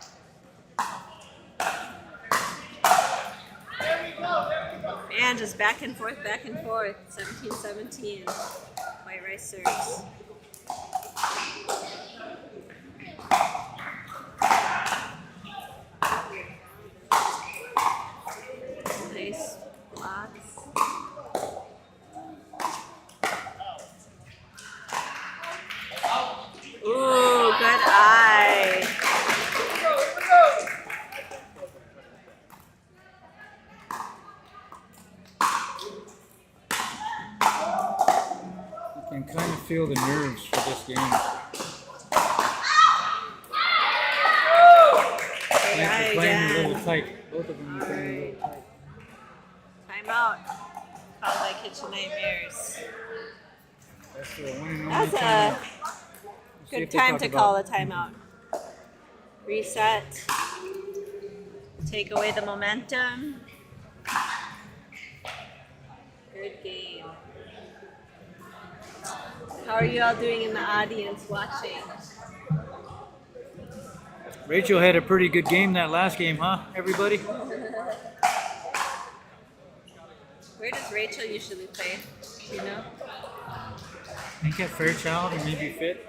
And just back and forth, 17-17. White Rice serves. Nice blocks. Ooh, good eye. feel the nerves for this game. They're playing a little tight. Both of them are playing a little tight. Timeout. Called by Kitchen Nightmares. That's the one and only That's a timeout. Let's see good if they time talk to about- call a timeout. Reset. Take away the momentum. Good game. How are you all doing in the audience watching? Rachel had a pretty good game that last game, huh, everybody? Where does Rachel usually play? Do you know? I think at Fairchild or maybe Fit.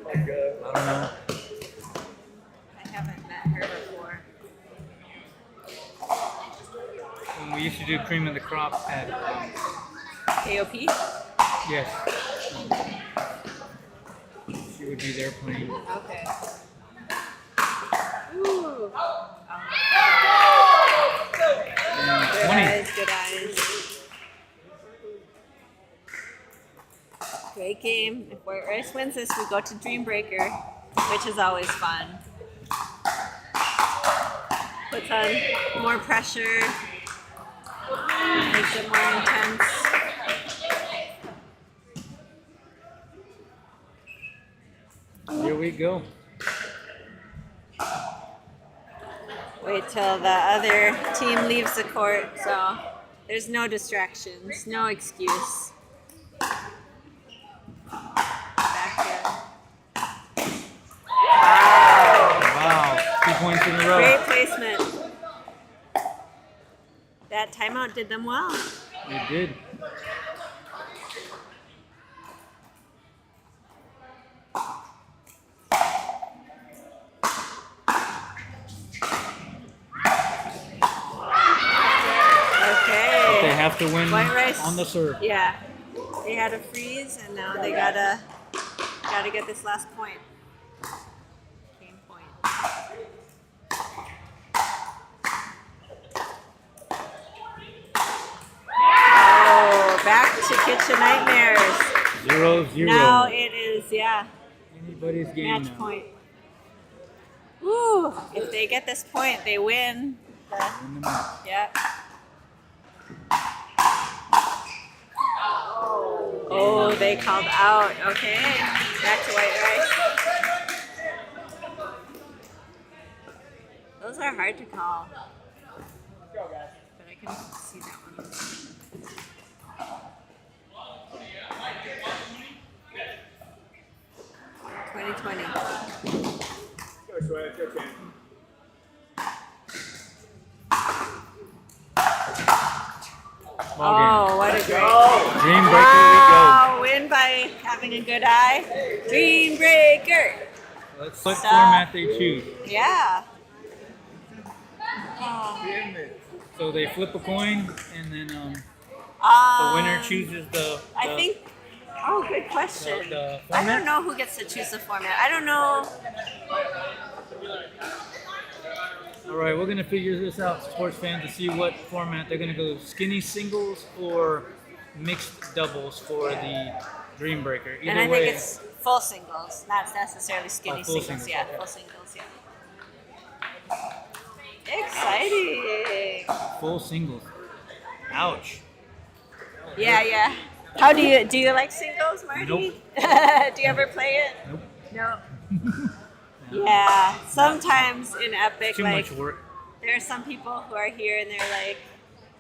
I don't know. I haven't met her before. When we used to do cream of the crop at AOP? yes. She would be there playing. Okay. Ooh. And Good 20. eyes, good eyes. Great game. If White Rice wins this, we go to Dream Breaker, which is always fun. Puts on more pressure, makes it more intense. Here we go. Wait till the other team leaves the court, so there's no distractions, no excuse. Back here. Wow. 2 points in a row. Great placement. That timeout did them well. It did. Okay. They have to win White Rice. on the serve. Yeah. They had a freeze and now they gotta get this last point. Game point. Oh, back to Kitchen Nightmares. 0-0. Now it is, yeah, Anybody's game match now. point. Woo! If they get this point, they win. Win the match. Yeah. Oh, they called out. Okay. Back to White Rice. Those are hard to call. But I can see that one. Ball game. Oh, what a great Dream Breaker wow, win by having a good eye. Dream Breaker. we go. Let's what Stop. format they choose. Yeah. So they flip a coin and then the Um, winner chooses the I think. Oh, good question. the I format. don't know who gets to choose the format. I don't know. All right, we're gonna figure this out, sports fans, to see what format they're gonna go: skinny singles or mixed doubles for the Dream Breaker. Either And I way, think it's full singles, not necessarily skinny full singles. singles, Yeah, okay. full singles. Yeah. Exciting. full singles. Ouch. Yeah, yeah. How do you like singles, Marty? Nope. Do you ever play it? Nope. No. Yeah. Sometimes in Epic, Too like much work. there are some people who are here and they're like,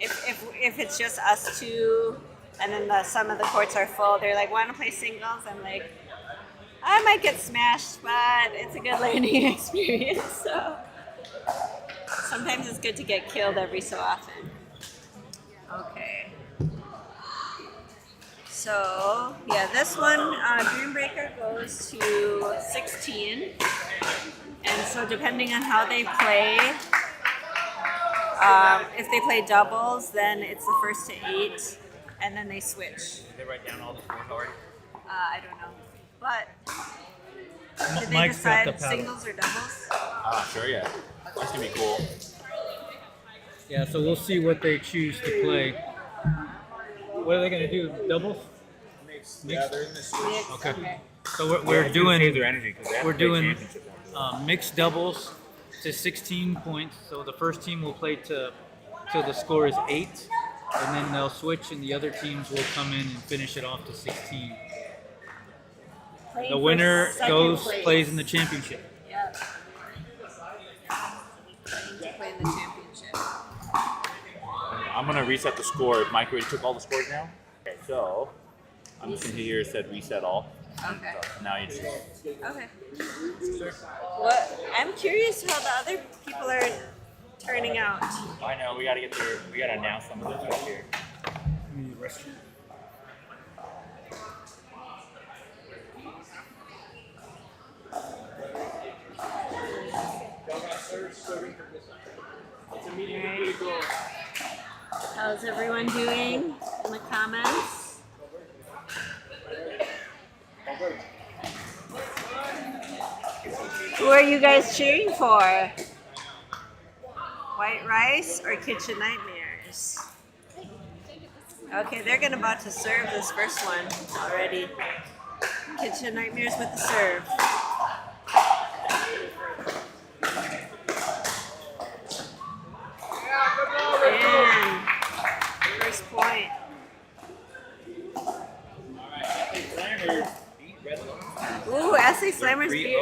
if it's just us two, and then some of the courts are full, they're like, want to play singles? I'm like, I might get smashed, but it's a good learning experience. So sometimes it's good to get killed every so often. Okay. So yeah, this one, Dream Breaker goes to 16, and so depending on how they play, if they play doubles, then it's the first to 8, and then they switch. Did they write down all the scores already? I don't know, but did they Mike's got the decide paddle. singles or doubles? Sure, yeah. That's gonna be cool. Yeah, so we'll see what they choose to play. What are they gonna do? Doubles? mixed. Mixed. they're in the switch. Mixed, Okay. So we're Save doing their energy because they have we're to play doing championships after this. mixed doubles to 16 points. So the first team will play till the score is 8, and then they'll switch, and the other teams will come in and finish it off to 16. Playing The for winner second place. plays in the championship. Yep. Playing to play in the championship. I'm gonna reset the score. Mike already took all the scores now. Okay, so I'm just gonna hear it said reset all. Okay. So now you just Okay. What? I'm curious how the other people are turning out. I know we gotta get there. We gotta announce some of this right here. How's everyone doing in the comments? Who are you guys cheering for? White Rice or Kitchen Nightmares? Okay, they're about to serve this first one already. Kitchen Nightmares with the serve. And first point. Ooh, SA Slammers beat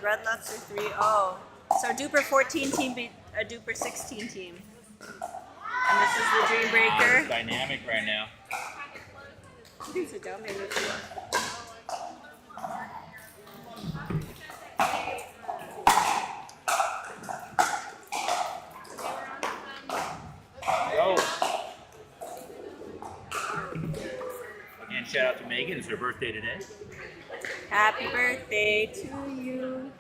Red Lobster 3-0. So DUPR14 team beat a DUPR16 team. And this is the Dream Breaker. Dynamic right now. You can sit down, maybe. Go. Again, shout out to Megan. It's her birthday today. Happy birthday to you.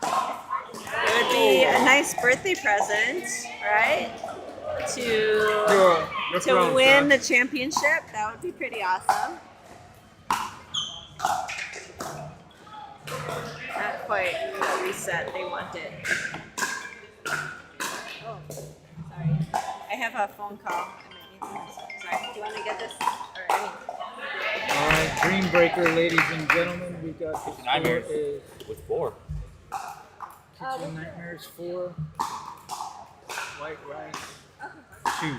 It would be a nice birthday present, right? To win the championship. That would be pretty awesome. Not quite the reset they wanted. Oh, sorry. I have a phone call. Sorry. Do you want to get this? Or any? All right, Dream Breaker, ladies and gentlemen, we got the score Nightmares is with 4. Kitchen Nightmares 4, White Rice 2.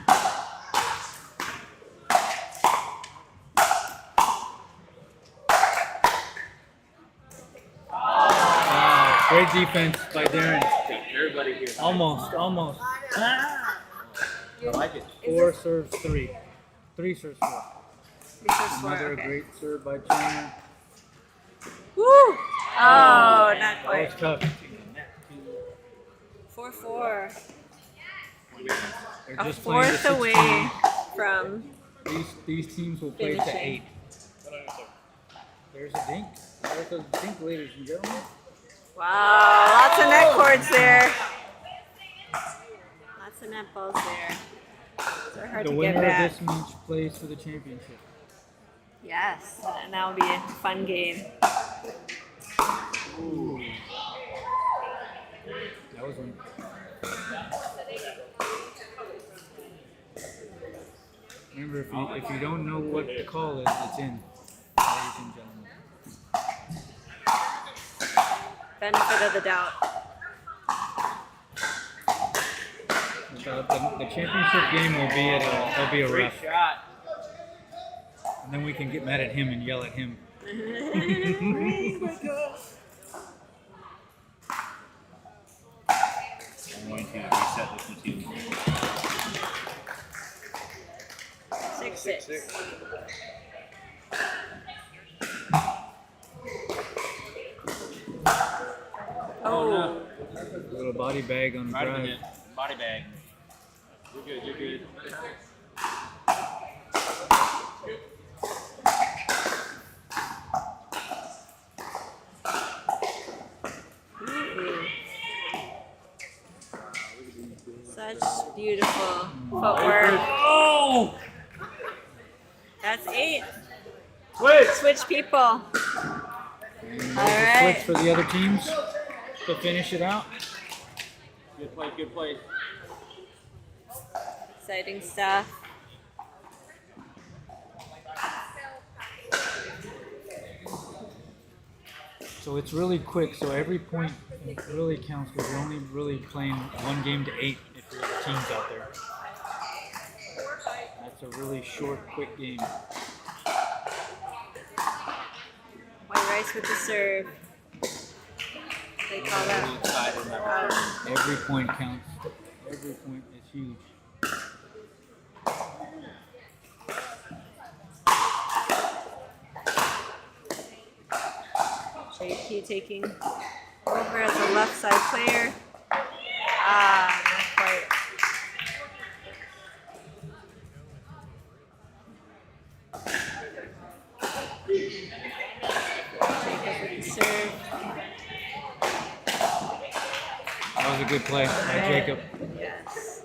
Wow, great defense by Darren. Everybody here. Almost. I like it. 4 serves 3. 3 serves 4. Another Okay. great serve by Chandler. Woo! Oh, not That quite. was tough. 4-4. They're A just playing to fourth away 16. from These teams will play to finishing. 8. There's a dink. There's a dink, ladies and gentlemen. Wow, lots of net cords there. Lots of net balls there. They're hard The to get winner back. of this match plays for the championship. Yes, and that will be a fun game. Ooh. That was one. Remember, if you don't know what the call is, it's in, ladies and gentlemen. Benefit of the doubt. The championship game will be a Great rough, shot. and then we can get mad at him and yell at him. I'm going to reset this one too. 6-6. Oh, A little body bag on the Right in the drive. hit. Body bag. You're good. You're good. such beautiful footwork. Oh! That's 8. Switch! Switch people. All Switch right. for the other teams to finish it out. Good play. Good play. Exciting stuff. So it's really quick. So every point really counts because you're only really playing 1 game to 8 if you're the teams out there. That's a really short, quick game. White rice with the serve. They call that. Every point counts. Every point is huge. JP taking over as a left side player. Ah, not quite. Jacob with the serve. That was a good play by Jacob. Yes.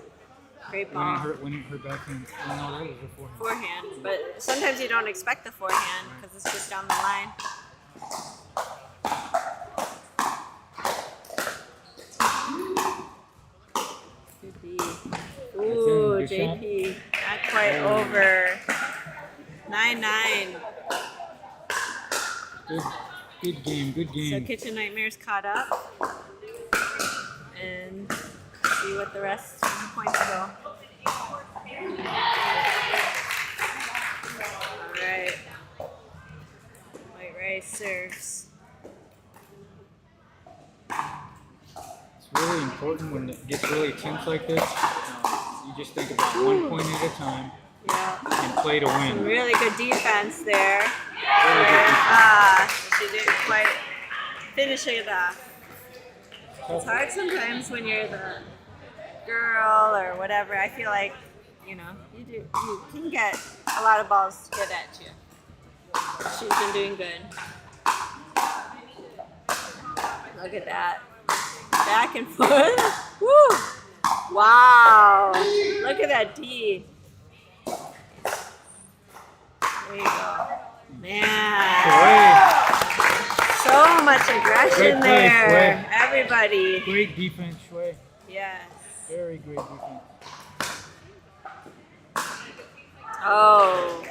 Great ball. Winning her backhand. Oh no, that was a forehand. Forehand, but sometimes you don't expect the forehand because it's just down the line. Good D. Ooh, Good JP. Not quite over. 9-9. Good game, good game. So Kitchen Nightmares caught up. And see what the rest of the points go. Alright. White rice serves. It's really important when it gets really tense like this. You just think about 1 point at a time Yeah. and play to Some win. really good defense there. Really good defense. She didn't quite finish it off. It's hard sometimes when you're the girl or whatever. I feel like, you can get a lot of balls to get at you. She's been doing good. Look at that. Back and forth. Woo! Wow. Look at that D. There you go. Man. So much aggression Great play, there. Sway. Everybody. Great defense, Shui. Yes. Very great defense. Oh.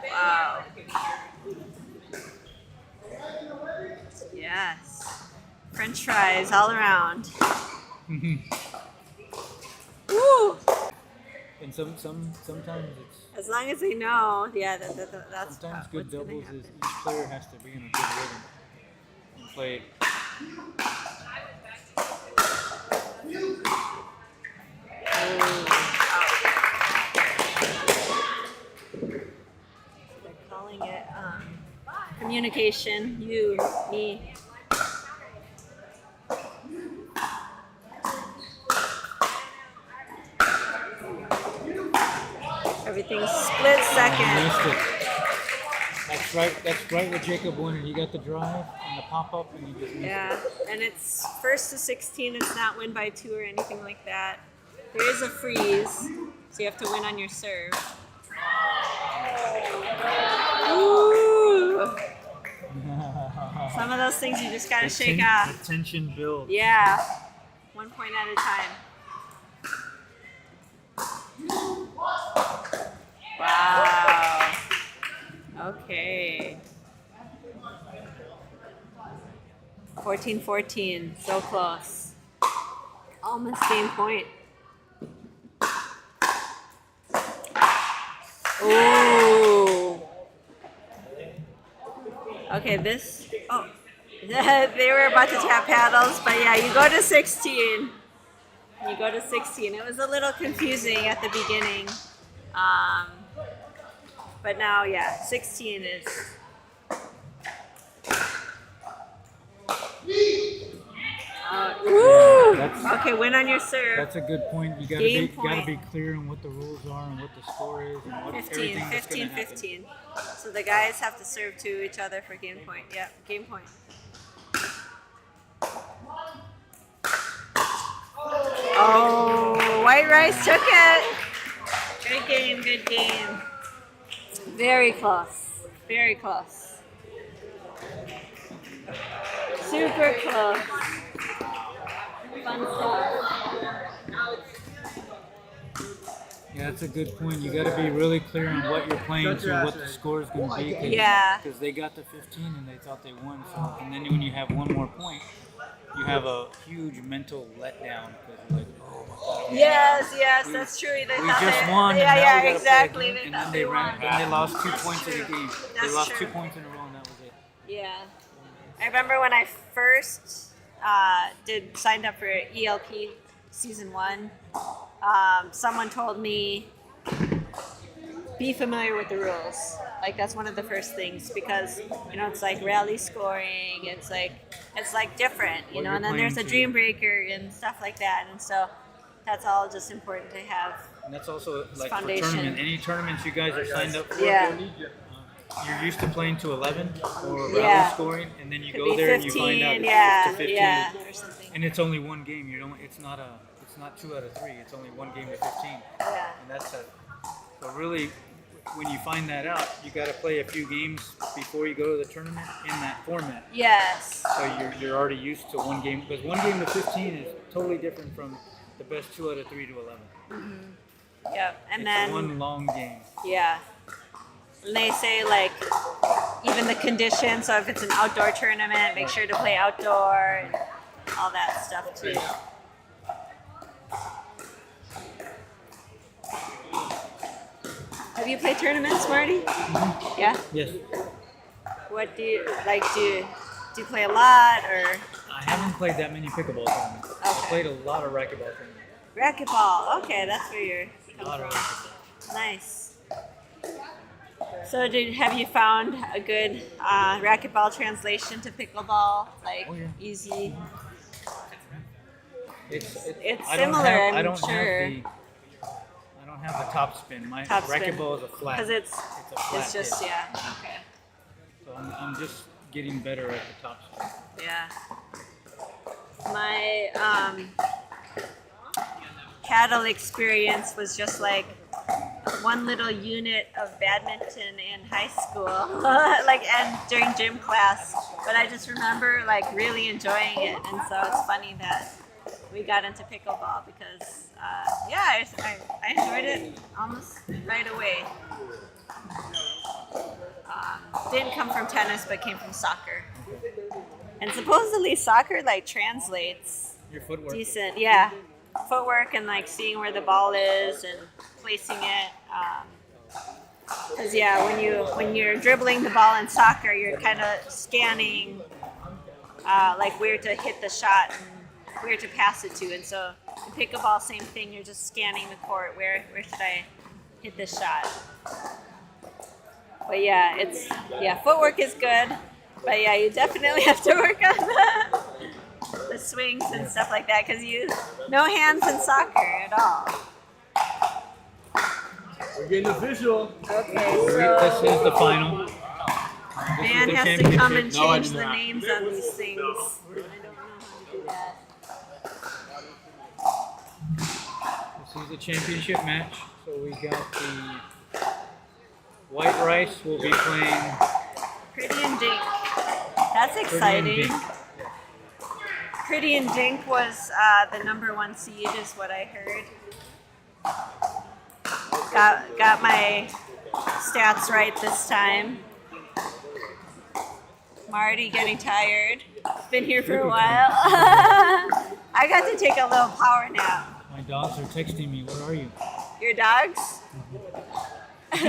Wow. Yes. French fries all around. Woo! And sometimes it's As long as they know, yeah, that's sometimes good what's gonna doubles happen. is each player has to be in a good rhythm and play. They're calling it communication. You, me. Everything's split second. Missed it. That's right what Jacob wanted. He got the drive and the pop up and he just missed Yeah, and it's 1st to 16. It's not win by 2 or anything like that. There is a freeze, so you have to win on your serve. Ooh. Some of those things you just gotta shake off. The tension builds. Yeah, 1 point at a time. Wow. Okay. 14-14, so close. Almost game point. Ooh. Okay, this. Oh, they were about to tap paddles, but yeah, you go to 16. You go to 16. It was a little confusing at the beginning, but now, yeah, 16 is. Woo! Okay, win on your serve. That's a good point. You gotta be clear on what the rules are and what the score is and what 15, everything that's 15, gonna happen. 15. So the guys have to serve to each other for game point. Yep, game point. Oh, White Rice took it. Good game, good game. Very close, very close. Super close. Fun stuff. Yeah, that's a good point. You got to be really clear on what you're playing to, what the score is going to be. Yeah. Because they got the 15 and they thought they won. So, and then when you have one more point, you have a huge mental letdown because you're like, oh my God. Yes, that's true. They We thought just they, won. Yeah, and now yeah, we gotta exactly. play They again. thought And they then won. then they lost 2 points in the game. That's They lost true. 2 points in a row and that was it. Yeah. I remember when I first signed up for ELP season 1, someone told me, be familiar with the rules. Like that's one of the first things because it's like rally scoring. It's like different, What and then you're there's a playing dream to. breaker and stuff like that. And so that's all just important to have. And that's also like Foundation. for tournament. Any tournaments you guys are signed up for, Yeah. you're used to playing to 11 or rally Yeah. scoring, and then you Could go be there and you find out 15, it's to 15. yeah, or something. And it's only one game. It's not 2 out of 3. It's only one game to 15. Yeah. And that's so really, when you find that out, you got to play a few games before you go to the tournament in that format. Yes. So you're already used to one game, because one game to 15 is totally different from the best 2 out of 3 to 11. Yep. And It's then one long game. yeah. And they say like even the conditions. So if it's an outdoor tournament, make sure to play outdoor and all that stuff too. Have you played tournaments, Marty? Yeah. Yes. What do you like? Do you play a lot or I haven't played that many pickleball tournaments. I've Okay. played a lot of racquetball tournaments. racquetball? Okay, that's where you're A lot of coming racquetball. from. Nice. So have you found a good racquetball translation to pickleball? Like Oh, yeah. easy. It's It's I don't similar, have, I I'm don't sure. I don't have the top spin. My Top spin. racquetball is a flat. Because it's a flat it's just hit. yeah. Okay. So I'm just getting better at the top spin. Yeah. My paddle experience was just like one little unit of badminton in high school, like and during gym class. But I just remember like really enjoying it, and so it's funny that we got into pickleball because I enjoyed it almost right away. Didn't come from tennis, but came from soccer. And supposedly soccer like translates Your footwork. decent, yeah, footwork and like seeing where the ball is and placing it. Because when you're dribbling the ball in soccer, you're kind of scanning like where to hit the shot and where to pass it to. And so in pickleball, same thing. You're just scanning the court. Where should I hit this shot? But yeah, footwork is good. But yeah, you definitely have to work on the swings and stuff like that because no hands in soccer at all. We're getting official. Okay, This so is the final. man the has to come and championship. No, I change do the not. names on these things. I don't know how to do that. This is the championship match. So we got the White Rice will be playing Pretty and Dink. That's Pretty and exciting. Dink. Pretty and Dink was the #1 seed, is what I heard. Got my stats right this time. Marty getting tired. Been here for a while. I got to take a little power nap. My dogs are texting me. Where are you? Your dogs? they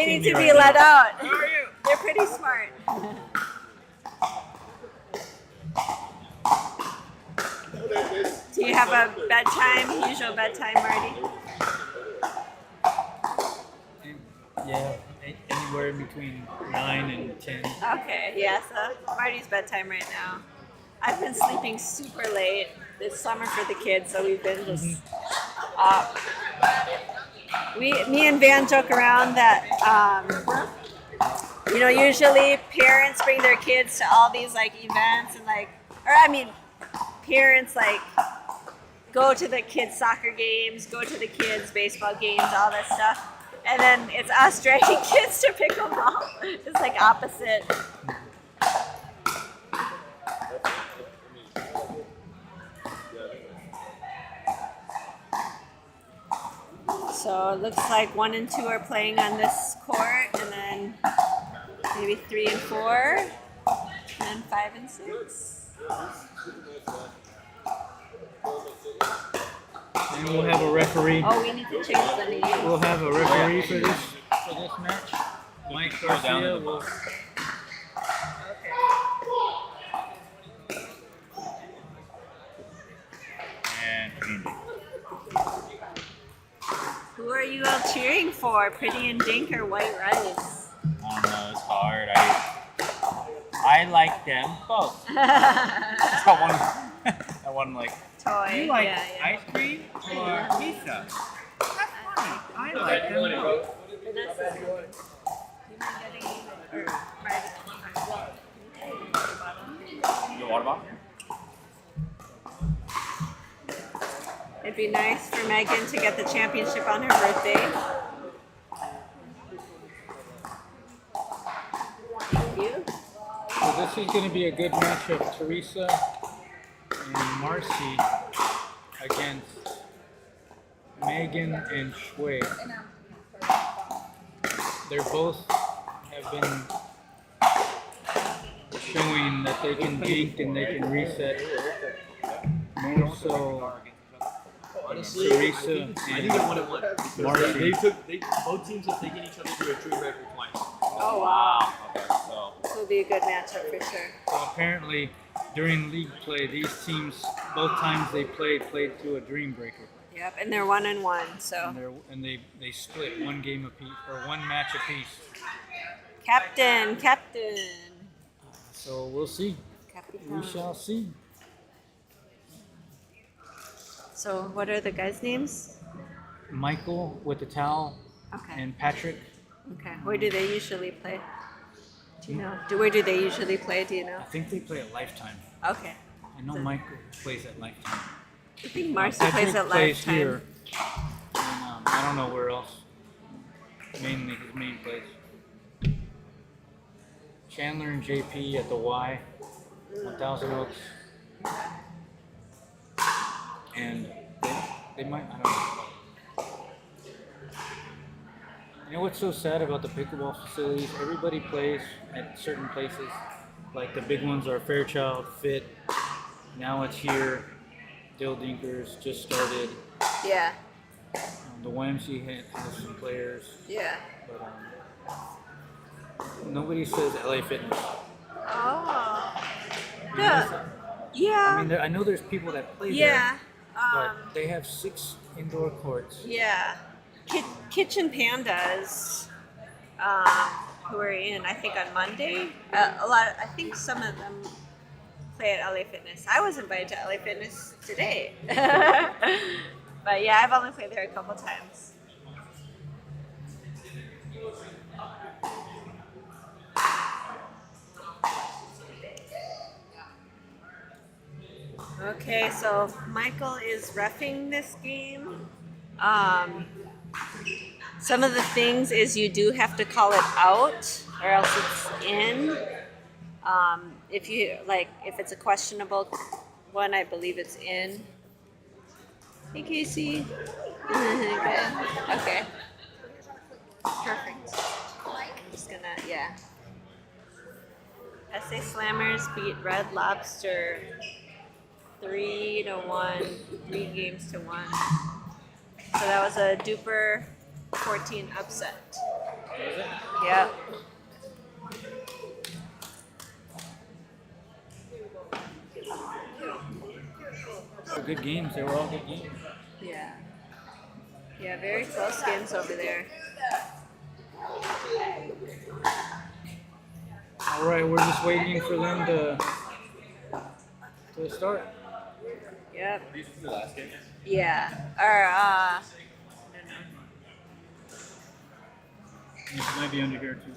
need to be let out. They're pretty smart. Do you have a usual bedtime, Marty? Yeah, anywhere between 9 and 10. Okay, yeah, so Marty's bedtime right now. I've been sleeping super late this summer for the kids, so we've been just up. Me and Van joke around that, usually parents bring their kids to all these like events and parents like go to the kids' soccer games, go to the kids' baseball games, all that stuff. And then it's us dragging kids to pickleball. It's like opposite. So it looks like 1 and 2 are playing on this court, and then maybe 3 and 4, and then 5 and 6. And we'll have a referee. Oh, we need to change the name. We'll have a referee for this match. Mike Garcia will. And Andy. Who are you all cheering for? Pretty and Dink or White Rice? I don't know, it's hard. I like them both. I won like, Toy. you like yeah. ice cream or pizza? That's funny. I like them both. Vanessa. Do you mind getting or The water bottle? It'd be nice for Megan to get the championship on her birthday. Thank you. So this is going to be a good matchup. Teresa and Marcy against Megan and Shui. They're both have been showing that they can dink and they can reset. More so Honestly, Teresa I think and it 1-1. Marcy. Both teams have taken each other to a dream record twice. Oh wow. Okay, so. This will be a good matchup for sure. So apparently, during league play, these teams, both times they played to a dream breaker. Yep, and they're 1 and 1, so. And they split one game apiece or one match apiece. Captain. So we'll see. Capitan. We shall see. So what are the guys' names? Michael with the towel Okay. and Patrick. Okay. Where do they usually play? Do you know? Where do they usually play? Do you know? I think they play at Lifetime. Okay. I know Michael plays at Lifetime. I think Marcy Patrick plays at plays Lifetime. here. And, I don't know where else. Mainly his main place. Chandler and JP at the Y, 1000 Oaks. And they might, I don't know. You know what's so sad about the pickleball facilities? Everybody plays at certain places. Like the big ones are Fairchild, Fit. Now it's here. Dill Dinkers just started. Yeah. The YMCA has some players. Yeah. But nobody says LA Fitness. Oh. You know, Yeah. Yeah. I mean, I know there's people that play Yeah. there, but they have 6 indoor courts. Yeah. Kitchen Pandas, who are in, I think, on Monday. I think some of them play at LA Fitness. I was invited to LA Fitness today. But yeah, I've only played there a couple times. Okay, so Michael is reffing this game. Some of the things is you do have to call it out or else it's in. If it's a questionable one, I believe it's in. Hey Casey. Okay. Perfect. I'm just gonna, yeah. SA Slammers beat Red Lobster 3-1, 3 games to 1. So that was a DUPR14 upset. Was it? Yep. Good games. They were all good games. Yeah. Yeah, very close games over there. All right, we're just waiting for them to start. Yep. These are the last game. Yeah. Or It might be under here too.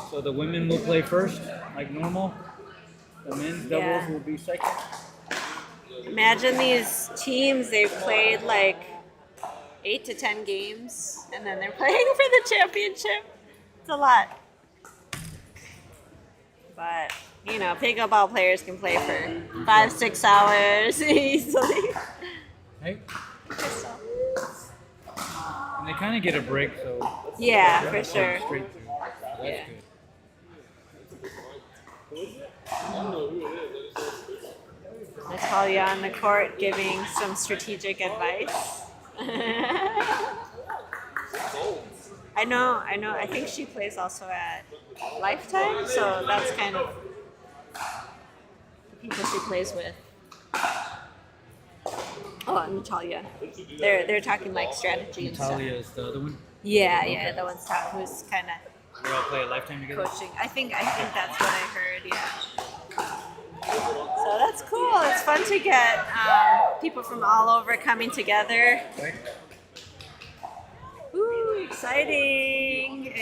So the women will play first, like normal. The men's doubles will be second. imagine these teams, they've played like 8 to 10 games, and then they're playing for the championship. It's a lot. But, you know, pickleball players can play for 5-6 hours easily. Right? And they kind of get a break, so Yeah, for they're sure. straight through. So that's Yeah. good. Natalia on the court giving some strategic advice. I know. I think she plays also at Lifetime, so that's kind of the people she plays with. Oh, Natalia. They're talking like strategy and stuff. Natalia is the other one. Yeah, the one's who's kind of We all play a Lifetime together. coaching. I think that's what I heard. Yeah. So that's cool. It's fun to get people from all over coming together. Right? Ooh, exciting!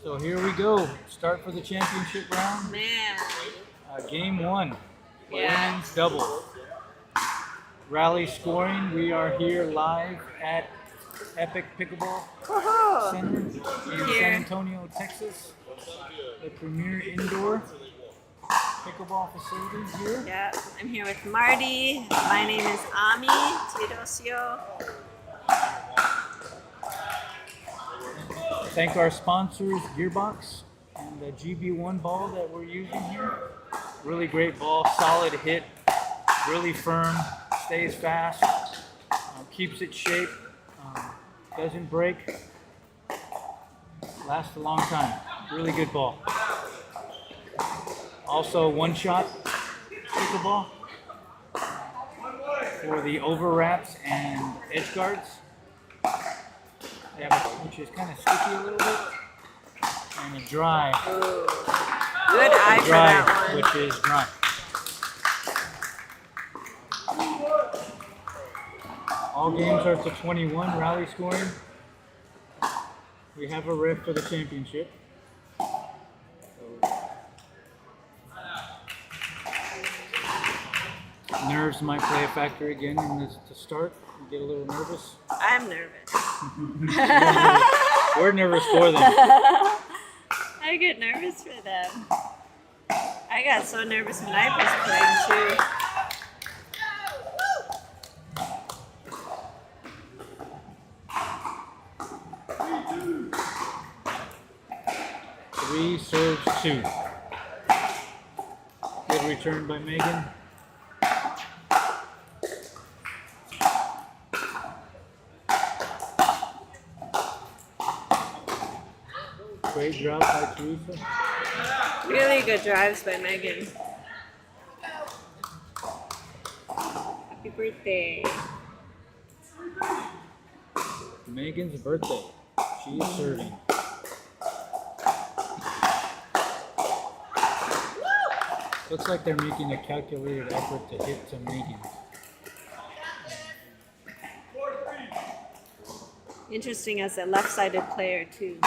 So here we go. Start for the championship round. Man. Game 1. Yeah. Women's double. Rally scoring. We are here live at Epoch Pickleball Woohoo! Center in San Antonio, Texas. The premier indoor pickleball facility here. Yeah, I'm here with Marty. My name is Ami Teodosio. Thank our sponsors, Gearbox and the GB1 ball that we're using here. Really great ball, solid hit, really firm, stays fast, keeps its shape, doesn't break, lasts a long time. Really good ball. Also, one-shot pickleball for the overwraps and edge guards. They have which is kind of sticky a little bit, and a dry. Ooh. Good eye for that one. Which is dry. All games are to 21 rally scoring. We have a ref for the championship. Nerves might play a factor again in this to start. You get a little nervous. I'm nervous. We're nervous for them. I get nervous for them. I got so nervous when I was playing too. Three serves 2. Good return by Megan. Great drop by Teresa. Really good drives by Megan. Happy birthday. Megan's birthday. She's serving. Looks like they're making a calculated effort to hit to Megan. Interesting as a left-sided player too.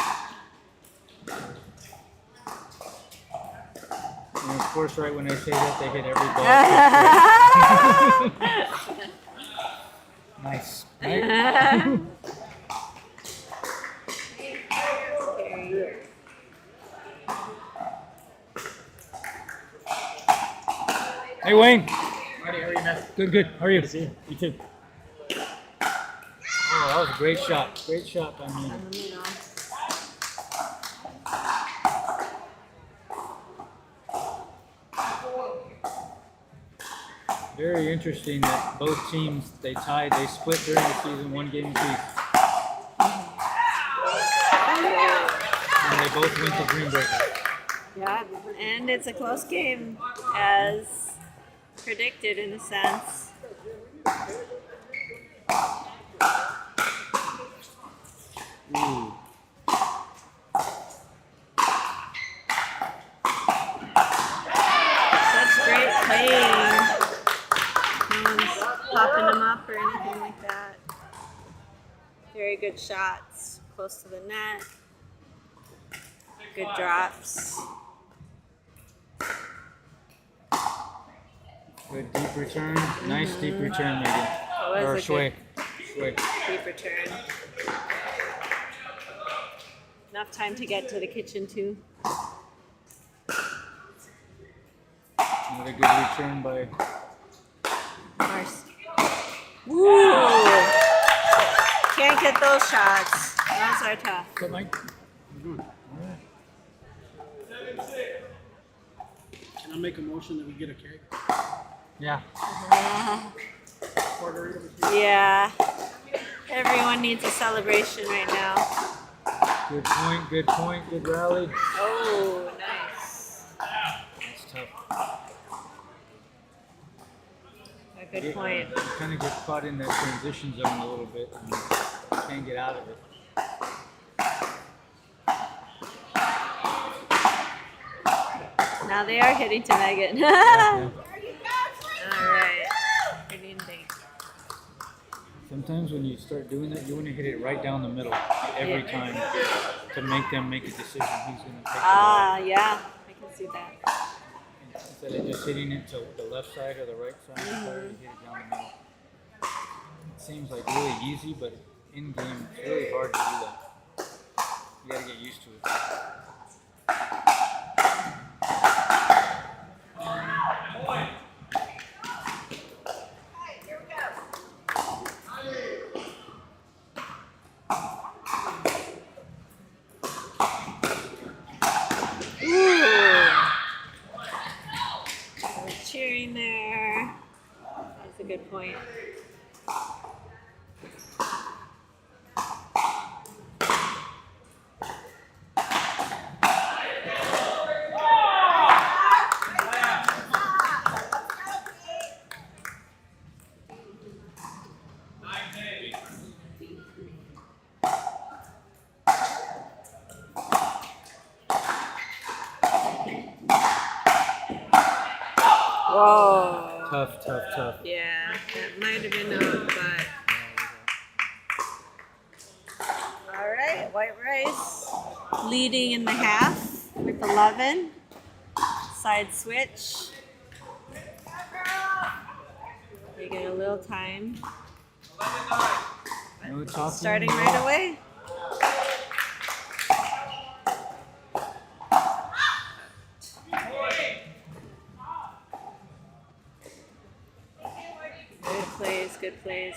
And of course, right when I say that, they hit every ball. Nice. Right? Hey Wayne. Marty, how are you, man? Good. How are you? Good to see you. You too. Oh, that was a great shot. Great shot by me. Very interesting that both teams, they tied, they split during the season, 1 game apiece. And they both went to Green Breakers. Yeah, and it's a close game, as predicted in a sense. Ooh. Such great playing. No one's popping them up or anything like that. Very good shots, close to the net. Good drops. Good deep return. Nice deep return, Megan. was Or a Shui. Shui. deep return. Enough time to get to the kitchen too. Another good return by Mars. Woo! Can't get those shots. Those are tough. Good, Mike. Can I make a motion that we get a cake? Yeah. Yeah. Everyone needs a celebration right now. Good point. Good point. Good rally. Oh, nice. That's tough. A good point. You kind of get caught in that transition zone a little bit and can't get out of it. Now they are hitting to Megan. Yeah. All right. Pretty big. Sometimes when you start doing that, you want to hit it right down the middle every time to make them make a decision who's going to take Ah, yeah. I can see that. the ball. Instead of just hitting it to the left side or the right side, you try to hit it down the middle. It seems like really easy, but in game, it's really hard to do that. You got to get used to it. Cheering there. That's a good point. Whoa. Tough, tough, tough. Yeah, that might have been out, but. All right, White Rice leading in the half with 11. Side switch. They get a little time. No talking. Starting right away. Good plays, good plays.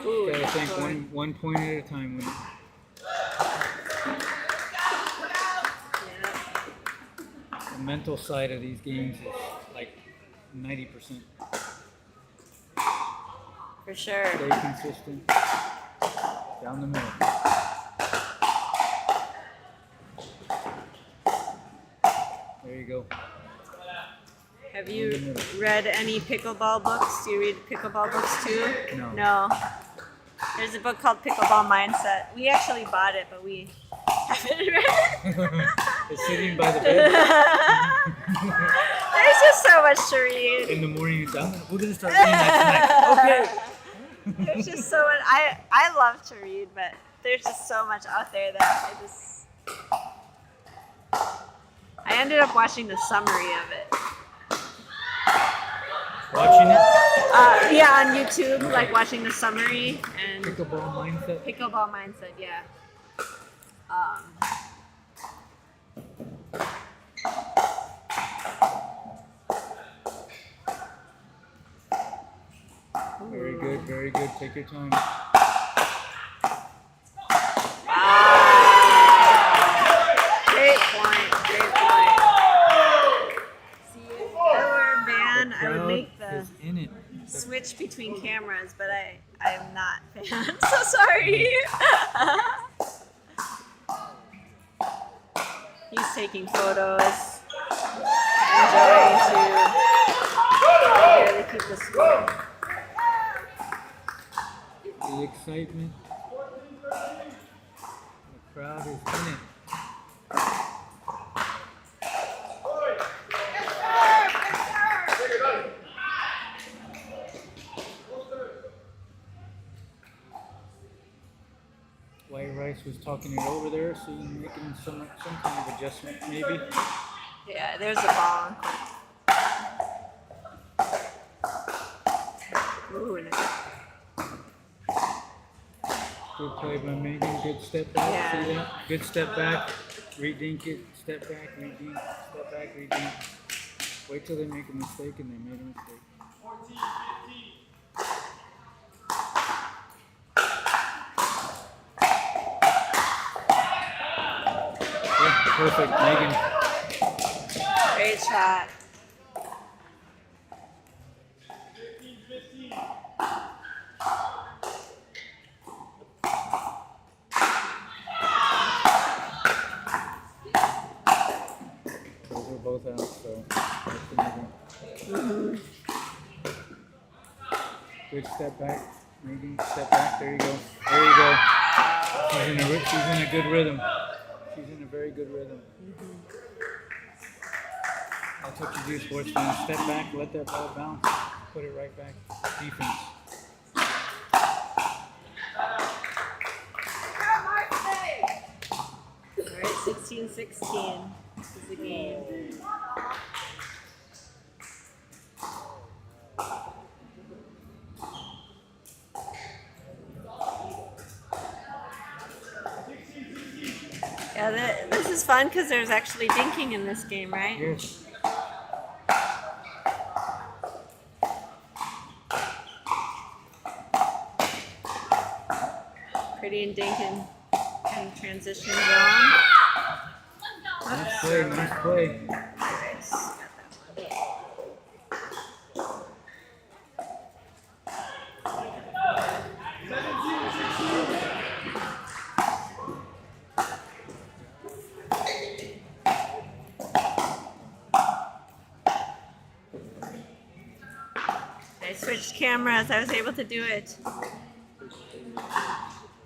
Ooh, Gotta think scored. one point at a time. When Yeah. the mental side of these games is like 90%. For sure. Stay consistent. Down the middle. There you go. Have you read any pickleball books? Do you read pickleball books too? No. No. There's a book called Pickleball Mindset. We actually bought it, but we haven't read it. It's sitting by the bed. There's just so much to read. In the morning, it's out. We're gonna start reading that tonight. Okay. There's just so much. I love to read, but there's just so much out there that I ended up watching the summary of it. Watching it. Yeah, on YouTube, like watching the summary and Pickleball mindset. Pickleball Mindset. Yeah. Very good, very good. Take your time. Great point. Great point. See, if I were a band, I would make the is in it. switch between cameras, but I am not a fan. I'm so sorry. He's taking photos, enjoying to barely keep the score. The excitement. The crowd is in it. White Rice was talking it over there, so you're making some kind of adjustment, maybe. Yeah, there's a ball. Ooh, nice. Good play by Megan. Good step back. Yeah. See that? Good step back. Redink it. Step back. Redink. Step back. Redink. Wait till they make a mistake, and they made a mistake. 14, 15. Yeah, perfect, Megan. Great shot. 15, 15. Those were both out, so that's the Megan. Good step back, Megan. Step back. There you go. There you go. She's in a good rhythm. She's in a very good rhythm. That's what you do, sportsman. Step back, let that ball bounce, put it right back. Defense. All right, 16-16 is the game. Yeah, this is fun because there's actually dinking in this game, right? Yes. Pretty and dinking can transition wrong. Nice play, nice play. Nice. I switched cameras. I was able to do it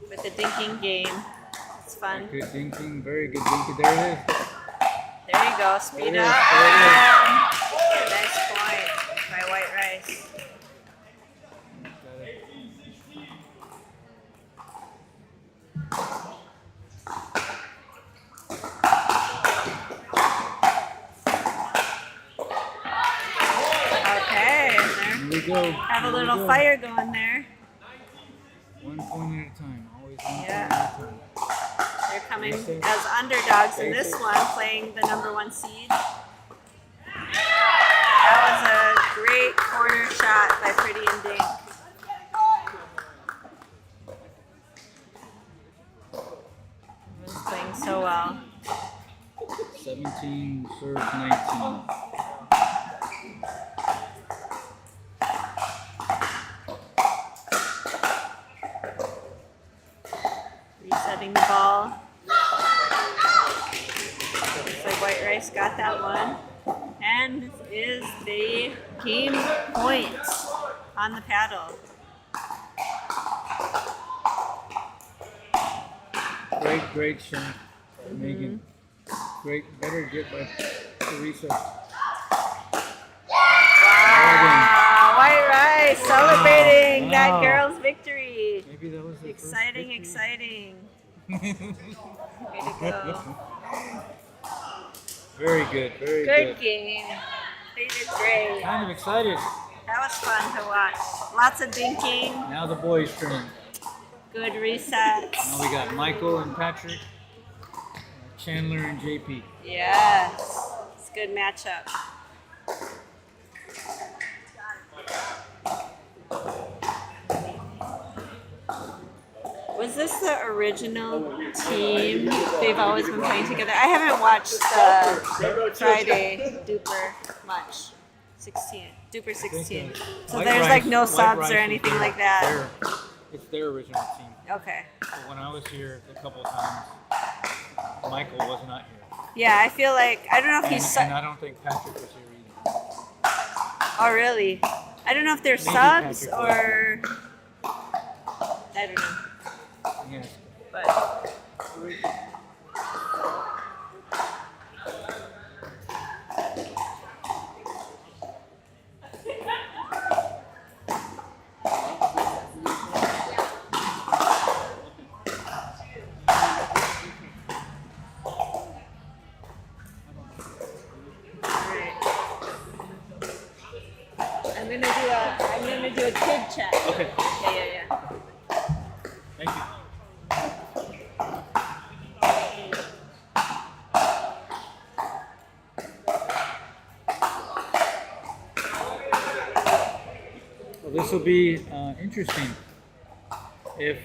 with the dinking game. It's fun. Good dinking, very good dinking. There it is. There you go. Speed There it up. is, there it And nice point by White Rice. Got it. Okay. Here we go. Have a Here we little go. fire going there. 1 point at a time. Always 1 Yeah. point at a time. They're coming Yes, sir. as underdogs in this Yes, sir. one, playing the #1 seed. That was a great corner shot by Pretty and Dink. Everyone's playing so well. 17 serves 19. Resetting the ball. Looks like White Rice got that one. And this is the game point on the paddle. Great shot by Megan. Great, better get by Teresa. Wow, White Rice celebrating Wow. that girl's victory. Maybe that was the first Exciting, victory. exciting. Way to go. Very good, very Good game. They did great. Kind of excited. That was fun to watch. Lots of dinking, Now the boys' turn. good resets. Now we got Michael and Patrick, Chandler and JP. Yes, it's a good matchup. Was this the original team? They've always been playing together. I haven't watched the Friday DUPR much. 16. DUPR 16. So White there's Rice- like no White subs Rice or is anything their- like that. It's their original team. Okay. But when I was here a couple of times, Michael was not here. Yeah, I feel like, I don't know if he's, And I don't think Patrick was here either. oh really? I don't know if they're Maybe subs Patrick or, I don't know. Yes. But I'm gonna do a kid check. Okay. Yeah. Thank you. Well, this will be interesting. If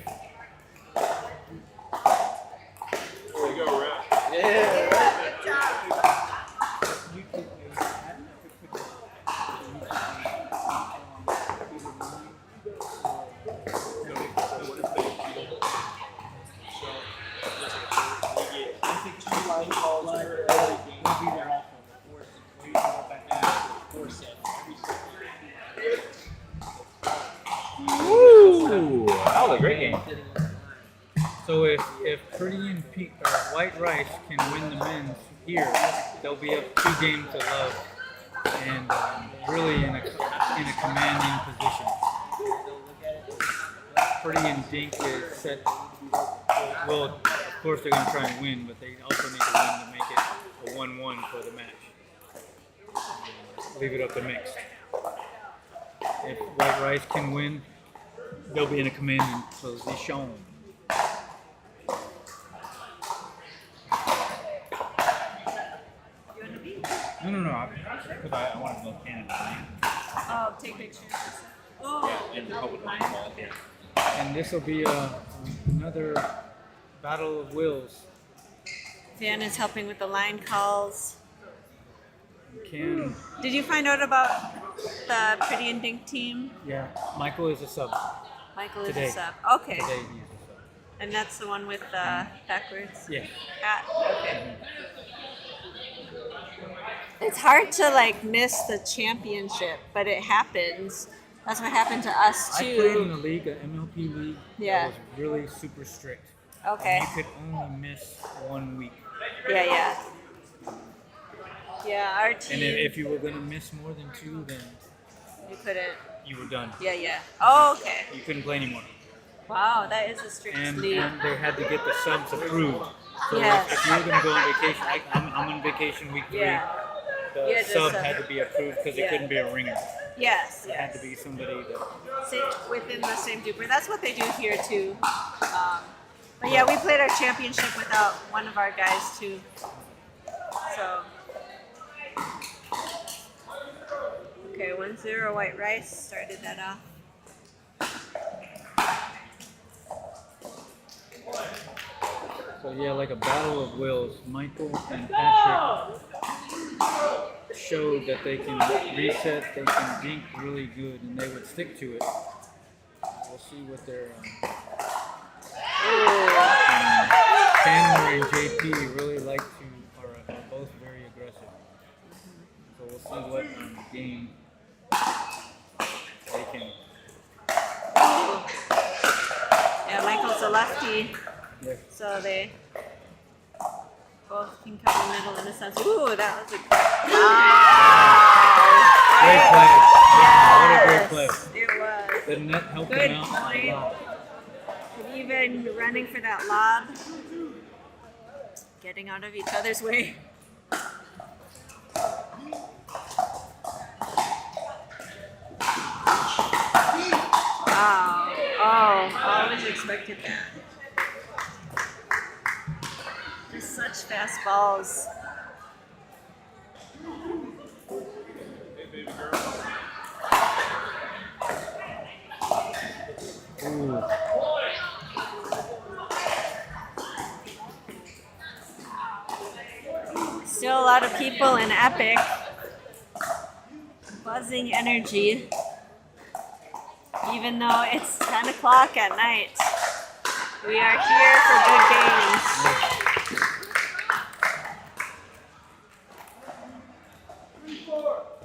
Ooh, that was a great game. so, if Pretty and Pink or White Rice can win the men's here, they'll be up 2 games to love, and really in a commanding position. Pretty and Dink is set. Well, of course they're going to try and win, but they also need to win to make it a 1-1 for the match. Leave it up to mixed. If White Rice can win, they'll be in a commanding position. No. Because I wanted to go to Canada. Oh, take pictures. Yeah, and the public volleyball. Yeah. And this will be another battle of wills. Dan is helping with the line calls. Can Did you find out about the Pretty and Dink team? yeah, Michael is a sub. Michael Today. is a sub. Okay. Today he's a sub. And that's the one with the backwards Yeah. hat. Okay. It's hard to like miss the championship, but it happens. That's what happened to us I played in too. a league, an MLP league, Yeah. that was really super strict. Okay. And you could only miss 1 week. Yeah. Yeah, our And team. if you were going to miss more than 2, then You couldn't. you were done. Yeah. Oh, okay. You couldn't play anymore. Wow, that is a strict And league. they had to get the subs approved. So Yes. if you were going to go on vacation, I'm on vacation week 3. Yeah. The Yeah, the sub sub. had to be approved because Yeah. it couldn't be a ringer. Yes. It had to be somebody that. Within the same DUPR. That's what they do here too. But yeah, we played our championship without one of our guys too. So. Okay, 1-0 White Rice started that off. So yeah, like a battle of wills. Michael and Patrick showed that they can reset, they can dink really good, and they would stick to it. We'll see what their Chandler and JP really like to are both very aggressive. So we'll see what game they can. Yeah, Michael's a lefty, Yeah. so they both can come in the middle in a sense. Ooh, that was a Great play. Wow, what a great play. It was. The net helped Good them out a point. lot. And even running for that lob, getting out of each other's way. Wow. Oh, always expected that. Just such fast balls. Ooh. Still a lot of people in Epic. Buzzing energy. Even though it's 10 o'clock at night. We are here for good games.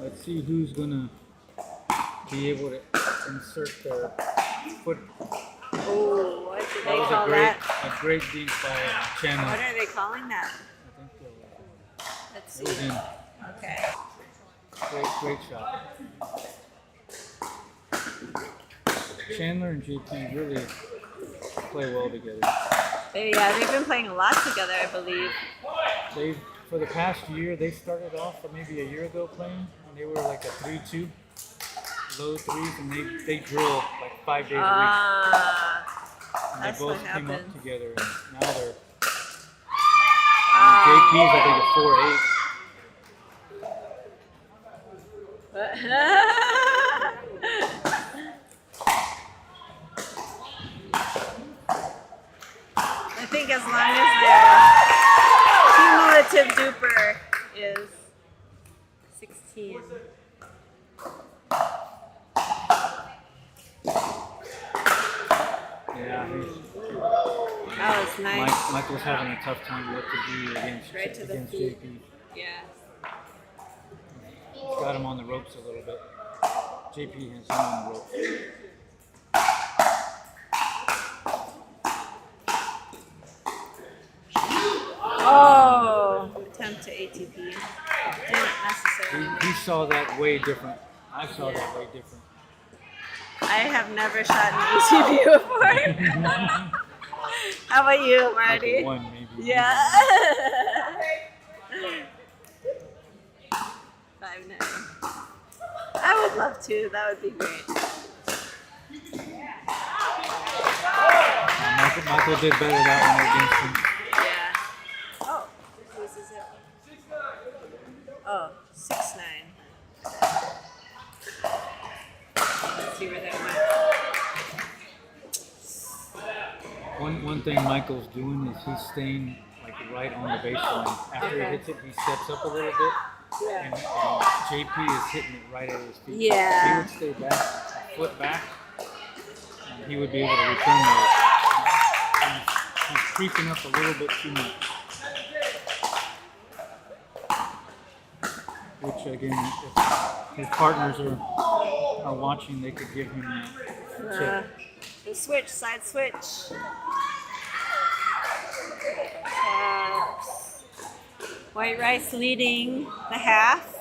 Let's see who's gonna be able to insert their foot. Oh, what do That they was call that? a great dink by What Chandler. are they calling that? I think Let's it was see. in. Okay. Great shot. Chandler and JP really play well together. They've been playing a lot together, I believe. For the past year, they started off maybe a year ago playing, and they were like a 3-2. low threes, and they drill like 5 days a week. And That's they what both came up happened. together, and now they're JP's I think at 4'8". I think as long as their cumulative DUPR is 16. Yeah, That was nice. Michael's having a tough time what to do against Right to the against feet. JP. Yeah. He's got him on the ropes a little bit. JP has him on the ropes. Oh, attempt to ATP. Didn't necessarily. He saw that way different. I saw that way different. I have never shot an ATP before. How about you, Marty? Like one maybe. Yeah. 5'9". I would love to. That would be great. Michael did better that one against him. Yeah. Oh, whose is it? Oh, 6'9". Let's see where that went. One thing Michael's doing is he's staying like right on the baseline. After he hits it, he steps up a little bit, and JP is hitting it right at his feet. Yeah. If he would stay back, a foot back, he would be able to return those. He's creeping up a little bit too much. Which again, if his partners are watching, they could give him that check. The switch, side switch. White Rice leading the half.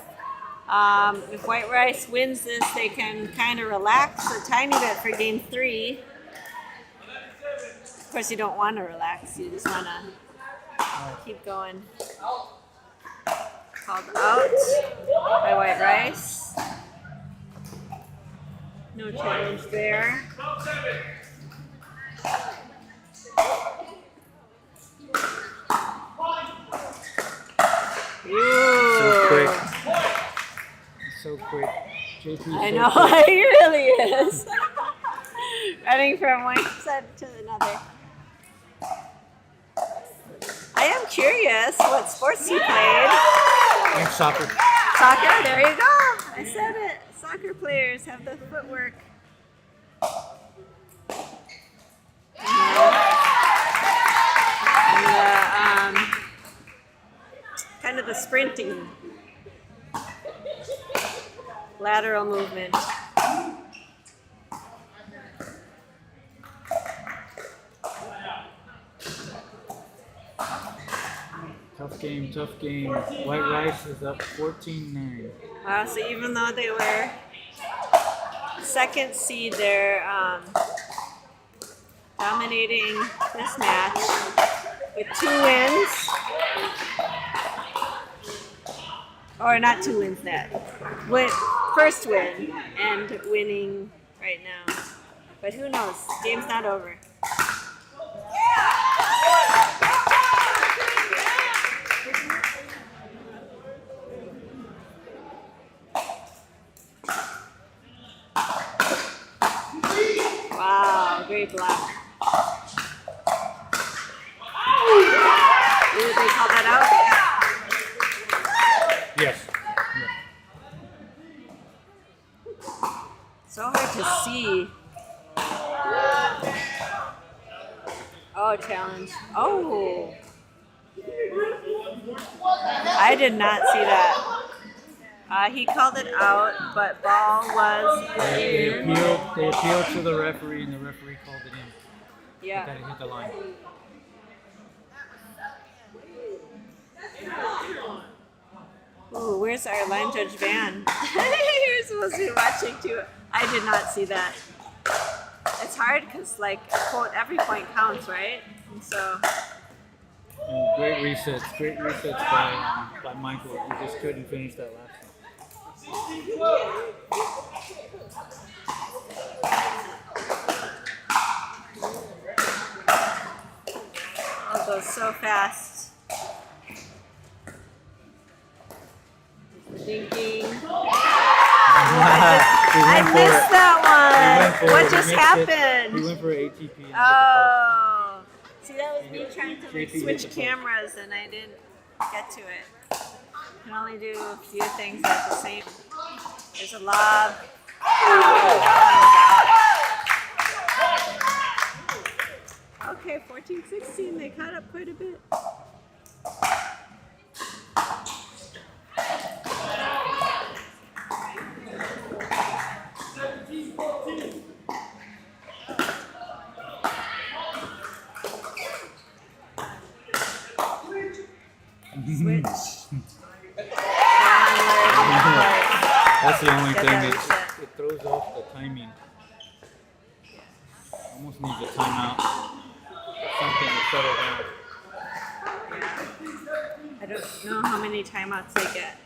If White Rice wins this, they can kind of relax a tiny bit for game 3. Of course, you don't want to relax. You just want to keep going. Called out by White Rice. No challenge there. So quick. So quick. JP's I so know, quick. he really is. Running from one side to another. I am curious what sports you played. And soccer. Soccer, there you go. I said it. Soccer players have the footwork. And kind of the sprinting. Lateral movement. Tough game, tough game. White Rice is up 14-9. Wow, so even though they were second seed, they're dominating this match with 2 wins. Or not 2 wins net. First win and winning right now. But who knows? Game's not over. Wow, great block. Did they call that out? Yes. So hard to see. Oh, challenge. Oh. I did not see that. He called it out, but ball was They in. appealed to the referee, and the referee called it in. Yeah. That it hit the line. Ooh, where's our line judge Van? You're supposed to be watching too. I did not see that. It's hard because, like, every point counts, right? And so. And great resets by Michael. He just couldn't finish that last one. Oh, it goes so fast. Thinking. I missed that one. What just happened? We went for ATP. Oh. See, that was me trying to like switch cameras and I didn't get to it. I can only do a few things at the same. There's a lob. Okay, 14-16. They caught up quite a bit. Switch. That's the only Get thing that that it throws off the timing. Almost needs a timeout. Something to settle down. I don't know how many timeouts they get.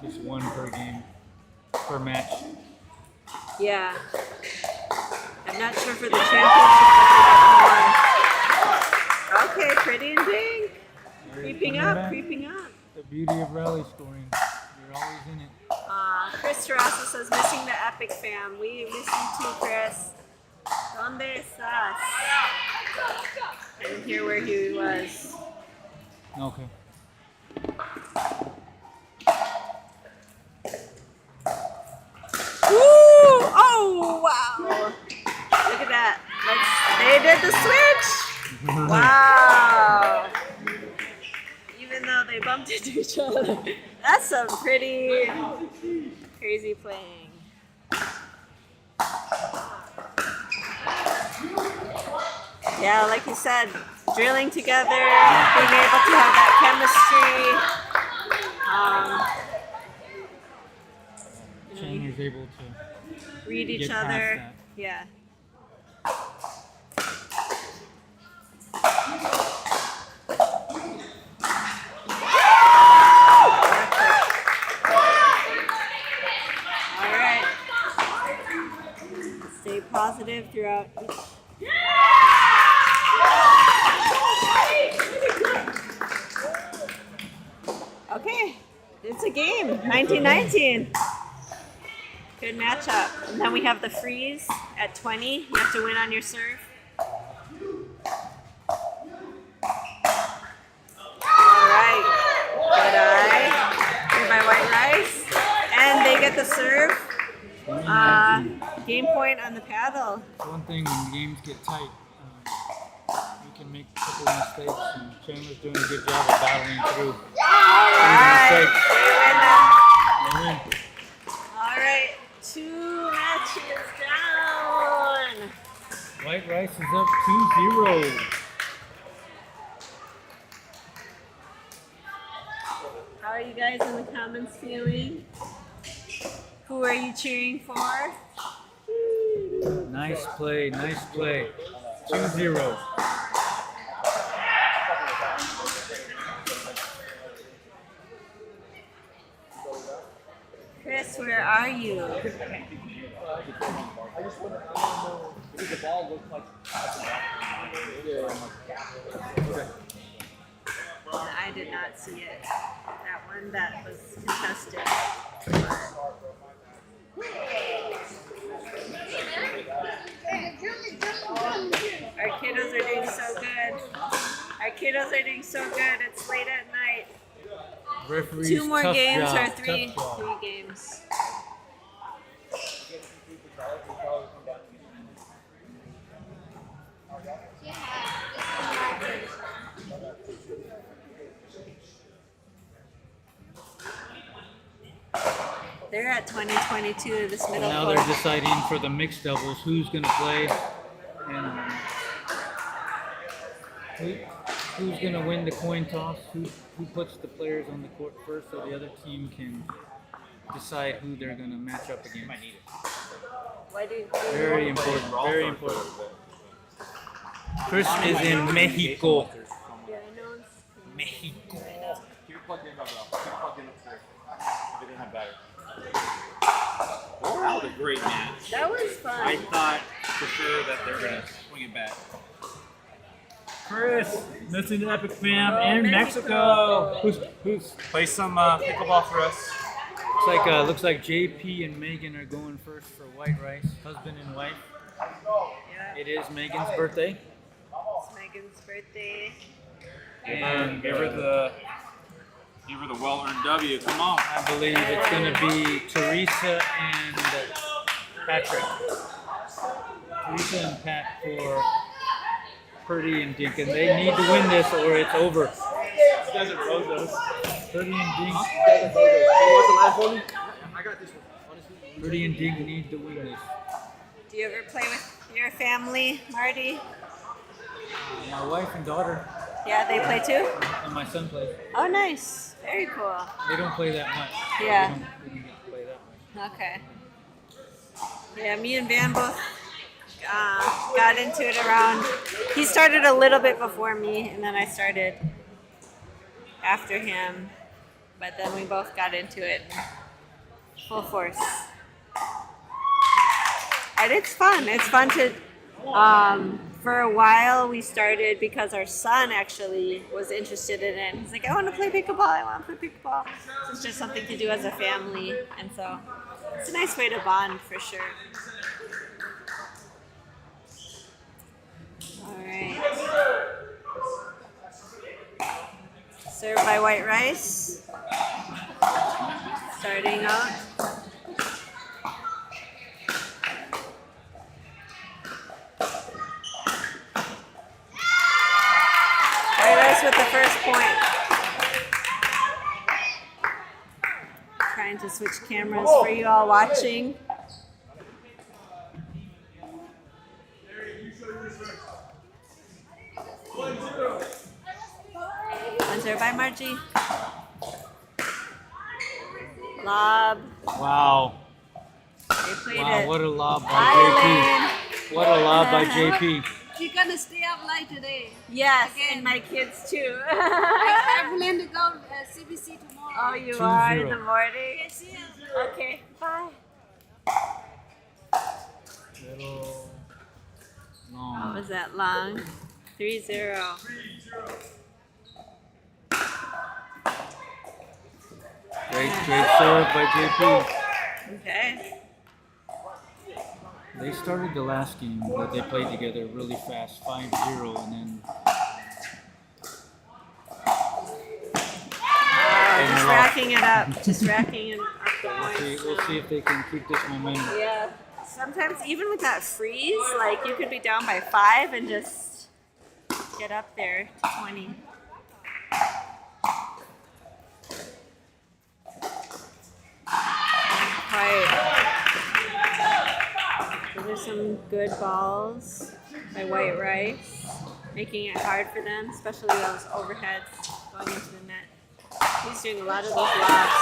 Just one per game, per match. Yeah. I'm not sure for the championship if they got more. Okay, pretty and dink. Creeping up, creeping up. The beauty of rally scoring. You're always in it. Chris Terrassa says, missing the Epic fam. We miss you too, Chris. ¿Dónde estás? I didn't hear where he was. Okay. Woo! Oh, wow. Look at that. They did the switch. Wow. Even though they bumped into each other. That's some pretty crazy playing. Yeah, like you said, drilling together, being able to have that chemistry. Chandler's able to Read each get past other. that. Yeah. All right. Stay positive throughout each. Okay, it's a game. 19-19. Good matchup. And then we have the freeze at 20. You have to win on your serve. All right. Good eye. Good by White Rice. And they get the serve. Game point on the paddle. One thing when games get tight, you can make a couple of mistakes, and Chandler's doing a good job of battling through. All right. They win. All right. 2 matches down. White Rice is up 2-0. How are you guys in the comments feeling? Who are you cheering for? Nice play, nice play. 2-0. Chris, where are you? I did not see it. That one that was contested. Our kiddos are doing so good. Our kiddos are doing so good. It's late at night. Referees, 2 more tough games job, or tough 3? job. 3 games. They're at 20-22, this middle Now court. they're deciding for the mixed doubles who's going to play and who's going to win the coin toss, who puts the players on the court first so the other team can decide who they're going to match up against. Why do you Very important, very important. Chris is in Mexico. Yeah, I know it's Mexico. one better. Well, that was a great match. That was fun. I thought for sure that they were going to swing it back. Chris, missing the Epic fam in Mexico. Who's Play some pickleball for us. looks like JP and Megan are going first for white rice, husband and wife. Yeah. It is Megan's birthday. It's Megan's birthday. And Give her the well-earned W. Come on. I believe it's going to be Teresa and Patrick. Teresa and Pat for Purdy and Dink, and they need to win this or it's over. These guys are bozos. Purdy and Dink. You guys are bozos. You want the last one? I got this one. Honestly. Purdy and Dink need to win this. Do you ever play with your family, Marty? My wife and daughter Yeah, they play too? and my son play. Oh, nice. Very cool. They don't play that much. Yeah. They don't get to play that much. Okay. Yeah, me and Van both got into it around. He started a little bit before me, and then I started after him. But then we both got into it full force. And it's fun. It's fun to. For a while, we started because our son actually was interested in it. He's like, I want to play pickleball. I want to play pickleball. So it's just something to do as a family, and so it's a nice way to bond for sure. All right. Served by white rice. Starting out. White rice with the first point. Trying to switch cameras for you all watching. One-zero by Margie. Lob. Wow. They played Wow, it. what a lob by Island. JP. What a lob by JP. You're gonna stay up late today. Yes, Again. and my kids too. I plan to go CBC tomorrow. Oh, you are in 2-0. the morning? Yes, yes. Okay, bye. Little What long. was that long? 3-0. Great serve by JP. Okay. They started the last game, but they played together really fast, 5-0, and then Just racking it up. Just racking it up the we'll points. see if they can keep this momentum. Yeah. Sometimes even with that freeze, like you could be down by 5 and just get up there to 20. Right. Those are some good balls by White Rice, making it hard for them, especially those overheads going into the net. He's doing a lot of those lobs,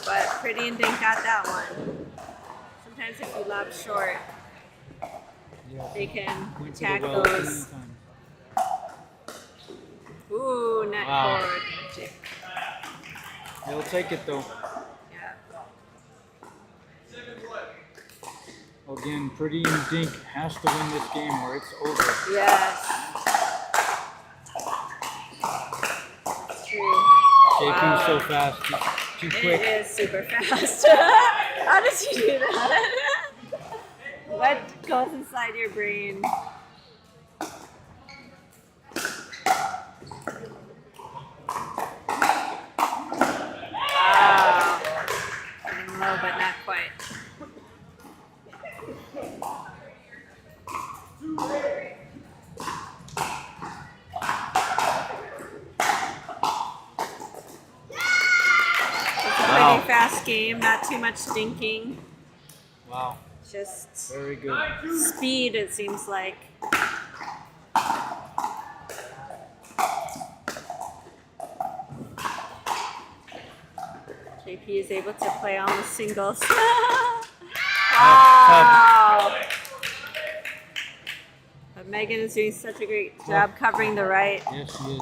but Pretty and Dink got that one. Sometimes if you lob short, they can Went to the attack well too many those. times. Ooh, net Wow. cord. They'll take it though. Yeah. Again, Pretty and Dink has to win this game or it's over. Yes. It's true. JP's so fast, he's too quick. It is super fast. How does he do that? What goes inside your brain? Wow. Getting low, but not quite. Pretty fast game, not too much stinking, Wow, just very good. speed it seems like. JP is able to play almost singles. Wow! But Megan is doing such a great job covering the right. Yes, she is.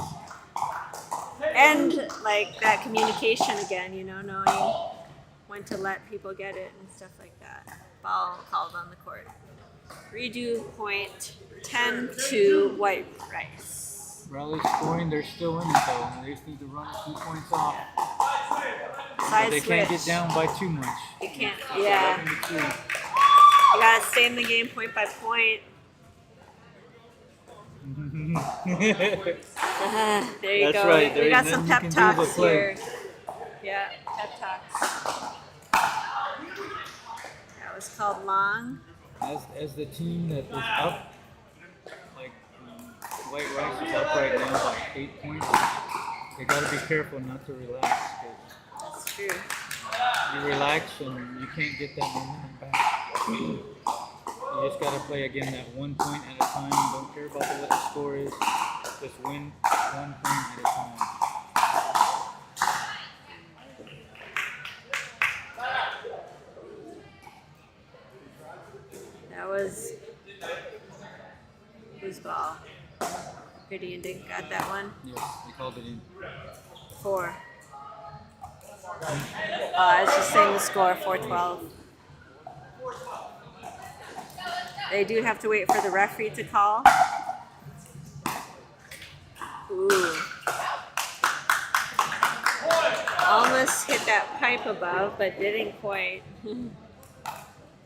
And like that communication again, you know, knowing when to let people get it and stuff like that. Ball called on the court. Redo point 10-2 White Rice. Raleigh scoring, they're still in it though. They just need to run 2 points off. Side They switch. can't get down by too much. You can't, yeah. You gotta stay in the game point by point. There you That's go. right. We got Then some you pep can do talks the play. here. Yeah, pep talks. That was called long. As the team that is up, like White Rice is up right now by 8 points. They got to be careful not to relax. That's true. You relax and you can't get that momentum back. You just got to play again that 1 point at a time. Don't care about what the score is. Just win 1 point at a time. That was whose ball? Pretty and Dink got that one. Yes, they called it in. 4. I was just saying the score, 4-12. They do have to wait for the referee to call. Ooh. Almost hit that pipe above, but didn't quite.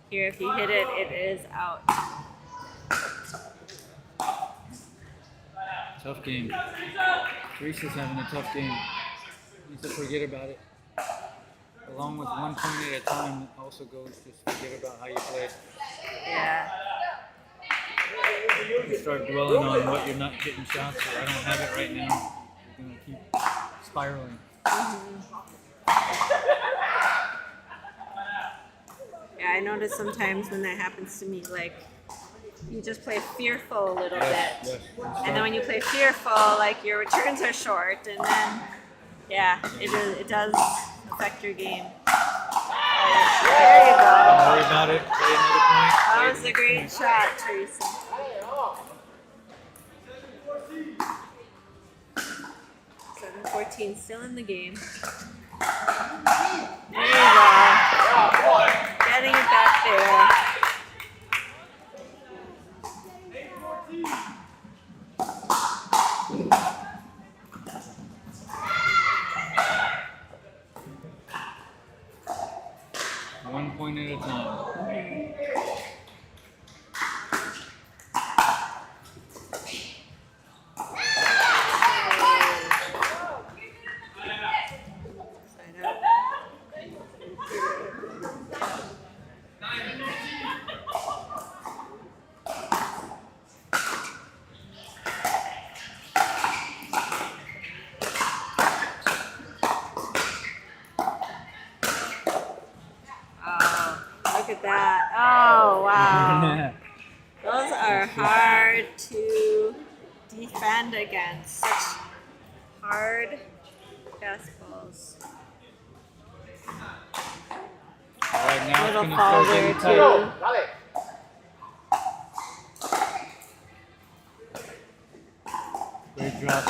Here, if you hit it, it is out. Tough game. Teresa's having a tough game. Needs to forget about it. Along with 1 point at a time, it also goes just forget about how you play. Yeah. You start dwelling on what you're not getting shots for. I don't have it right now. You're going to keep spiraling. Yeah, I notice sometimes when that happens to me, like, you just play fearful a little bit. Yes. And then when you play fearful, like, your returns are short, and then, yeah, it does affect your game. There you go. Don't worry about it. Play another point. That was a great shot, Teresa. 7-14 still in the game. There you go. Getting it back there. One point at a time. Side out. Oh, look at that. Oh, wow. Those are hard to defend against. Such hard fastballs. All right, now it's Little going to fall start there, getting tight. too. Great drop.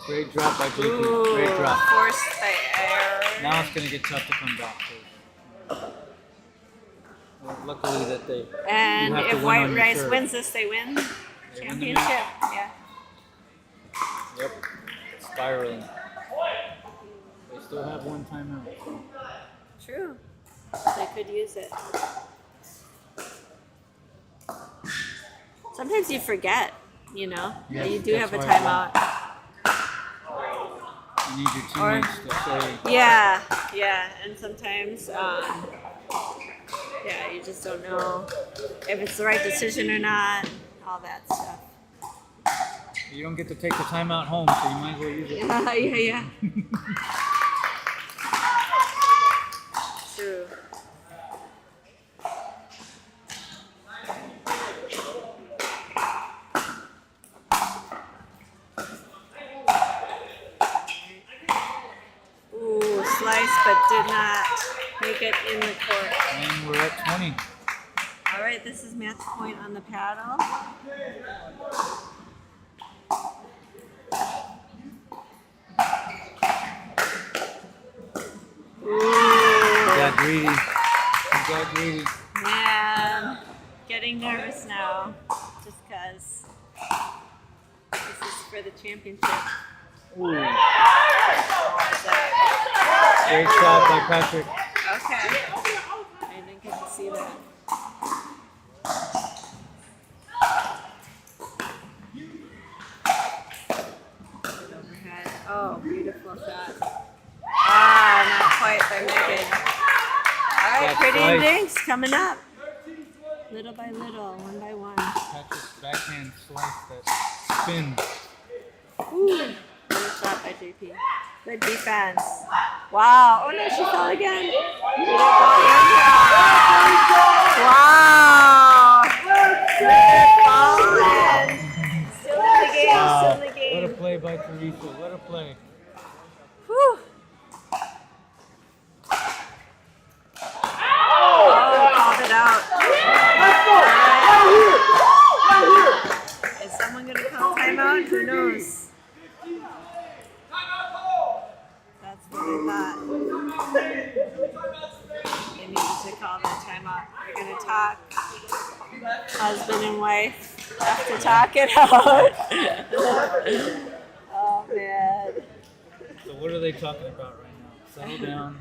Great drop by JP. Ooh, Great drop. forced by error. Now it's going to get tough to come back. Well, luckily that they And you have to if win White on your Rice serve. wins this, they win They win the championship. match. Yeah. Yep. Spiraling. They still have one timeout. True. They could use it. Sometimes you forget, you know, Yes, that you do that's have a why timeout. You need your teammates to say, Yeah, and sometimes, yeah, you just don't know if it's the right decision or not, all that stuff. you don't get to take the timeout home, so you might as well use it. Yeah. True. Ooh, slice, but did not make it in the court. And we're at 20. All right, this is match point on the paddle. Greedy. You got greedy. Man, getting nervous now, just because this is for the championship. Ooh. Great shot by Patrick. Okay. I didn't get to see that. Good overhead. Oh, beautiful shot. Ah, not quite by Megan. All right, That's Pretty and right. Dinks coming up. Little by little, one by one. Patrick's backhand slice that spin. Ooh, good shot by JP. Good defense. Wow. Oh no, she fell again. Wow. Fallen. Still in the game. Still in the What a game. play by Teresa. What a play. Whew. Oh, called it out. Is someone gonna call timeout? Who knows? That's what I thought. They needed to call the timeout. They're gonna talk. Husband and wife have to talk it out. Oh man. So what are they talking about right now? Settle down.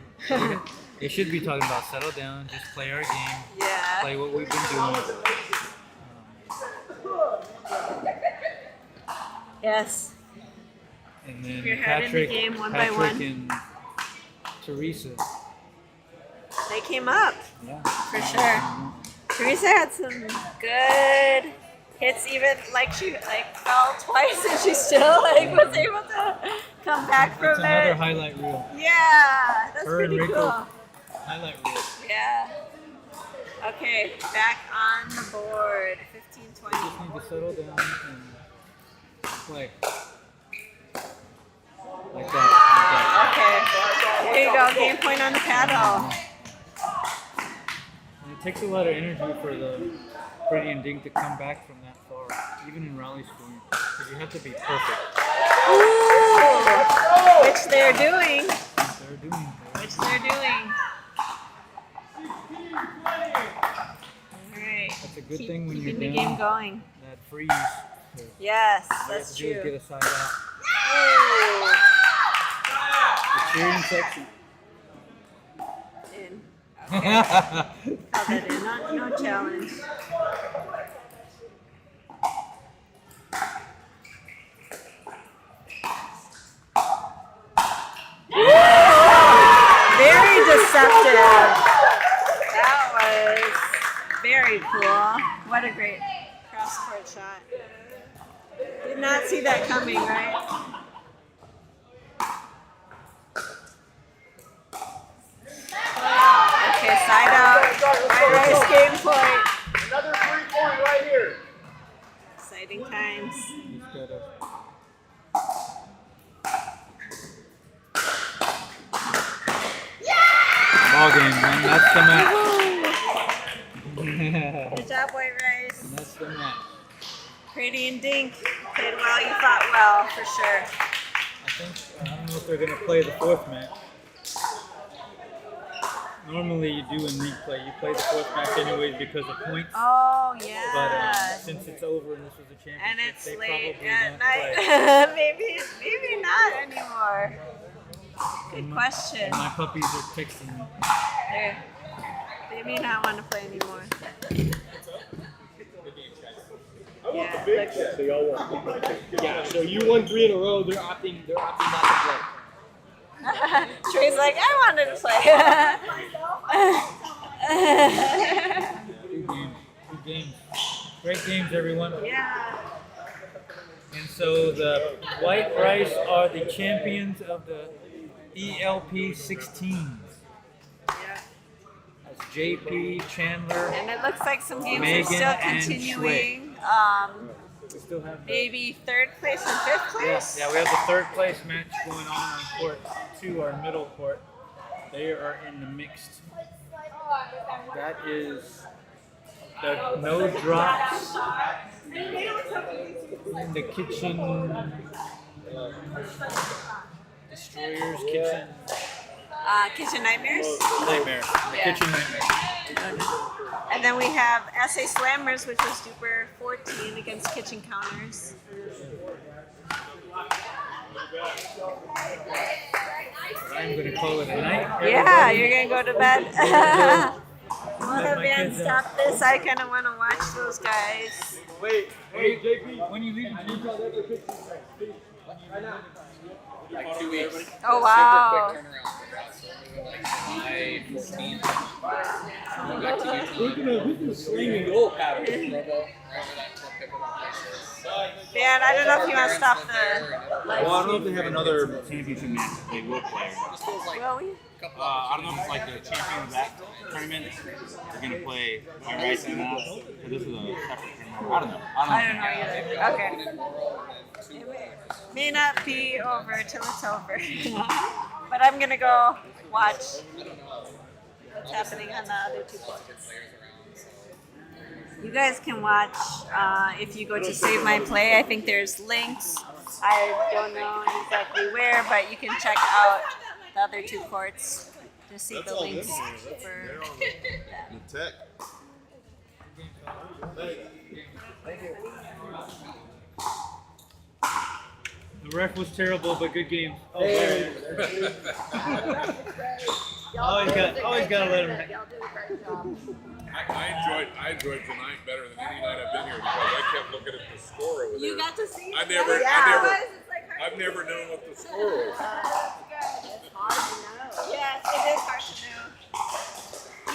They should be talking about settle down, just play our game, Yeah. play what we've been doing. Yes. And then You're heading the Patrick, game one by Patrick one. and Teresa. They came up Yeah. for sure. Teresa had some good hits, even like she fell twice and she still was able to come back That's from another it. highlight reel. Yeah, that's Her and pretty Rico. cool. Highlight reel. Yeah. Okay, back on the board. 15-20. Just need to settle down and play. Like that. Okay. There you go. Game point on the paddle. And it takes a lot of energy for the Freddie and Dink to come back from that far, even in rally scoring, because you have to be perfect. Ooh, which they're doing. They're doing it. Which they're doing. Alright. That's a good thing when you're keeping the down. game going. That freeze. Yes, All you have that's to do is true. get a side out. Ooh. The cheering section. In. Okay. Call that in. No challenge. Very deceptive. That was very cool. What a great cross-court shot. Did not see that coming, right? Okay, side out. Rice game point. Another 3-point right here. Exciting times. He's got a ball game, man. That's the match. Good job, White Rice. That's the match. Pretty and Dink played well. You fought well, for sure. I don't know if they're gonna play the fourth match. Normally you do in league play. You play the fourth match anyways because of points. Oh, But yeah. since it's over and this was a championship, And it's they late probably at won't night. play. maybe not anymore. Good question. And my puppies are texting me. They may not want to play anymore. Yeah, look. So y'all won. Yeah, so you won 3 in a row. They're opting not to play. Trey's like, I wanted to play. Good games. Great games, everyone. Yeah. And so the White Rice are the champions of the ELP 16s. Yeah. That's JP, Chandler. And it looks like some games Megan are still and continuing. We still have the, Maybe third place and fifth place. yeah, we have the third place match going on court 2, our middle court. They are in the mixed. That is the no drops in the kitchen. Destroyers kitchen. Kitchen Nightmares. Nightmare. Yeah. Kitchen nightmare. And then we have SA Slammers, which was DUPR14 against Kitchen Counters. I'm gonna call it a night. Yeah, you're gonna go to bed. Well, Let the my band kids stop this. I kind of want to watch those guys. Wait, hey JP, When you leave, you tell them to pick these things, please. Right now. Like 2 weeks. Oh wow! Super quick turnaround. July 14th. Going back to Utah. We can sling and goal pattern. Provo, wherever that club pickleball place is. Man, I don't know if you want to stop the live Well, I don't know stream. if they have another championship match that they will play. Just feels like Will we? I don't know if it's like the champion of that tournament. They're gonna play. Am I right in that? So this is a separate tournament. I don't know. I don't know either. Okay. It may not be over till it's over. But I'm gonna go watch what's happening on the other two courts. You guys can watch if you go to Save My Play. I think there's links. I don't know exactly where, but you can check out the other two courts to see the links for them. The ref was terrible, but good game. Hey. Always gotta let him. Y'all did a great job. I enjoyed tonight better than any night I've been here because I kept looking at the score over there. You got to see it. I've never known what the score was. It's hard to know. Yes, it is hard to know.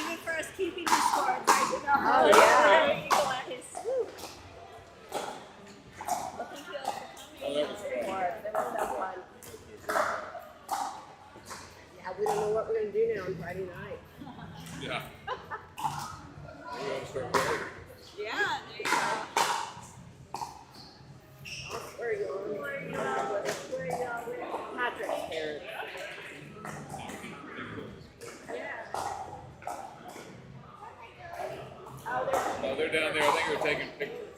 Even for us keeping the score, it's hard to know. Oh, yeah. People at his swoop. It was so fun. Yeah, we don't know what we're going to do now on Friday night. Yeah. We gotta start playing. Yeah, there you go. Where are you on? Where are you on? Patrick's parents. Oh, they're down there. I think they're taking pictures.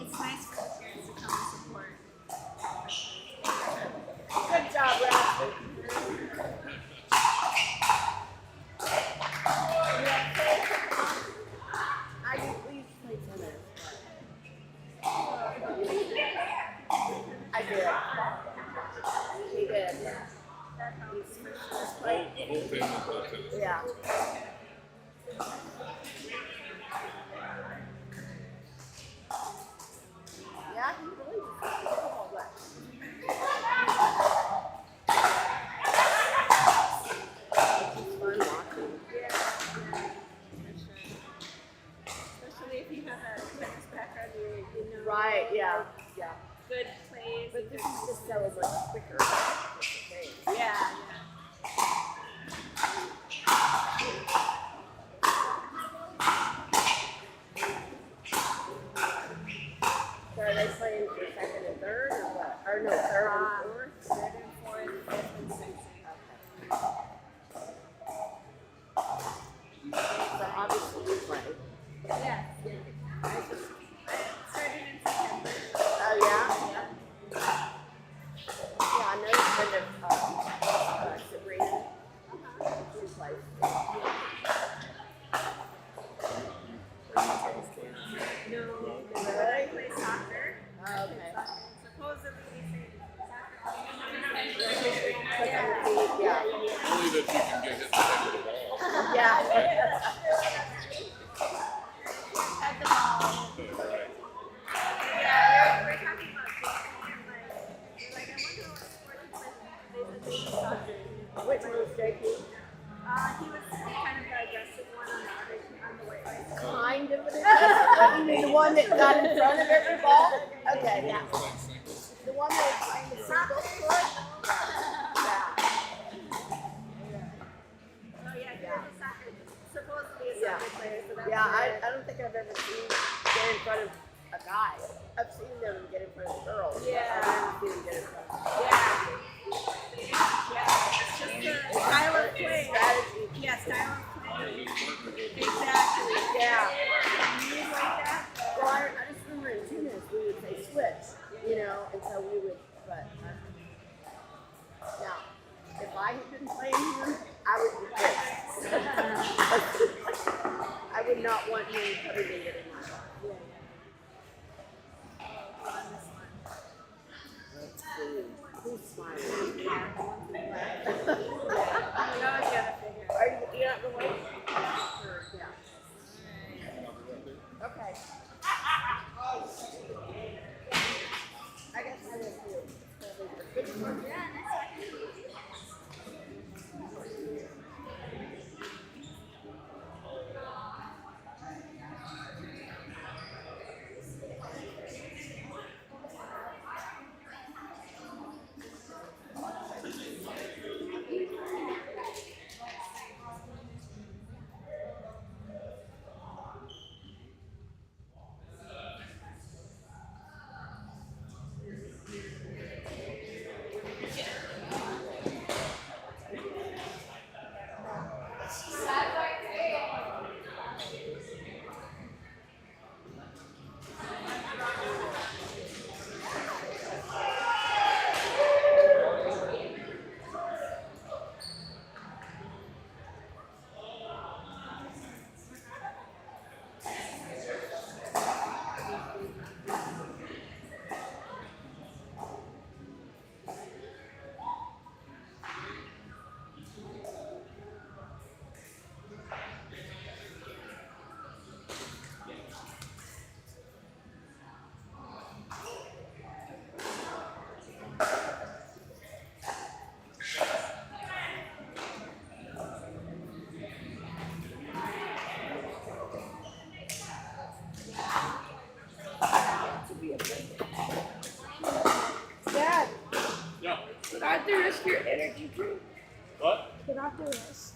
It's nice for the parents to come and support. Good job, Ralph. I used to play tennis. I did. He did. The whole family plays tennis. Yeah. Yeah, he really just all that. It's fun watching. Especially if you have a tennis background, you know. Right, yeah, yeah. Good plays. But this is just so much quicker. Yeah. So are they playing for second and third or what? Or no, third and fourth? Third and fourth, fifth and sixth. So obviously you play. Yeah. I started in September. Oh yeah? Yeah, I know a friend of Sabrina. She plays. No, but I play soccer. Oh, okay. Supposedly they say Yeah. Only that you can get hit in the head with a ball. Yeah. at the mall. Right. Yeah, we're talking about baseball and we're like, I wonder what sport he plays. They said they soccer. Which one was JP? He was kind of the aggressive one on the other on the white line. Kind of an aggressive. You mean the one that got in front of every ball? Okay, yeah. The one that was playing the soccer court? Yeah. Oh yeah, he was a soccer, supposedly a Yeah. soccer player. So that's Yeah, why- I don't think I've ever seen get in front of a guy. I've seen them get in front of girls. Yeah. I've never seen them get in front of Yeah. Yeah, it's just the style of play. strategy. Yeah, style of play. Exactly. Yeah. You like that? Well, I just remember in tennis we would say switch, you know, and so we would, but now, if I had been playing playing him, I would be pissed. I would not want him putting it in my life. Let's see. Who's smiling? Are you out the way? Sure, yeah. Okay. I guess I will too. Dad. Yeah. Put out the rest of your energy drink. What? Put out the rest.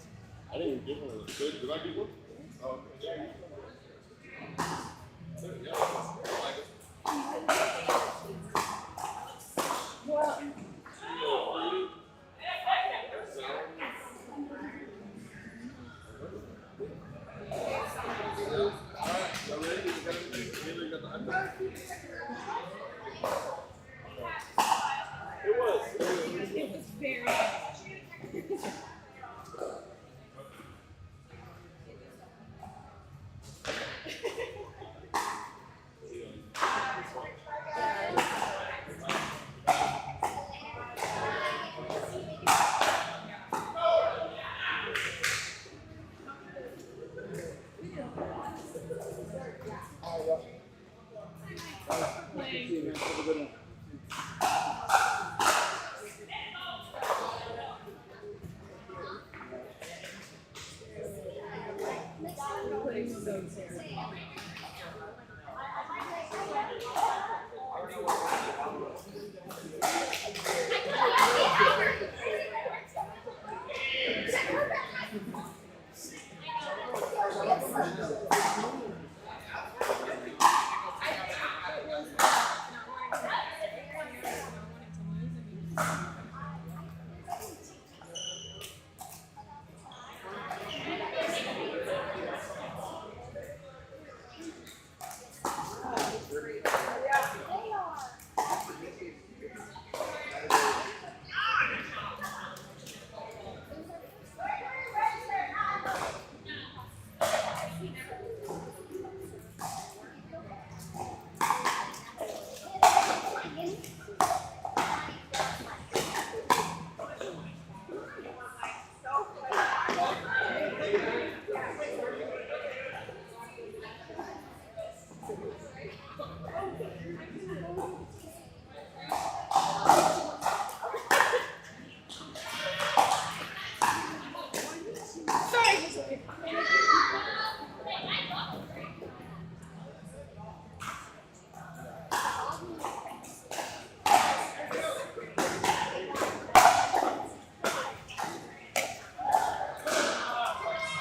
I didn't even get one of those. Did I get one? Oh, okay. Yeah, I like it. Well, it was very.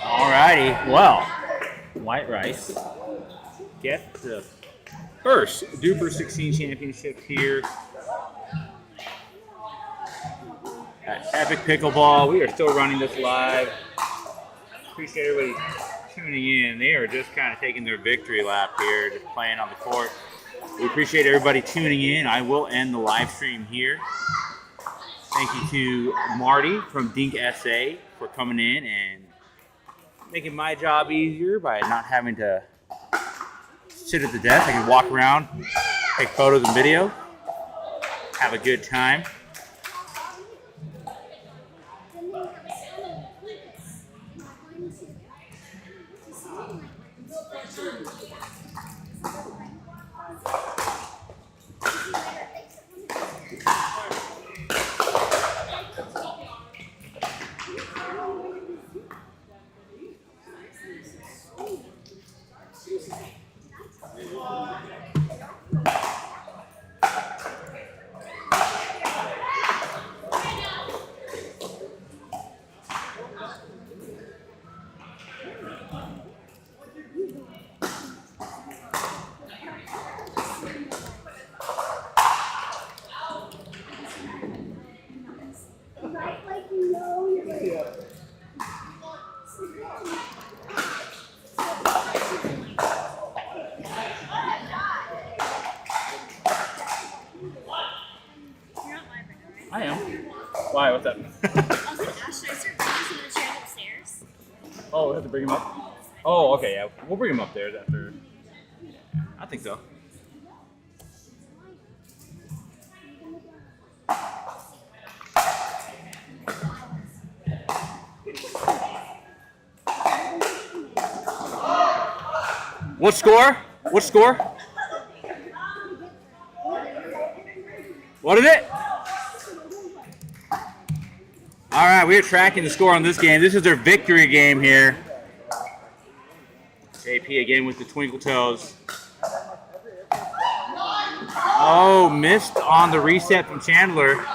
Alrighty, well, White Rice get the first DUPR 16 championship here at Epoch Pickleball. We are still running this live. Appreciate everybody tuning in. They are just kind of taking their victory lap here, just playing on the court. We appreciate everybody tuning in. I will end the live stream here. Thank you to Marty from Dink SA for coming in and making my job easier by not having to sit at the desk. I can walk around, take photos and video, have a good time. I am. Why? What's up? I was gonna ask, should I start bringing some of the chairs upstairs? Oh, we have to bring him up? Oh, okay, yeah. We'll bring him upstairs after. Yeah, I think so. What score? What score? What is it? All right, we are tracking the score on this game. This is their victory game here. JP again with the twinkle toes. Oh, missed on the reset from Chandler.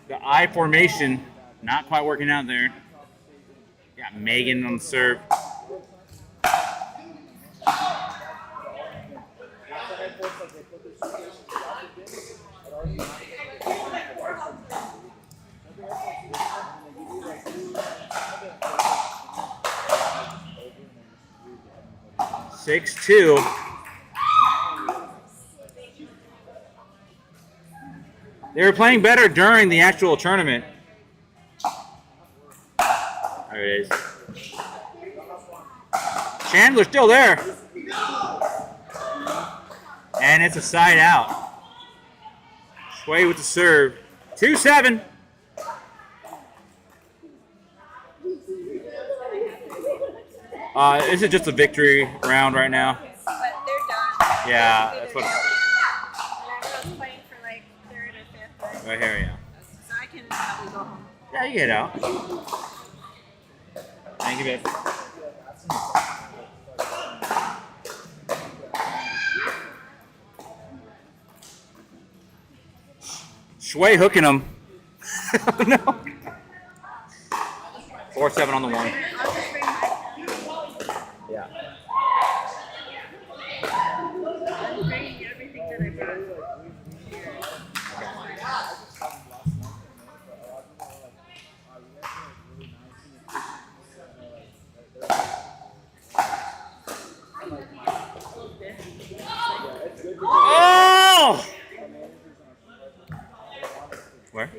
The I formation, not quite working out there. Got Megan on the serve. Six, 2. They were playing better during the actual tournament. There it is. Chandler's still there. And it's a side out. Sway with the serve. 2-7. This is just a victory round right now. But they're done. Yeah, that's what. Everyone's playing for like third or fifth. Right here, yeah. So I can probably go home. Yeah, you get out. Thank you, babe. Sway hooking him. No. 4-7 on the one. Yeah. I'm bringing everything that I brought. Oh! Where?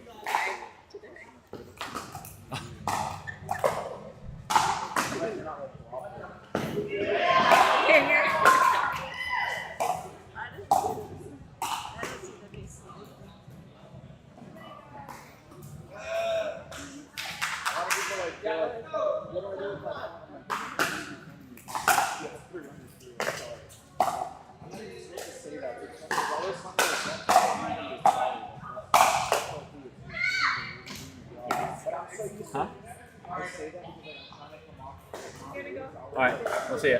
Huh? All right, we'll see ya.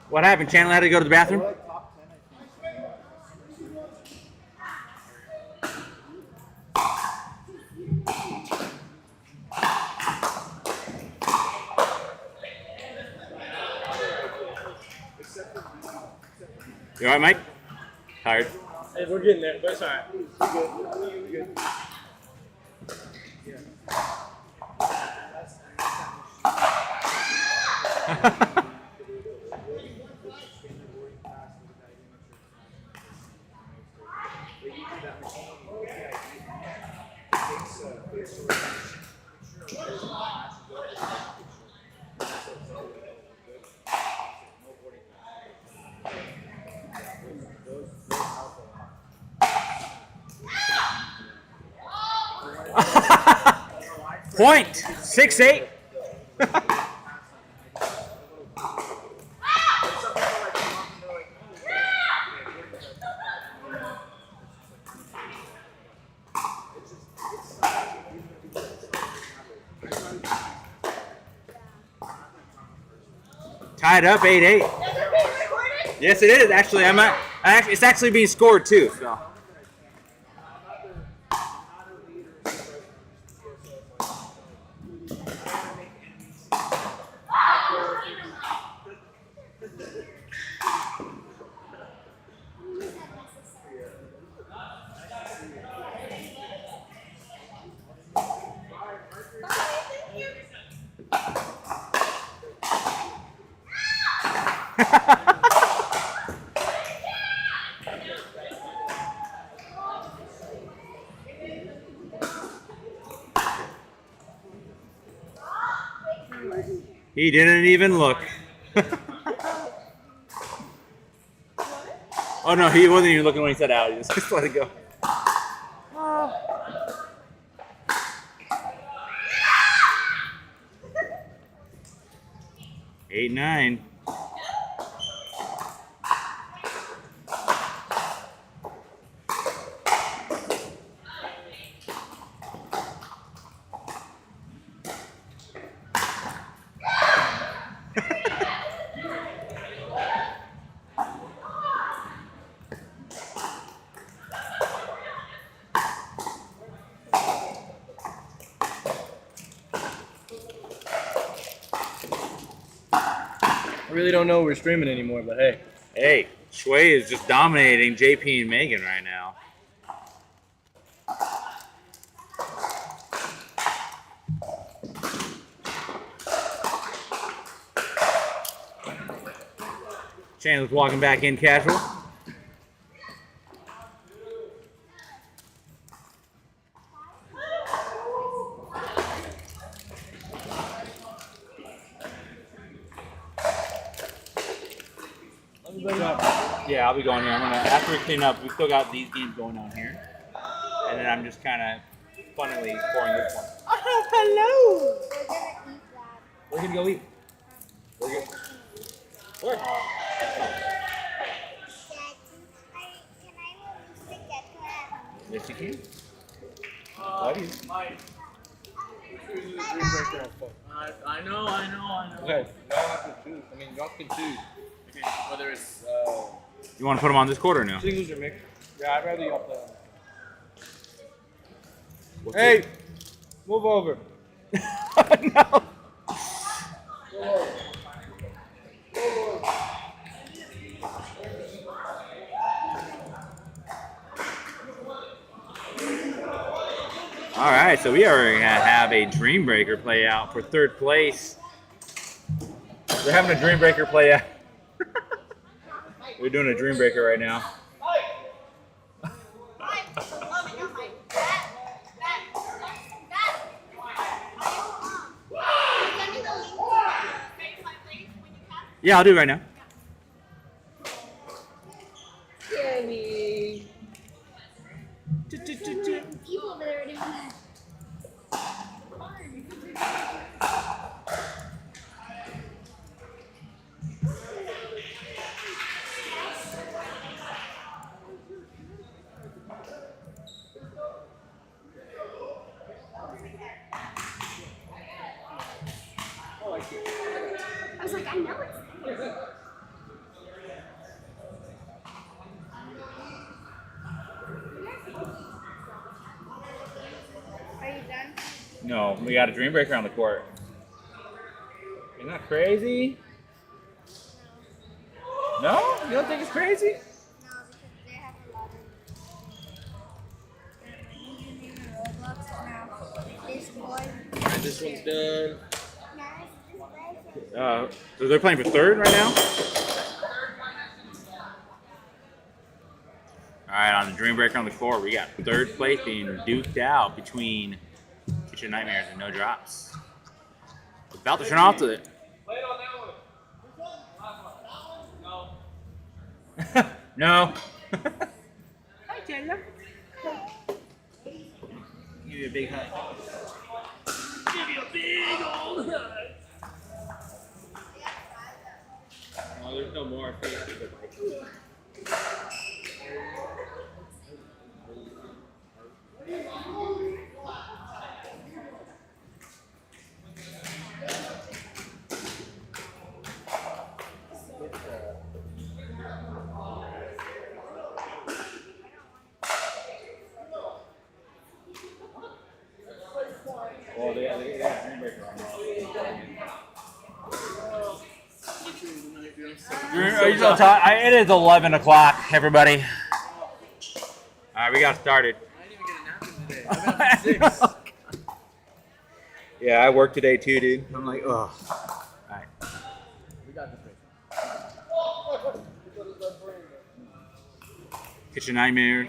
What happened? Chandler had to go to the bathroom? You all right, Mike? Tired? Hey, we're getting there, but it's alright. We're good. Point 6-8. Tied up 8-8. Yes, it is actually. It's actually being scored too. So. He didn't even look. Oh no, he wasn't even looking when he said out. He just let it go. 8-9. I really don't know we're streaming anymore, but hey. Hey, Shui is just dominating JP and Megan right now. Chandler's walking back in casual. Yeah, I'll be going here. After we clean up, we still got these games going on here. And then I'm just kind of funnily pouring this one. Oh, hello. We're gonna eat that. We're going to go eat. We're good. Where? Can I release the cat? Yes, you can. Love you. I know. Okay, y'all have to choose. I mean, y'all can choose. Okay, whether it's You want to put them on this court or no? singles or mixed. Yeah, I'd rather y'all play on What's Hey, it? move over. No. All right, so we are going to have a Dream Breaker play out for third place. We're having a Dream Breaker play out. We're doing a Dream Breaker right now. Yeah, I'll do it right now. Yay. People there doing that. I was like, I know it's there. Are you done? No, we got a Dream Breaker on the court. Isn't that crazy? No? You don't think it's crazy? No, because they have This one's done. So they're playing for third right now? Alright, on the Dream Breaker on the court, we got third place being duked out between Kitchen Nightmares and No Drops. About to turn off to it. No. Hi, Taylor. Give you a big hug. Give you a big old hug. Oh, there's no more faces. Well, they have Dream Breaker on. It is 11 o'clock, everybody. Alright, we got started. I didn't even get a nap today. Yeah, I worked today too, dude. I'm like, ugh. Alright. We got the thing. Kitchen Nightmare.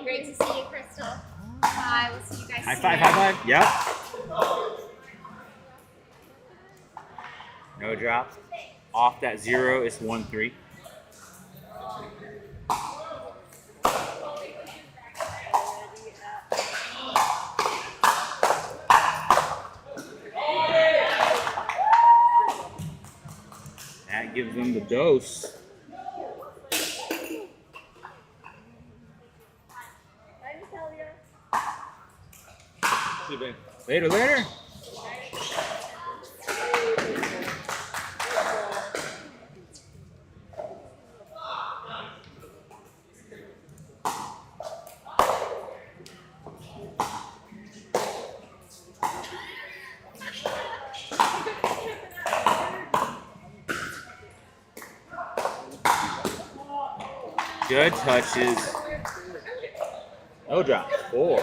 Great to see you, Crystal. Bye. We'll see you guys High soon. five, high five. Yep. No drops. Off that 0 is 1-3. That gives them the dose. Later, later. Good touches. No drops. 4.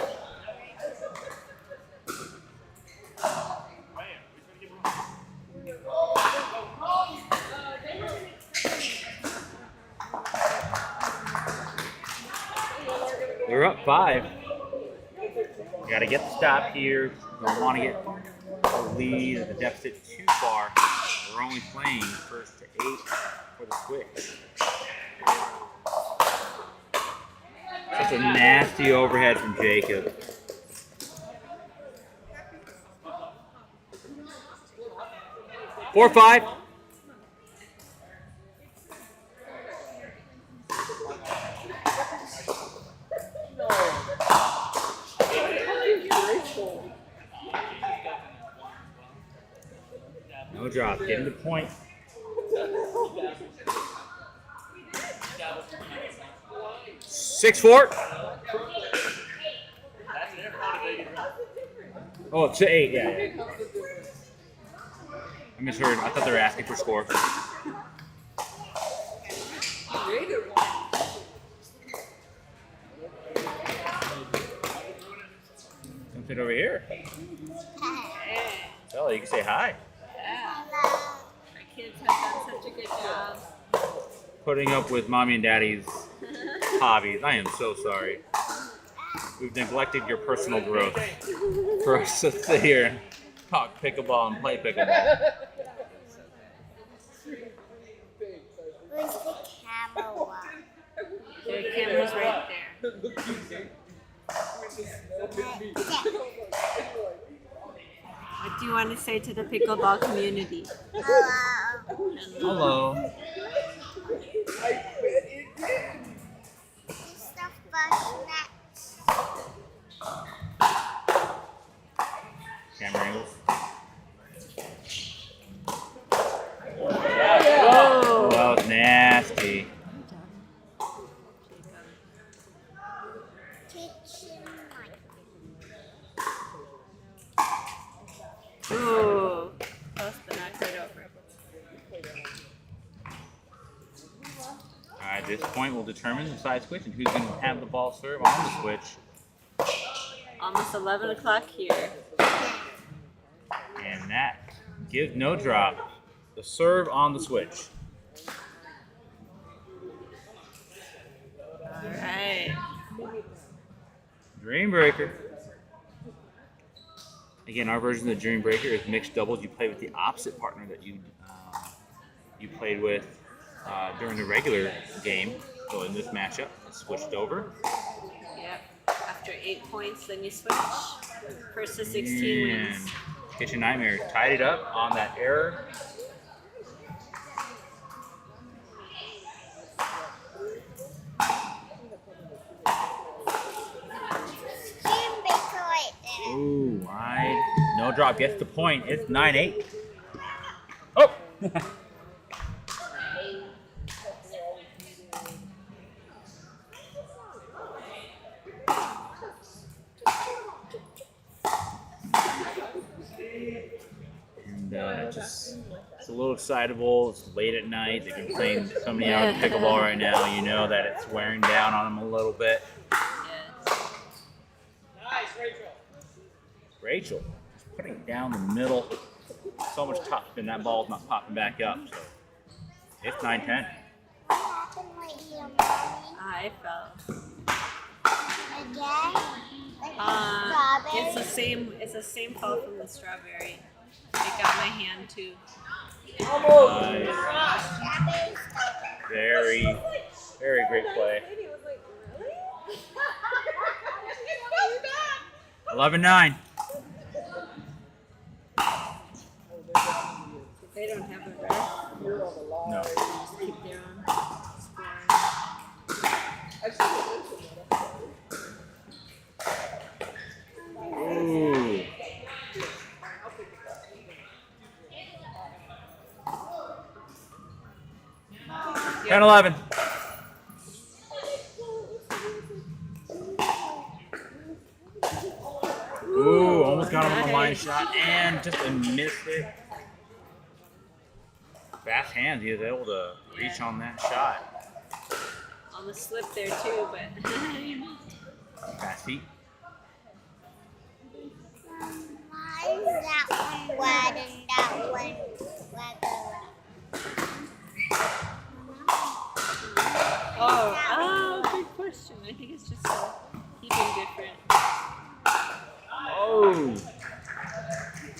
They're up 5. You got to get the stop here. You don't want to get the lead or the deficit too far. We're only playing first to 8 for the switch. Such a nasty overhead from Jacob. Four, 5. No drop. Getting the point. Six, 4. Oh, it's to 8. Yeah. I misheard. I thought they were asking for score. Come sit over here. Stella, you can say hi. Yeah. My kids have done such a good job. Putting up with mommy and daddy's hobbies. I am so sorry. We've neglected your personal growth for us to sit here and talk pickleball and play pickleball. Where's the camera? The camera's right there. What do you want to say to the pickleball community? Hello. Stuff about next. Camera angles. Whoa. That was nasty. Ooh, close but not quite over. Alright, this point will determine the side switch and who's going to have the ball serve on the switch. Almost 11 o'clock here. And that gives no drop. The serve on the switch. Alright. Dream Breaker. Again, our version of the Dream Breaker is mixed doubles. You play with the opposite partner that you played with during the regular game. So in this matchup, it's switched over. Yep. After 8 points, then you switch. First to 16 wins. Kitchen Nightmares tied it up on that error. Ooh, wide. No drop. Gets the point. It's 9-8. Oh! And it's a little excitable. It's late at night. They've been playing so many hours of pickleball right now. You know that it's wearing down on them a little bit. Rachel just putting it down the middle. So much top, and that ball's not popping back up. So it's 9-10. I fell. It's the same fall from the strawberry. It got my hand too. Nice. Very, very great play. 11-9. They don't have a ref. No. Just keep their own score. Ooh. Yep. 10-11. Ooh, almost got him on the line shot and just missed it. Fast hands, he was able to reach on that shot. On the slip there too, but Fast feet. Why is that one wet and that one good question. I think it's just keeping different. Oh!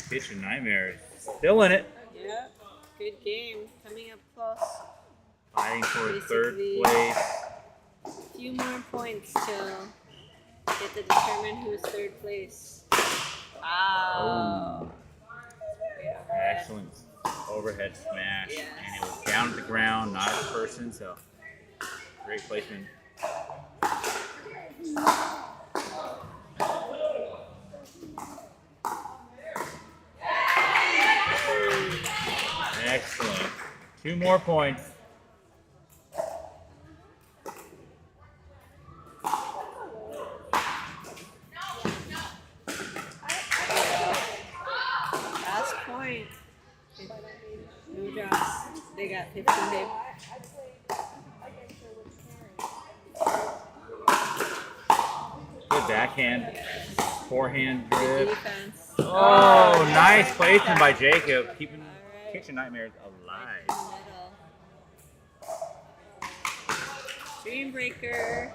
Kitchen Nightmares. Still in it. Yep. Good game. Coming up close. Fighting for Basically, third place. A few more points till get to determine who's third place. Wow. Excellent overhead smash. Yes. And it was down at the ground, not a person, so great placement. Excellent. 2 more points. Last point. No drops. They got 15 babe. Good backhand. Forehand grip. Defense. Oh, nice placement by Jacob. Keeping Kitchen Nightmares alive. Dream Breaker.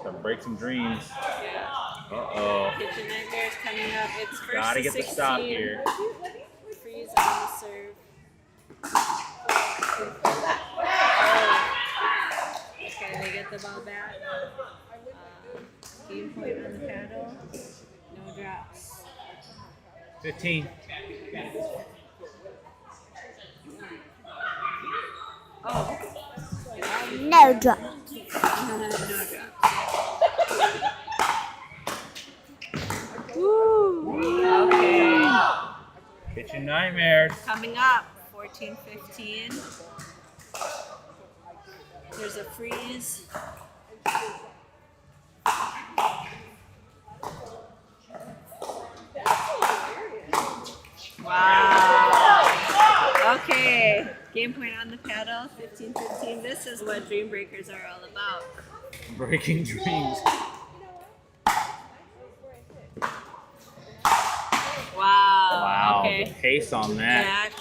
So break some dreams. Yeah. Uh-oh. Kitchen Nightmares coming up. It's first Gotta to get the 16. stop here. Freeze on the serve. Okay, they get the ball back. Game point on the paddle. No drops. 15. Oh. No drop. No drops. Woo! Okay. Kitchen Nightmares. Coming up, 14-15. There's a freeze. Game point on the paddle, 15-15. This is what Dream Breakers are all about. Breaking dreams. Wow. Wow, Okay. the pace on that. Back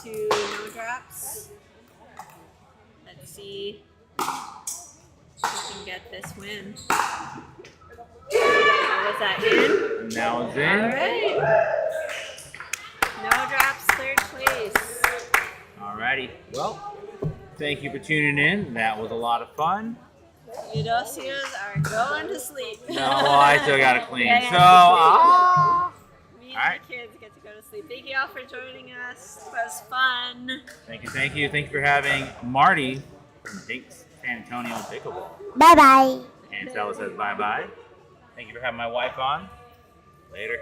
to no drops. Let's see if we can get this win. Was that in? Now it's All in. right. No drops, third place. Alrighty. Well, thank you for tuning in. That was a lot of fun. Eudocias are going to sleep. No, I still gotta clean. Yeah, So, me and alright. the kids get to go to sleep. Thank you all for joining us. It was fun. Thank you, thank you. Thank you for having Marty from Dinks San Antonio Pickleball. Bye bye. And Stella says bye-bye. Thank you for having my wife on. Later.